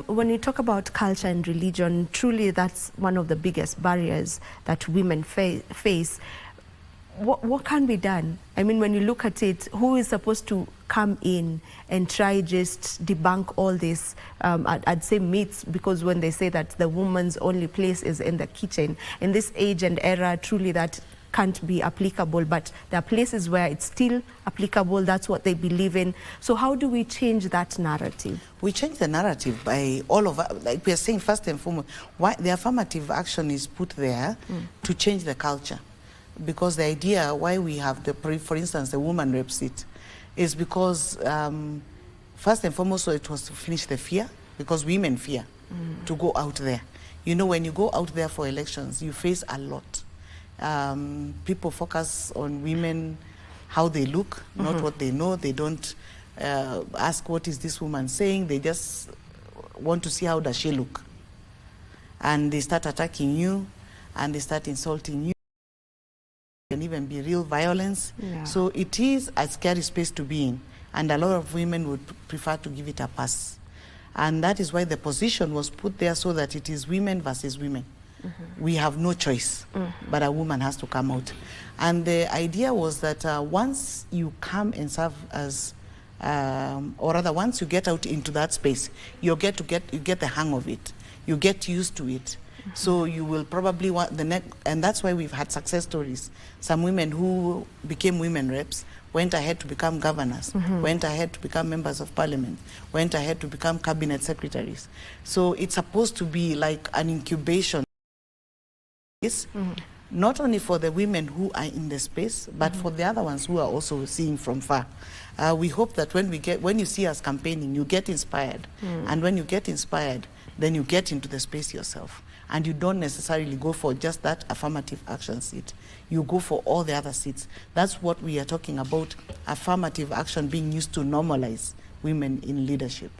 when you talk about culture and religion, truly that's one of the biggest barriers that women face. What can be done? I mean, when you look at it, who is supposed to come in and try just debunk all this, I'd say myths, because when they say that the woman's only place is in the kitchen, in this age and era, truly that can't be applicable, but there are places where it's still applicable. That's what they believe in. So how do we change that narrative? We change the narrative by all of us, like we are saying, first and foremost, why the affirmative action is put there to change the culture. Because the idea why we have the, for instance, the woman rep seat is because first and foremost, so it was to finish the fear, because women fear to go out there. You know, when you go out there for elections, you face a lot. People focus on women, how they look, not what they know. They don't ask what is this woman saying. They just want to see how does she look. And they start attacking you, and they start insulting you. It can even be real violence. Yeah. So it is a scary space to be in. And a lot of women would prefer to give it a pass. And that is why the position was put there, so that it is women versus women. We have no choice, but a woman has to come out. And the idea was that once you come and serve as, or rather once you get out into that space, you get the hang of it. You get used to it. So you will probably want the next, and that's why we've had success stories. Some women who became women reps went ahead to become governors, went ahead to become members of parliament, went ahead to become cabinet secretaries. So it's supposed to be like an incubation. Not only for the women who are in the space, but for the other ones who are also seeing from far. We hope that when you see us campaigning, you get inspired. And when you get inspired, then you get into the space yourself. And you don't necessarily go for just that affirmative action seat. You go for all the other seats. That's what we are talking about, affirmative action being used to normalize women in leadership.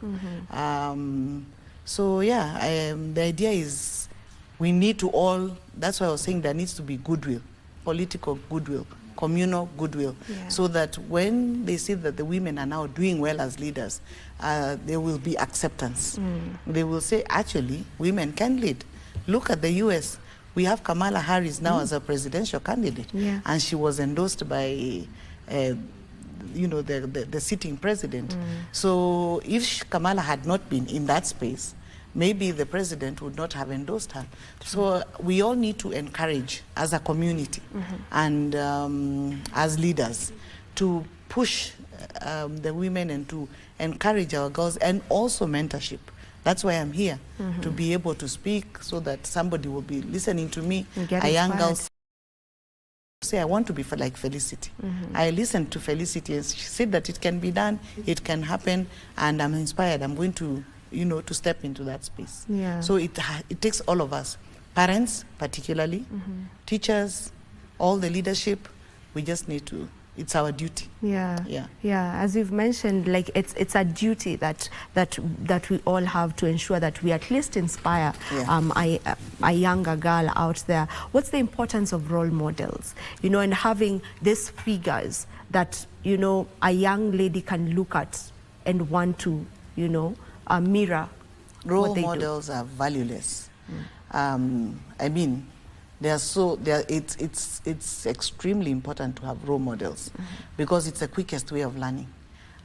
So yeah, the idea is, we need to all, that's why I was saying there needs to be goodwill, political goodwill, communal goodwill, so that when they see that the women are now doing well as leaders, there will be acceptance. They will say, actually, women can lead. Look at the US. We have Kamala Harris now as a presidential candidate, and she was endorsed by you know, the sitting president. So if Kamala had not been in that space, maybe the president would not have endorsed her. So we all need to encourage as a community and as leaders to push the women and to encourage our girls, and also mentorship. That's why I'm here, to be able to speak so that somebody will be listening to me, a young girl say, I want to be like Felicity. I listened to Felicity and she said that it can be done, it can happen, and I'm inspired. I'm going to, you know, to step into that space. So it takes all of us, parents particularly, teachers, all the leadership. We just need to, it's our duty. As you've mentioned, like it's a duty that we all have to ensure that we at least inspire a younger girl out there. What's the importance of role models, you know, and having these figures that, you know, a young lady can look at and want to, you know, mirror. Role models are valueless. I mean, it's extremely important to have role models, because it's the quickest way of learning.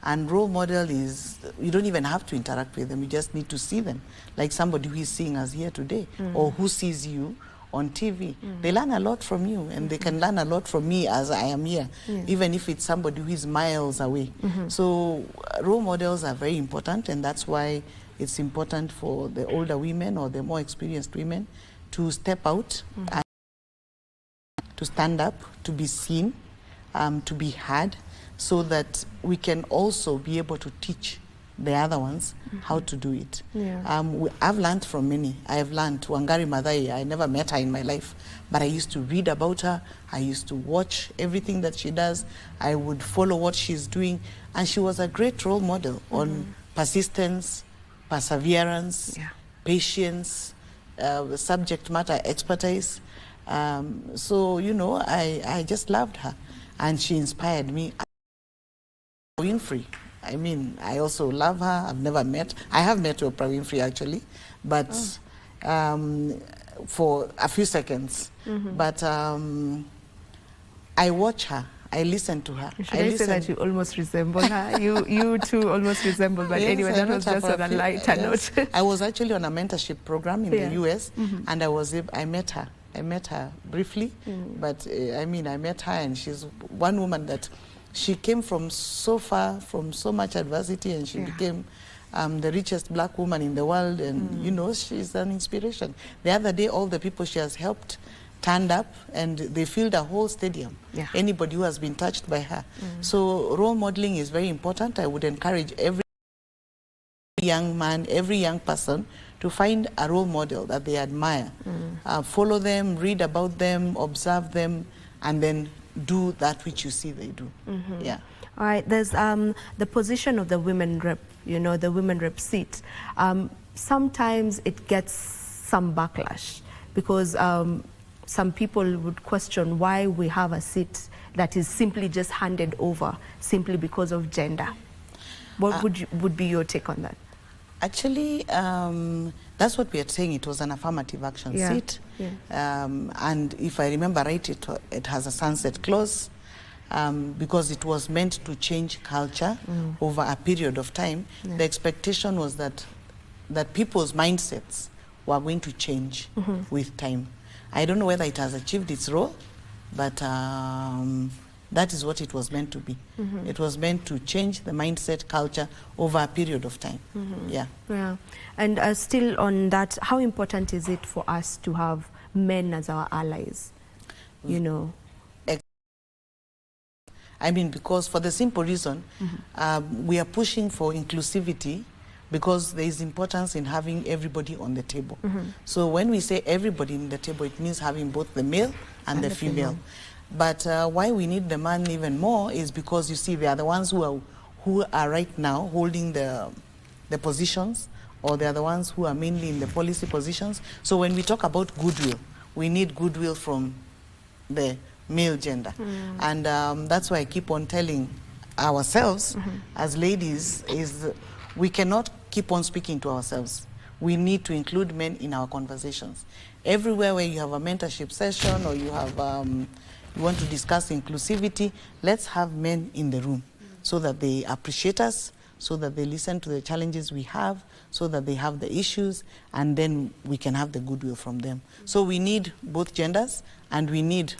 And role model is, you don't even have to interact with them, you just need to see them. Like somebody who is seeing us here today, or who sees you on TV. They learn a lot from you, and they can learn a lot from me as I am here, even if it's somebody who is miles away. So role models are very important, and that's why it's important for the older women or the more experienced women to step out, and to stand up, to be seen, to be heard, so that we can also be able to teach the other ones how to do it. I've learned from many. I have learned Wangari Maathai. I never met her in my life, but I used to read about her. I used to watch everything that she does. I would follow what she's doing, and she was a great role model on persistence, perseverance, patience, subject matter expertise. So, you know, I just loved her, and she inspired me. Winfrey, I mean, I also love her. I've never met. I have met Oprah Winfrey actually, but for a few seconds. But I watch her I listen to her. Should I say that you almost resemble her? you two almost resemble, but yes, anyway, that was just on a lighter note. I was actually on a mentorship program in the US, and I met her. I met her briefly, but I met her, and she's one woman that she came from so far, from so much adversity, and she became the richest black woman in the world, and you know, she's an inspiration. The other day, all the people she has helped turned up, and they filled a whole stadium. Anybody who has been touched by her. So role modeling is very important. I would encourage every young man, every young person to find a role model that they admire. Follow them, read about them, observe them, and then do that which you see they do. Yeah. All right, there's the position of the women rep, you know, the women rep seat. Sometimes it gets some backlash because some people would question why we have a seat that is simply just handed over simply because of gender. What would be your take on that? Actually, that's what we are saying. It was an affirmative action seat. And if I remember right, it has a sunset clause because it was meant to change culture over a period of time. The expectation was that people's mindsets were going to change with time. I don't know whether it has achieved its role, but that is what it was meant to be. It was meant to change the mindset culture over a period of time. Yeah. And still on that, how important is it for us to have men as our allies? You know. I mean, because for the simple reason, we are pushing for inclusivity because there is importance in having everybody on the table. So when we say everybody in the table, it means having both the male and the female. But why we need the man even more is because, you see, they are the ones who are right now holding the positions, or they are the ones who are mainly in the policy positions. So when we talk about goodwill, we need goodwill from the male gender. And that's why I keep on telling ourselves as ladies is we cannot keep on speaking to ourselves. We need to include men in our conversations. Everywhere where you have a mentorship session or you have you want to discuss inclusivity, let's have men in the room so that they appreciate us, so that they listen to the challenges we have, so that they have the issues, and then we can have the goodwill from them. So we need both genders, and we need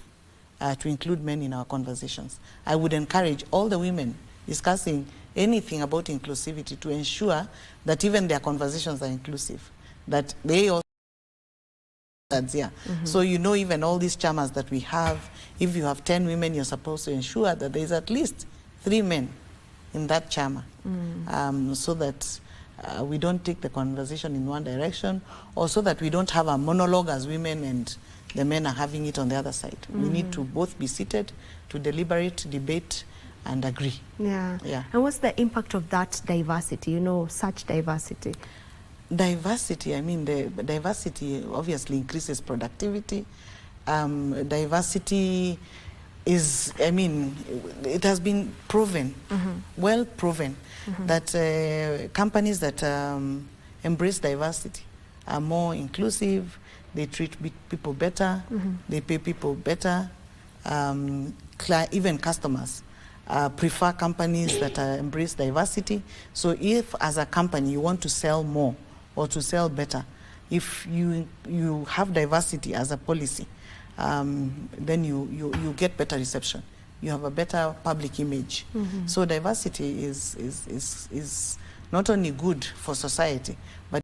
to include men in our conversations. I would encourage all the women discussing anything about inclusivity to ensure that even their conversations are inclusive, that they also So you know, even all these chamas that we have, if you have 10 women, you're supposed to ensure that there's at least 3 men in that chama, so that we don't take the conversation in one direction, or so that we don't have a monologue as women and the men are having it on the other side. We need to both be seated to deliberate, debate, and agree. And what's the impact of that diversity, you know, such diversity? Diversity, I mean, the diversity obviously increases productivity. Diversity is, I mean, it has been proven, well proven, that companies that embrace diversity are more inclusive, they treat people better, they pay people better, even customers prefer companies that embrace diversity. So if as a company you want to sell more or to sell better, if you have diversity as a policy, then you get better reception. You have a better public image. So diversity is not only good for society, but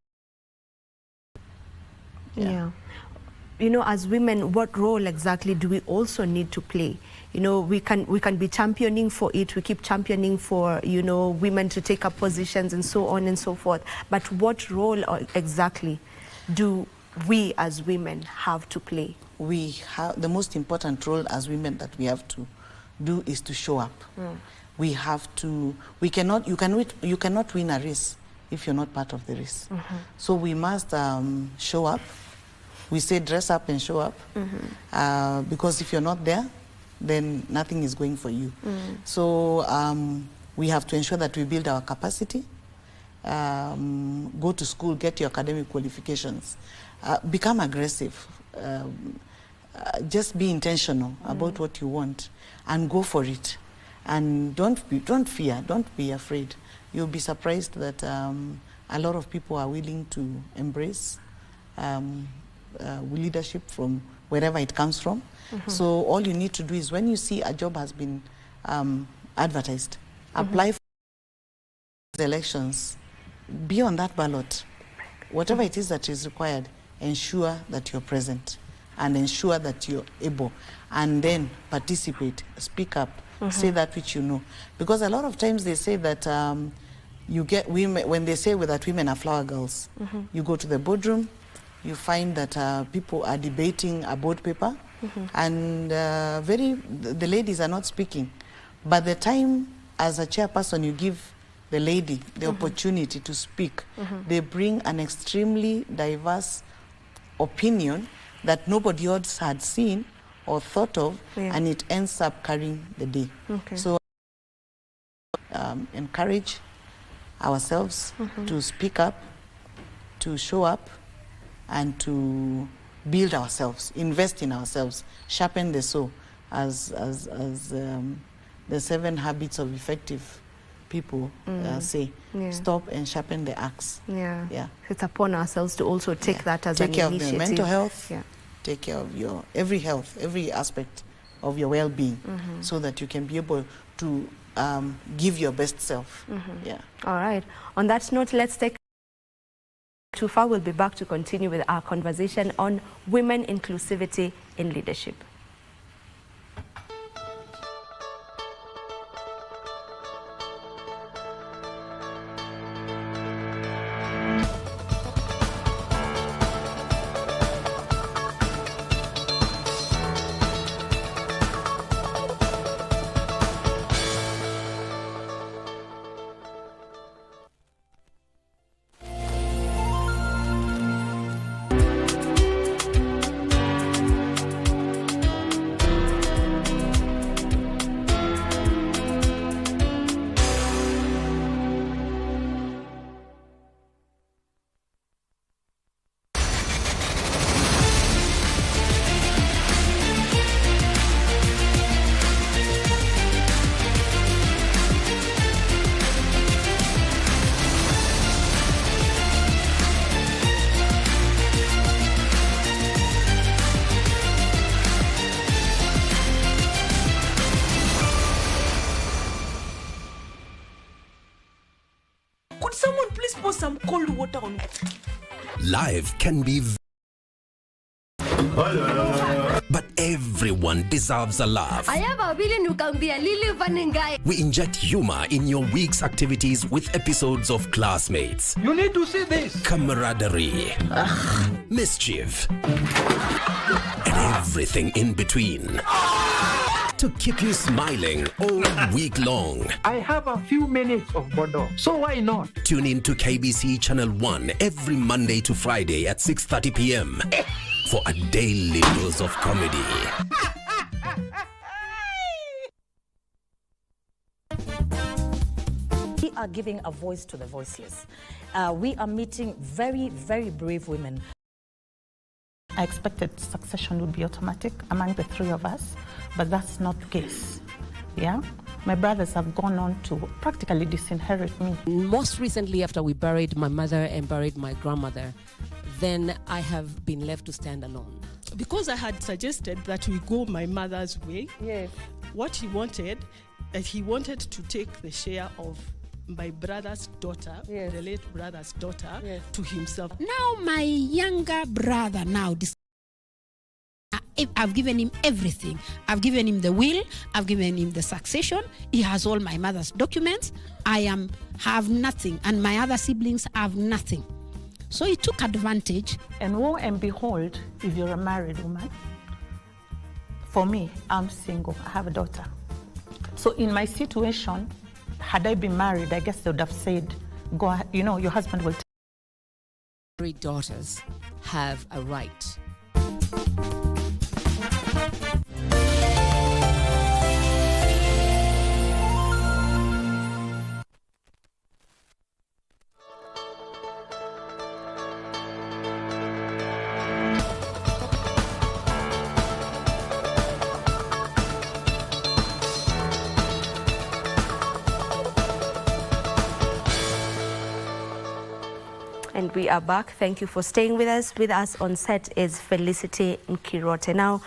you know, as women, what role exactly do we also need to play? You know, we can be championing for it. We keep championing for, you know, women to take up positions and so on and so forth. But what role exactly do we as women have to play? We have the most important role as women that we have to do is to show up. We have to. You cannot win a race if you're not part of the race. So we must show up. We say dress up and show up, because if you're not there, then nothing is going for you. So we have to ensure that we build our capacity, go to school, get your academic qualifications, become aggressive. just be intentional about what you want and go for it. And don't fear, don't be afraid. You'll be surprised that a lot of people are willing to embrace leadership from wherever it comes from. So all you need to do is when you see a job has been advertised, apply for the elections, be on that ballot. Whatever it is that is required, ensure that you're present and ensure that you're able, and then participate, speak up, say that which you know. Because a lot of times they say that you get women, when they say that women are flower girls, you go to the boardroom, you find that people are debating a board paper, and the ladies are not speaking. But the time as a chairperson you give the lady the opportunity to speak, they bring an extremely diverse opinion that nobody else had seen or thought of, and it ends up carrying the day. So encourage ourselves to speak up, to show up, and to build ourselves, invest in ourselves, sharpen the saw, as the 7 habits of effective people say. Stop and sharpen the axe. It's upon ourselves to also take that as an initiative. Take care of your mental health, take care of your every aspect of your well-being, so that you can be able to give your best self. All right. On that note, let's take too far. We'll be back to continue with our conversation on women inclusivity in leadership. Could someone please pour some cold water on it? Life can be but everyone deserves a laugh. We inject humor in your week's activities with episodes of Classmates. You need to see this. Camaraderie, mischief, and everything in between. To keep you smiling all week long. I have a few minutes of Bordeaux, so why not? Tune in to KBC Channel 1 every Monday to Friday at 6:30 p.m. for a daily dose of comedy. We are giving a voice to the voiceless. We are meeting very, very brave women. I expected succession would be automatic among the 3 of us, but that's not the case. My brothers have gone on to practically disinherit me. Most recently, after we buried my mother and buried my grandmother, then I have been left to stand alone. Because I had suggested that we go my mother's way, what he wanted to take the share of my brother's daughter, the late brother's daughter, to himself. Now my younger brother I've given him everything. I've given him the will. I've given him the succession. He has all my mother's documents. I have nothing, and my other siblings have nothing. So he took advantage. And lo and behold, if you're a married woman, for me, I'm single. I have a daughter. So in my situation, had I been married, I guess they would have said, "Go ahead, your husband will." Married daughters have a right. And we are back. Thank you for staying with us. With us on set is Felicity Nkirote. Now,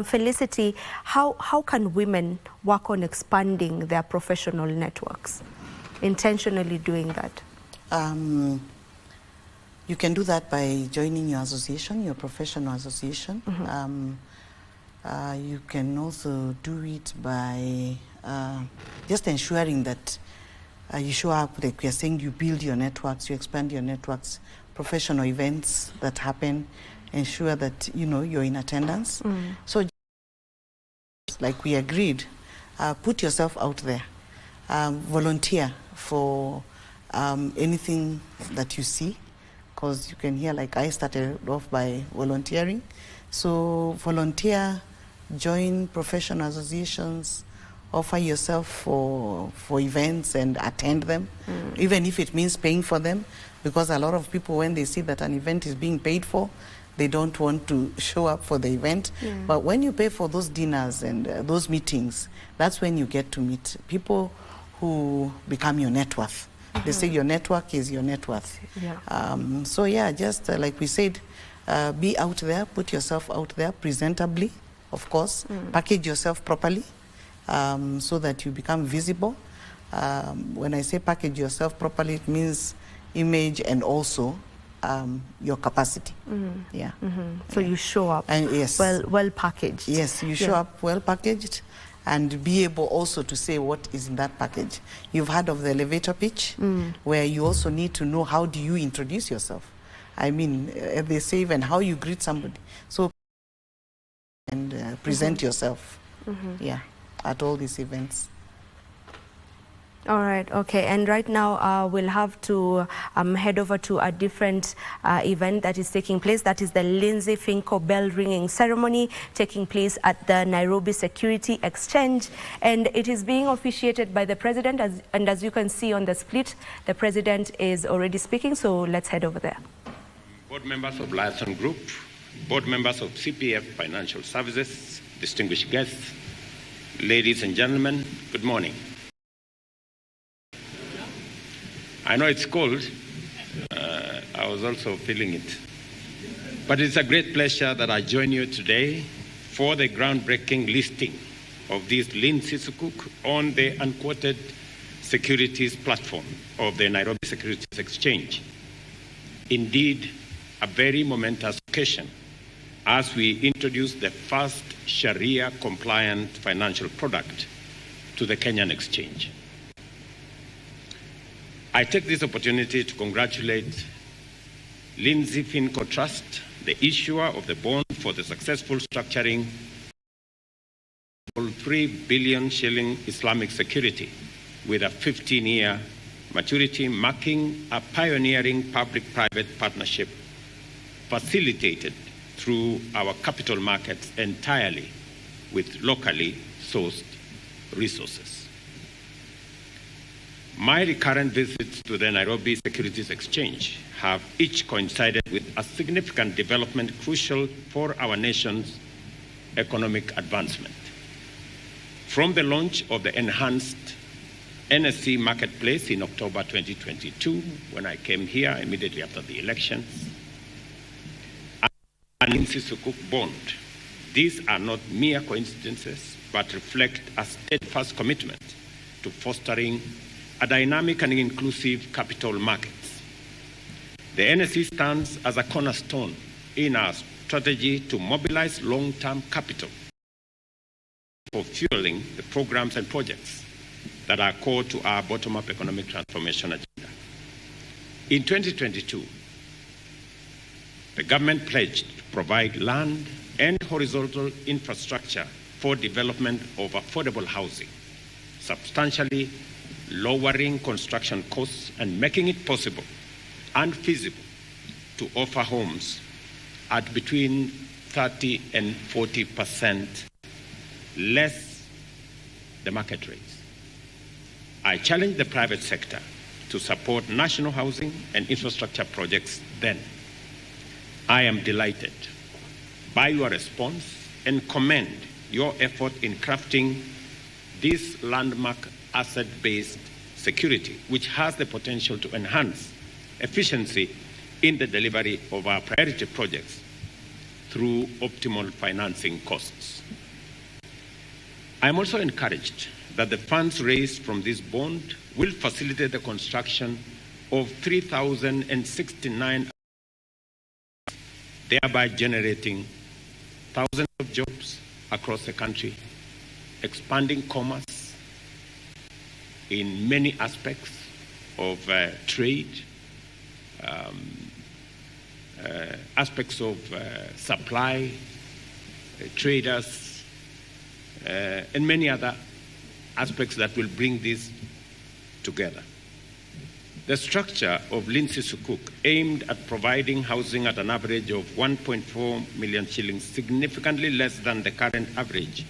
Felicity, how can women work on expanding their professional networks, intentionally doing that? You can do that by joining your association, your professional association. You can also do it by just ensuring that you show up, like we are saying, you build your networks, you expand your networks, professional events that happen, ensure that, you know, you're in attendance. So, like we agreed, put yourself out there, volunteer for anything that you see, because you can hear, like I started off by volunteering. So volunteer, join professional associations, offer yourself for events and attend them, even if it means paying for them, because a lot of people, when they see that an event is being paid for, they don't want to show up for the event. But when you pay for those dinners and those meetings, that's when you get to meet people who become your net worth. They say your network is your net worth. So yeah, just like we said, be out there, put yourself out there presentably, of course, package yourself properly, so that you become visible. When I say package yourself properly, it means image and also your capacity. So you show up and well packaged. Yes, you show up well packaged and be able also to say what is in that package. You've heard of the elevator pitch, where you also need to know how do you introduce yourself. I mean, they say even how you greet somebody. So, and present yourself, at all these events. All right, okay. And right now we'll have to head over to a different event that is taking place. That is the Linzi FinCo bell ringing ceremony taking place at the Nairobi Security Exchange. And it is being officiated by the president. And as you can see on the split, the president is already speaking. So let's head over there. Board members of Liaison Group, board members of CPF Financial Services, distinguished guests, ladies and gentlemen, good morning. I know it's cold. I was also feeling it. But it's a great pleasure that I join you today for the groundbreaking listing of this Linzi Sukuk on the unquoted securities platform of the Nairobi Securities Exchange. Indeed, a very momentous occasion as we introduce the first Sharia-compliant financial product to the Kenyan exchange. I take this opportunity to congratulate Linzi FinCo Trust, the issuer of the bond, for the successful structuring of 3 billion shilling Islamic security with a 15-year maturity, marking a pioneering public-private partnership facilitated through our capital markets entirely with locally sourced resources. My recurrent visits to the Nairobi Securities Exchange have each coincided with a significant development crucial for our nation's economic advancement. From the launch of the enhanced NSE marketplace in October 2022, when I came here immediately after the elections, and Linzi Sukuk bond, these are not mere coincidences, but reflect a steadfast commitment to fostering a dynamic and inclusive capital markets. The NSE stands as a cornerstone in our strategy to mobilize long-term capital for fueling the programs and projects that are core to our bottom-up economic transformation agenda. In 2022, the government pledged to provide land and horizontal infrastructure for development of affordable housing, substantially lowering construction costs and making it possible and feasible to offer homes at between 30 and 40% less the market rates. I challenged the private sector to support national housing and infrastructure projects then. I am delighted by your response and commend your effort in crafting this landmark asset-based security, which has the potential to enhance efficiency in the delivery of our priority projects through optimal financing costs. I am also encouraged that the funds raised from this bond will facilitate the construction of 3,069, thereby generating thousands of jobs across the country, expanding commerce in many aspects of trade, aspects of supply, traders, and many other aspects that will bring this together. The structure of Linzi Sukuk, aimed at providing housing at an average of 1.4 million shillings, significantly less than the current average,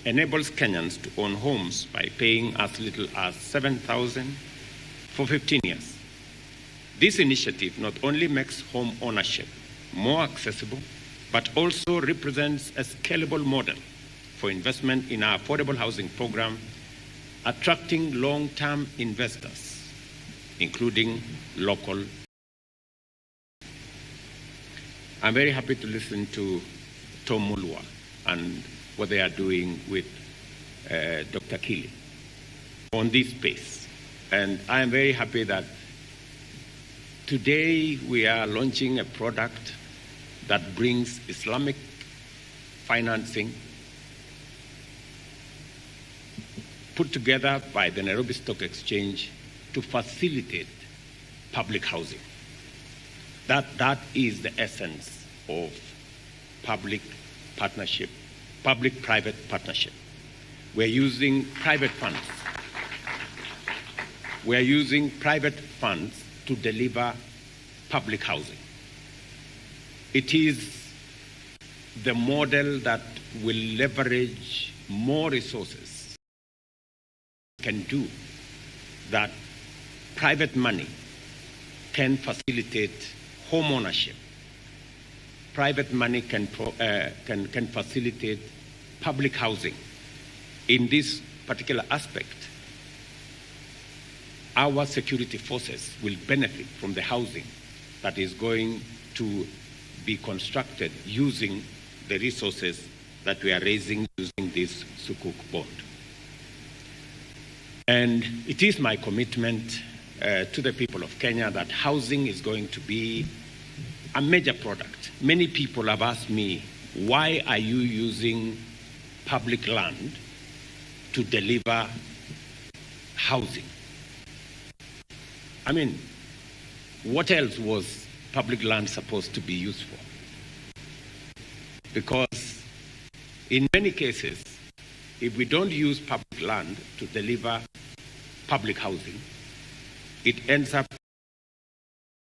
enables Kenyans to own homes by paying as little as 7,000 for 15 years. This initiative not only makes home ownership more accessible, but also represents a scalable model for investment in our affordable housing program, attracting long-term investors, including local. I'm very happy to listen to Tom Mulwa and what they are doing with Dr. Kili on this space. And I am very happy that today we are launching a product that brings Islamic financing put together by the Nairobi Stock Exchange to facilitate public housing. That is the essence of public partnership, public-private partnership. We're using private funds. We're using private funds to deliver public housing. It is the model that will leverage more resources, can do that. Private money can facilitate home ownership. Private money can facilitate public housing. In this particular aspect, our security forces will benefit from the housing that is going to be constructed using the resources that we are raising using this Sukuk bond. And it is my commitment to the people of Kenya that housing is going to be a major product. Many people have asked me, why are you using public land to deliver housing? I mean, what else was public land supposed to be used for? Because in many cases, if we don't use public land to deliver public housing, it ends up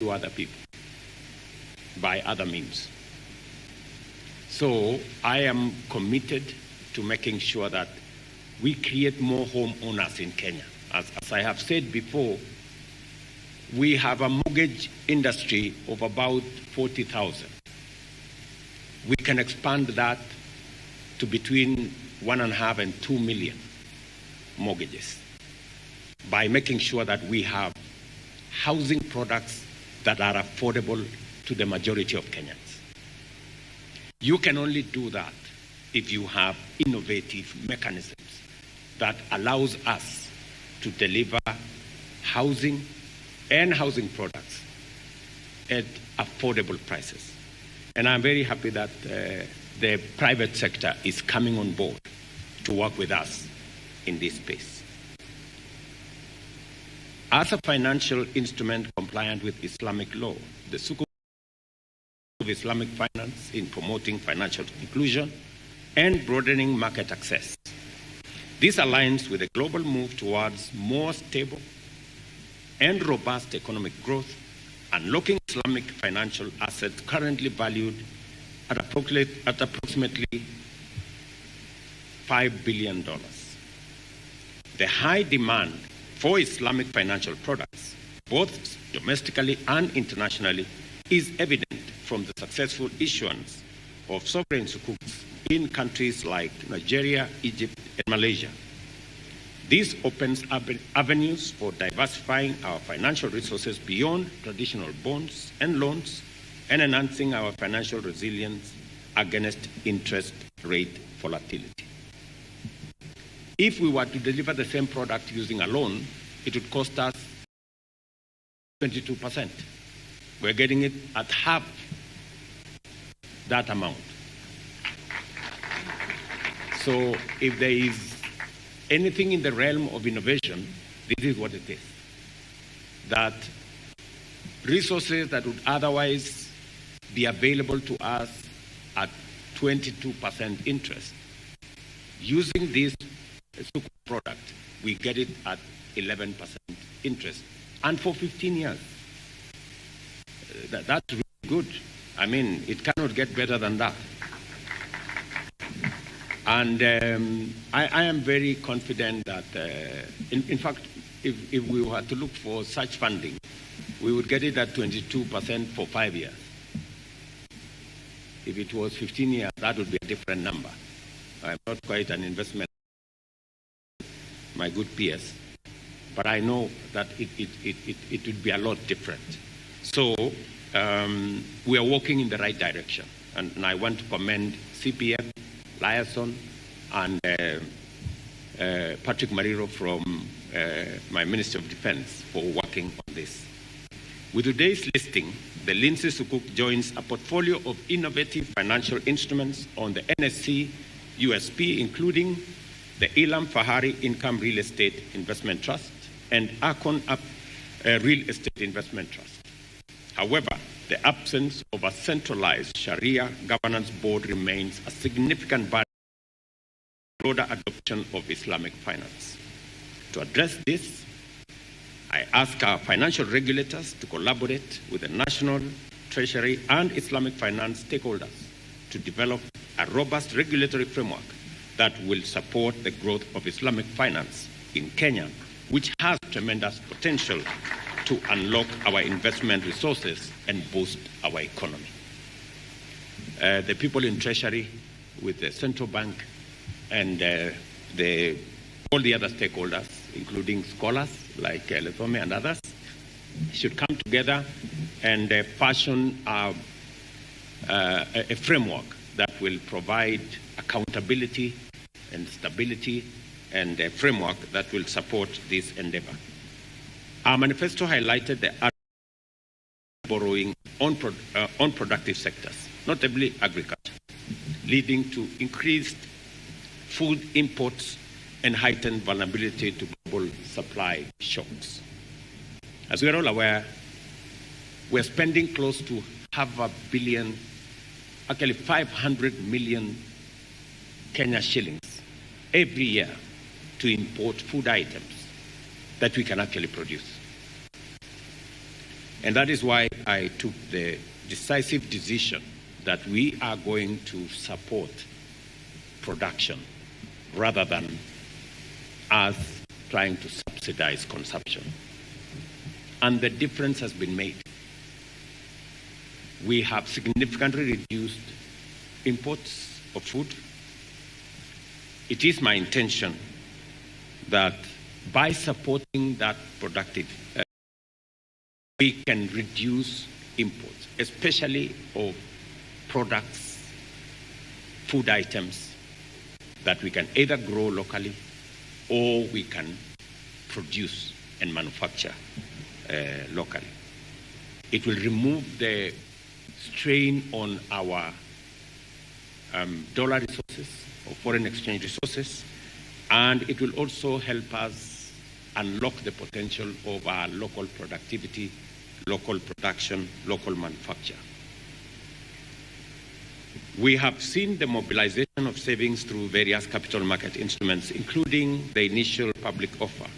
to other people by other means. So I am committed to making sure that we create more home owners in Kenya. As I have said before, we have a mortgage industry of about 40,000. We can expand that to between 1.5 and 2 million mortgages by making sure that we have housing products that are affordable to the majority of Kenyans. You can only do that if you have innovative mechanisms that allows us to deliver housing and housing products at affordable prices. And I'm very happy that the private sector is coming on board to work with us in this space. As a financial instrument compliant with Islamic law, the Sukuk of Islamic finance in promoting financial inclusion and broadening market access. This aligns with the global move towards more stable and robust economic growth, unlocking Islamic financial assets currently valued at approximately $5 billion. The high demand for Islamic financial products, both domestically and internationally, is evident from the successful issuance of sovereign sukuks in countries like Nigeria, Egypt, and Malaysia. This opens avenues for diversifying our financial resources beyond traditional bonds and loans and enhancing our financial resilience against interest rate volatility. If we were to deliver the same product using a loan, it would cost us 22%. We're getting it at half that amount. So if there is anything in the realm of innovation, this is what it is. That resources that would otherwise be available to us at 22% interest, using this product, we get it at 11% interest, and for 15 years. That's really good. I mean, it cannot get better than that. And I am very confident that, in fact, if we were to look for such funding, we would get it at 22% for 5 years. If it was 15 years, that would be a different number. I'm not quite an investment, my good peers, but I know that it would be a lot different. So we are walking in the right direction, and I want to commend CPF, Liaison, and Patrick Mariro from my Ministry of Defense for working on this. With today's listing, the Linzi Sukuk joins a portfolio of innovative financial instruments on the NSC USP, including the Ilam Fahari Income Real Estate Investment Trust and Akon Real Estate Investment Trust. However, the absence of a centralized Sharia governance board remains a significant barrier to broader adoption of Islamic finance. To address this, I ask our financial regulators to collaborate with the National Treasury and Islamic finance stakeholders to develop a robust regulatory framework that will support the growth of Islamic finance in Kenya, which has tremendous potential to unlock our investment resources and boost our economy. The people in Treasury, with the central bank and all the other stakeholders, including scholars like Lethome and others, should come together and fashion a framework that will provide accountability and stability, and a framework that will support this endeavor. Our manifesto highlighted the borrowing on productive sectors, notably agriculture, leading to increased food imports and heightened vulnerability to global supply shocks. As we are all aware, we're spending close to $500 million, actually 500 million Kenya shillings every year to import food items that we can actually produce. And that is why I took the decisive decision that we are going to support production rather than us trying to subsidize consumption. And the difference has been made. We have significantly reduced imports of food. It is my intention that by supporting that productive, we can reduce imports, especially of products, food items that we can either grow locally or we can produce and manufacture locally. It will remove the strain on our dollar resources or foreign exchange resources, and it will also help us unlock the potential of our local productivity, local production, local manufacture. We have seen the mobilization of savings through various capital market instruments, including the initial public offer,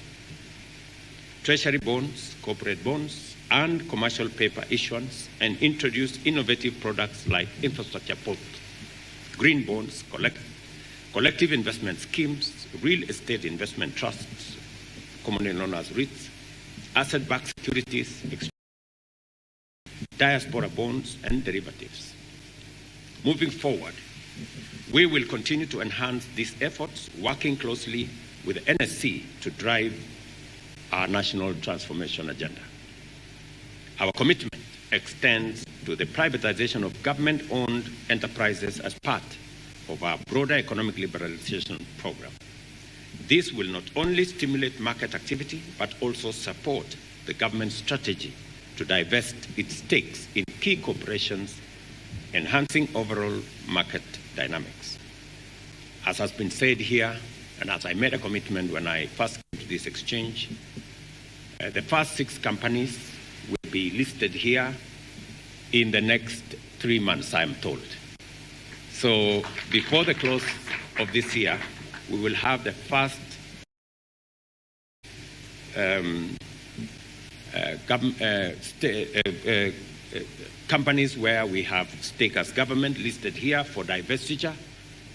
treasury bonds, corporate bonds, and commercial paper issuance, and introduced innovative products like infrastructure bonds, green bonds, collective investment schemes, real estate investment trusts, commonly known as REITs, asset-backed securities, diaspora bonds, and derivatives. Moving forward, we will continue to enhance these efforts, working closely with NSC to drive our national transformation agenda. Our commitment extends to the privatization of government-owned enterprises as part of our broader economic liberalization program. This will not only stimulate market activity, but also support the government's strategy to divest its stakes in key corporations, enhancing overall market dynamics. As has been said here, and as I made a commitment when I first came to this exchange, the first 6 companies will be listed here in the next 3 months, I am told. So before the close of this year, we will have the first companies where we have stake as government listed here for divestiture,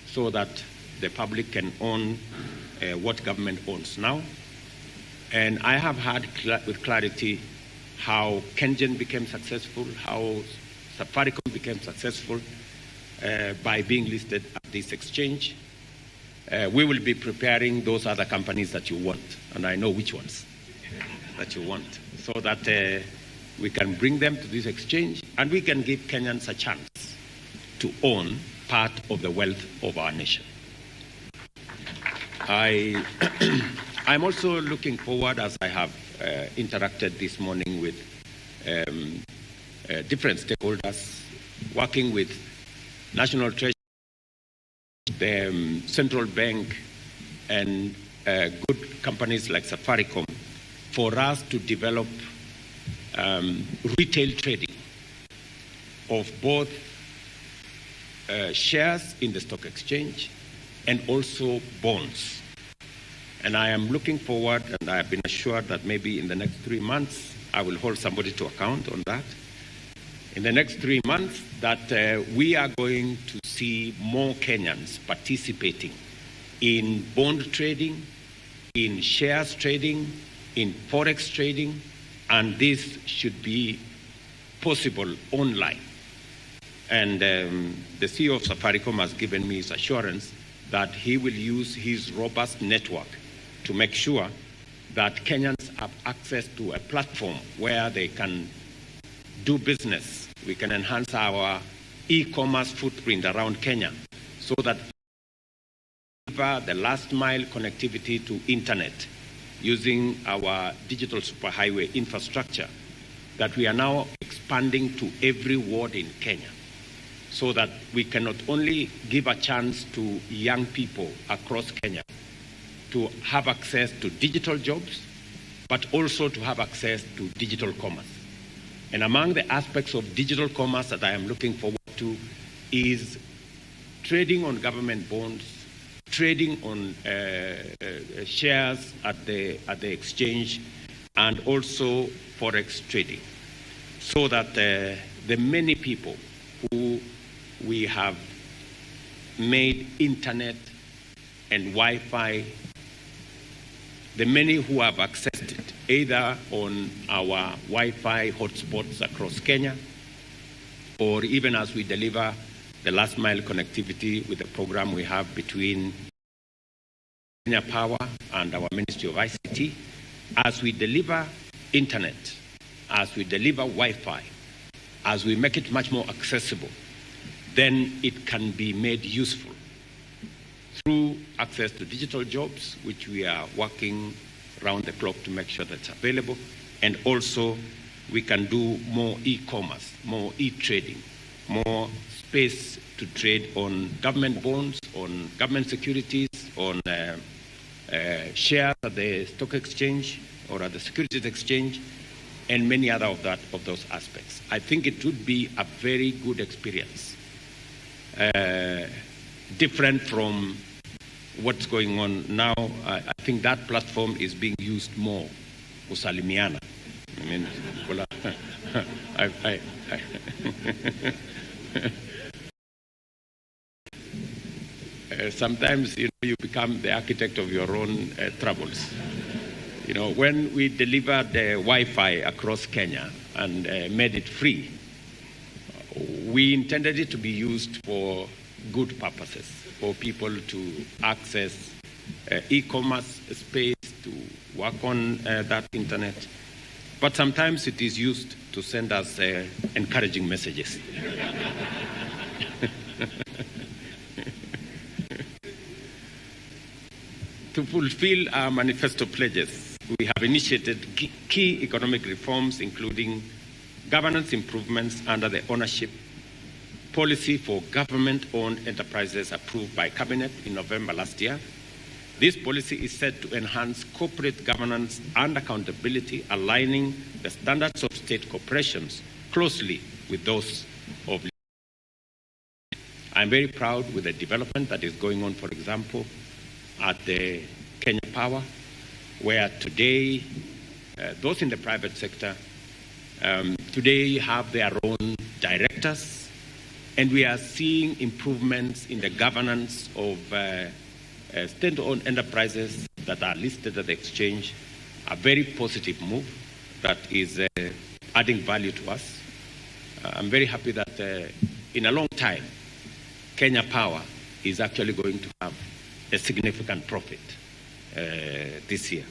so that the public can own what government owns now. And I have heard with clarity how Kengen became successful, how Safaricom became successful by being listed at this exchange. We will be preparing those other companies that you want, and I know which ones that you want, so that we can bring them to this exchange and we can give Kenyans a chance to own part of the wealth of our nation. I'm also looking forward, as I have interacted this morning with different stakeholders, working with National Treasury, the Central Bank, and good companies like Safaricom, for us to develop retail trading of both shares in the stock exchange and also bonds. And I am looking forward, and I have been assured that maybe in the next 3 months, I will hold somebody to account on that. In the next 3 months, that we are going to see more Kenyans participating in bond trading, in shares trading, in forex trading, and this should be possible online. And the CEO of Safaricom has given me his assurance that he will use his robust network to make sure that Kenyans have access to a platform where they can do business. We can enhance our e-commerce footprint around Kenya so that the last mile connectivity to internet using our digital superhighway infrastructure that we are now expanding to every ward in Kenya, so that we can not only give a chance to young people across Kenya to have access to digital jobs, but also to have access to digital commerce. And among the aspects of digital commerce that I am looking forward to is trading on government bonds, trading on shares at the exchange, and also forex trading, so that the many people who we have made internet and Wi-Fi, the many who have accessed it, either on our Wi-Fi hotspots across Kenya, or even as we deliver the last mile connectivity with the program we have between Kenya Power and our Ministry of ICT, as we deliver internet, as we deliver Wi-Fi, as we make it much more accessible, then it can be made useful through access to digital jobs, which we are working around the clock to make sure that's available, and also we can do more e-commerce, more e-trading, more space to trade on government bonds, on government securities, on shares at the stock exchange or at the securities exchange, and many other of those aspects. I think it would be a very good experience, different from what's going on now. I think that platform is being used more, usalimiana. I mean, sometimes you become the architect of your own troubles. When we delivered the Wi-Fi across Kenya and made it free, we intended it to be used for good purposes, for people to access e-commerce space, to work on that internet. But sometimes it is used to send us encouraging messages. To fulfill our manifesto pledges, we have initiated key economic reforms, including governance improvements under the ownership policy for government-owned enterprises approved by Cabinet in November last year. This policy is set to enhance corporate governance and accountability, aligning the standards of state corporations closely with those of. I'm very proud with the development that is going on, for example, at the Kenya Power, where today those in the private sector today have their own directors, and we are seeing improvements in the governance of state-owned enterprises that are listed at the exchange. A very positive move that is adding value to us. I'm very happy that in a long time, Kenya Power is actually going to have a significant profit this year.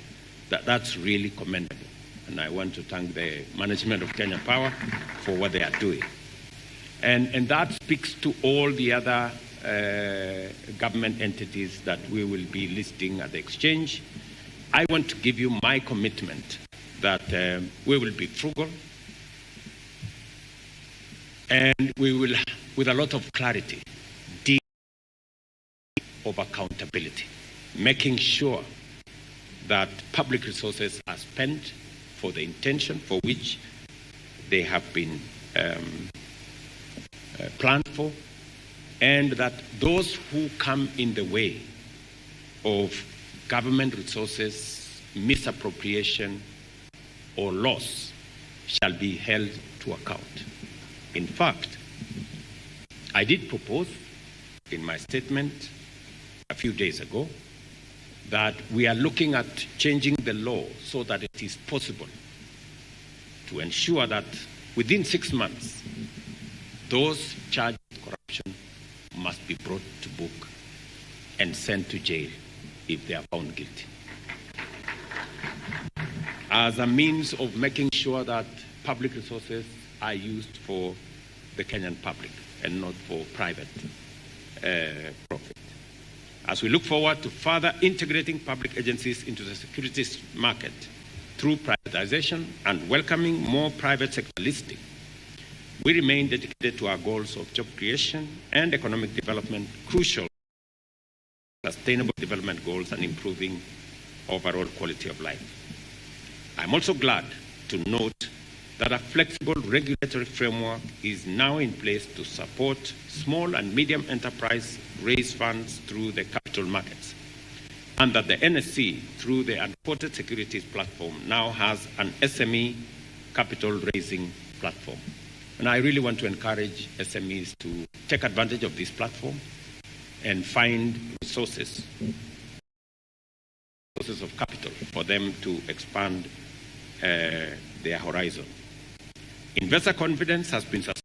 That's really commendable. And I want to thank the management of Kenya Power for what they are doing. And that speaks to all the other government entities that we will be listing at the exchange. I want to give you my commitment that we will be frugal, and we will, with a lot of clarity, deal of accountability, making sure that public resources are spent for the intention for which they have been planned for, and that those who come in the way of government resources, misappropriation, or loss shall be held to account. In fact, I did propose in my statement a few days ago that we are looking at changing the law so that it is possible to ensure that within 6 months, those charged with corruption must be brought to book and sent to jail if they are found guilty, as a means of making sure that public resources are used for the Kenyan public and not for private profit. As we look forward to further integrating public agencies into the securities market through privatization and welcoming more private sector listing, we remain dedicated to our goals of job creation and economic development, crucial sustainable development goals, and improving overall quality of life. I'm also glad to note that a flexible regulatory framework is now in place to support small and medium enterprise raise funds through the capital markets, and that the NSC, through the Unquoted Securities Platform, now has an SME capital raising platform. And I really want to encourage SMEs to take advantage of this platform and find sources of capital for them to expand their horizon. Investor confidence has been sustained.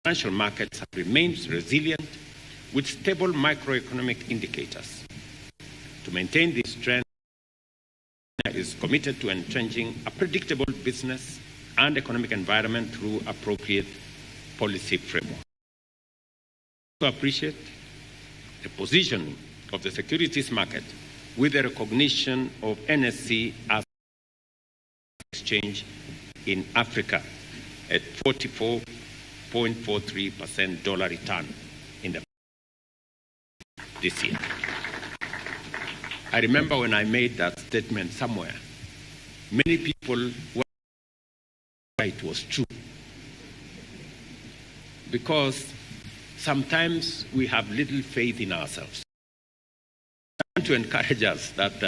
Financial markets have remained resilient with stable macroeconomic indicators. To maintain this trend, is committed to entrenching a predictable business and economic environment through appropriate policy framework. I appreciate the positioning of the securities market with the recognition of NSC as exchange in Africa at 44.43% dollar return in this year. I remember when I made that statement somewhere, many people were it was true, because sometimes we have little faith in ourselves. I want to encourage us that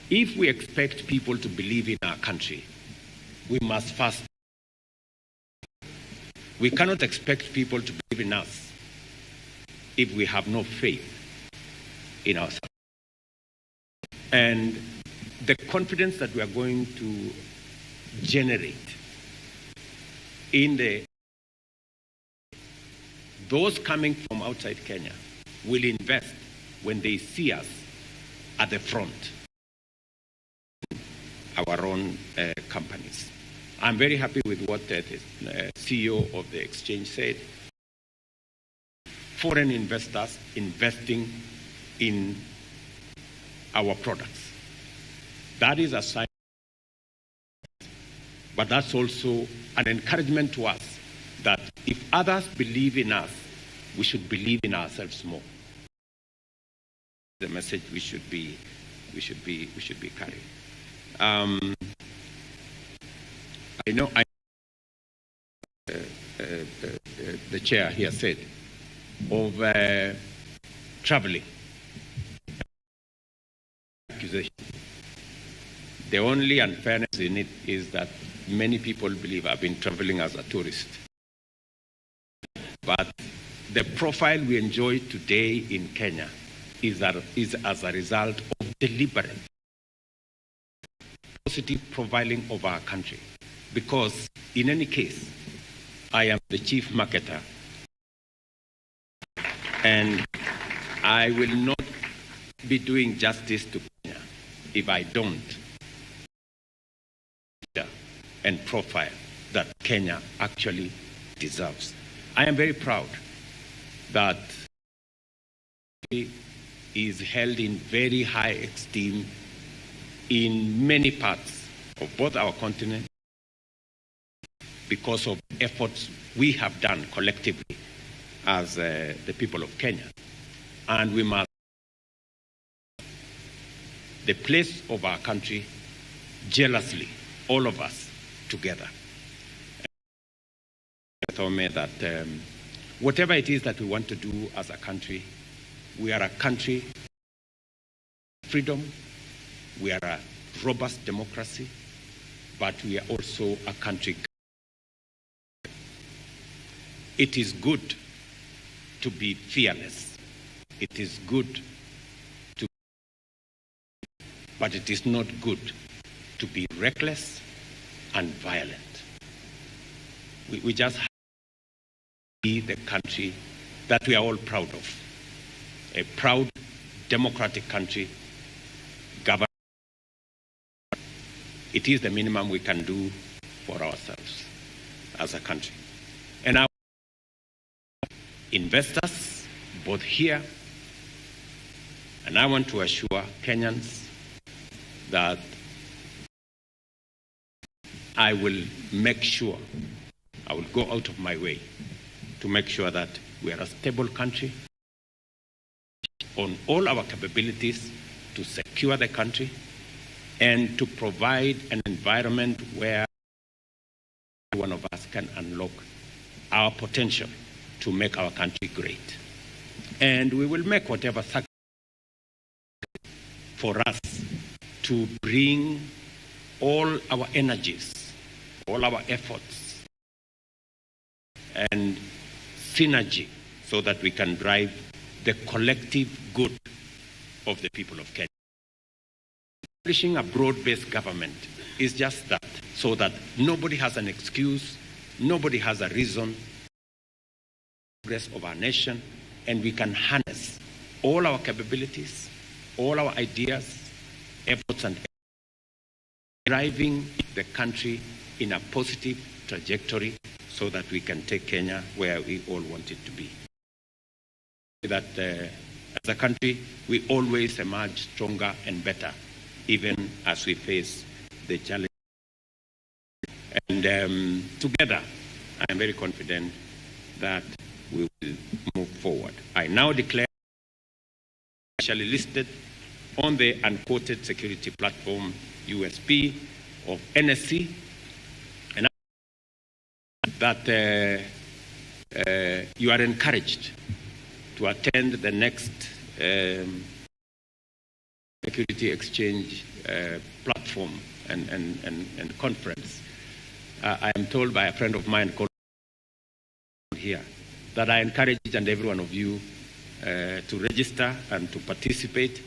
if we expect people to believe in our country, we must first. We cannot expect people to believe in us if we have no faith in ourselves. And the confidence that we are going to generate in those coming from outside Kenya will invest when they see us at the front, our own companies. I'm very happy with what the CEO of the exchange said. Foreign investors investing in our products. That is a sign, but that's also an encouragement to us that if others believe in us, we should believe in ourselves more. The message we should be carrying. I know the chair here said of traveling. The only unfairness in it is that many people believe I've been traveling as a tourist. But the profile we enjoy today in Kenya is as a result of deliberate positive profiling of our country. Because in any case, I am the chief marketer, and I will not be doing justice to Kenya if I don't and profile that Kenya actually deserves. I am very proud that it is held in very high esteem in many parts of both our continent because of efforts we have done collectively as the people of Kenya. And we must the place of our country jealously, all of us together. I told me that whatever it is that we want to do as a country, we are a country of freedom, we are a robust democracy, but we are also a country. It is good to be fearless. It is good to, but it is not good to be reckless and violent. We just have to be the country that we are all proud of. A proud, democratic country, governed. It is the minimum we can do for ourselves as a country. And our investors, both here, and I want to assure Kenyans that I will make sure, I will go out of my way to make sure that we are a stable country on all our capabilities to secure the country and to provide an environment where one of us can unlock our potential to make our country great. And we will make whatever sacrifice for us to bring all our energies, all our efforts, and synergy so that we can drive the collective good of the people of Kenya. Establishing a broad-based government is just that, so that nobody has an excuse, nobody has a reason for the progress of our nation, and we can harness all our capabilities, all our ideas, efforts, and driving the country in a positive trajectory so that we can take Kenya where we all want it to be. That as a country, we always emerge stronger and better, even as we face the challenge. And together, I am very confident that we will move forward. I now declare officially listed on the unquoted security platform USP of NSC, and that you are encouraged to attend the next security exchange platform and conference. I am told by a friend of mine called here that I encourage each and every one of you to register and to participate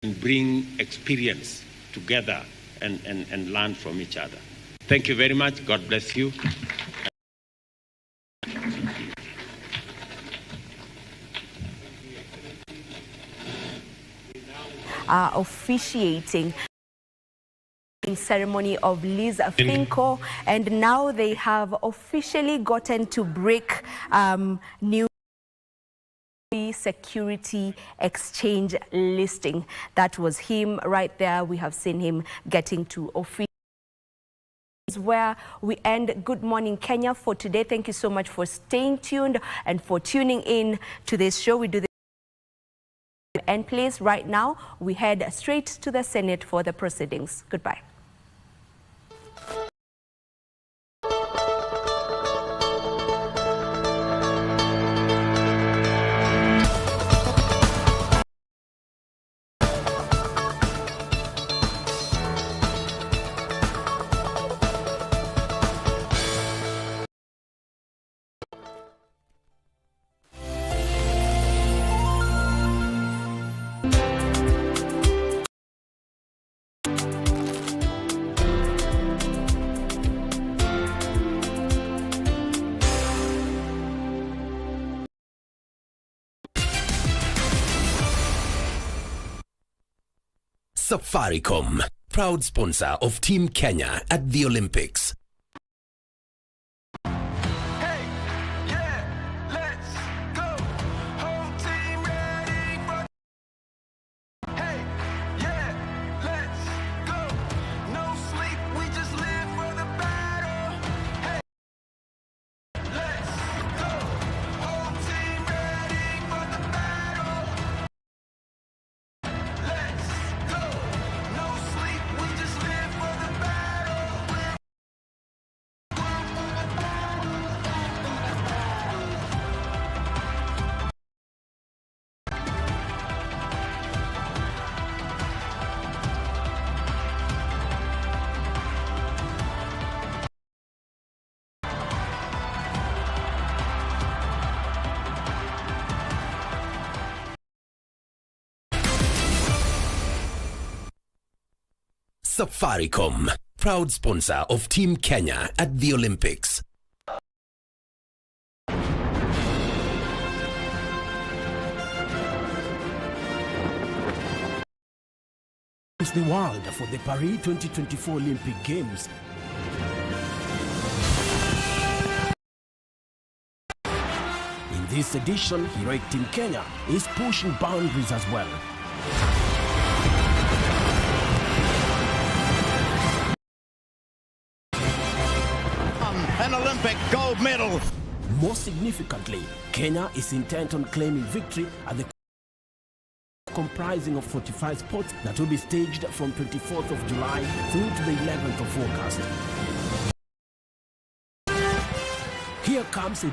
and bring experience together and learn from each other. Thank you very much. God bless you. officiating the ceremony of Liz FinCo, and now they have officially gotten to break new security exchange listing. That was him right there. We have seen him getting to official, where we end Good Morning Kenya for today. Thank you so much for staying tuned and for tuning in to this show. We do this end place right now. We head straight to the Senate for the proceedings. Goodbye. Safaricom, proud sponsor of Team Kenya at the Olympics. Safaricom, proud sponsor of Team Kenya at the Olympics. It's the world for the Paris 2024 Olympic Games. In this edition, heroic Team Kenya is pushing boundaries as well. An Olympic gold medal. More significantly, Kenya is intent on claiming victory at the comprising of 45 sports that will be staged from 24th of July through to the 11th of August. Here comes a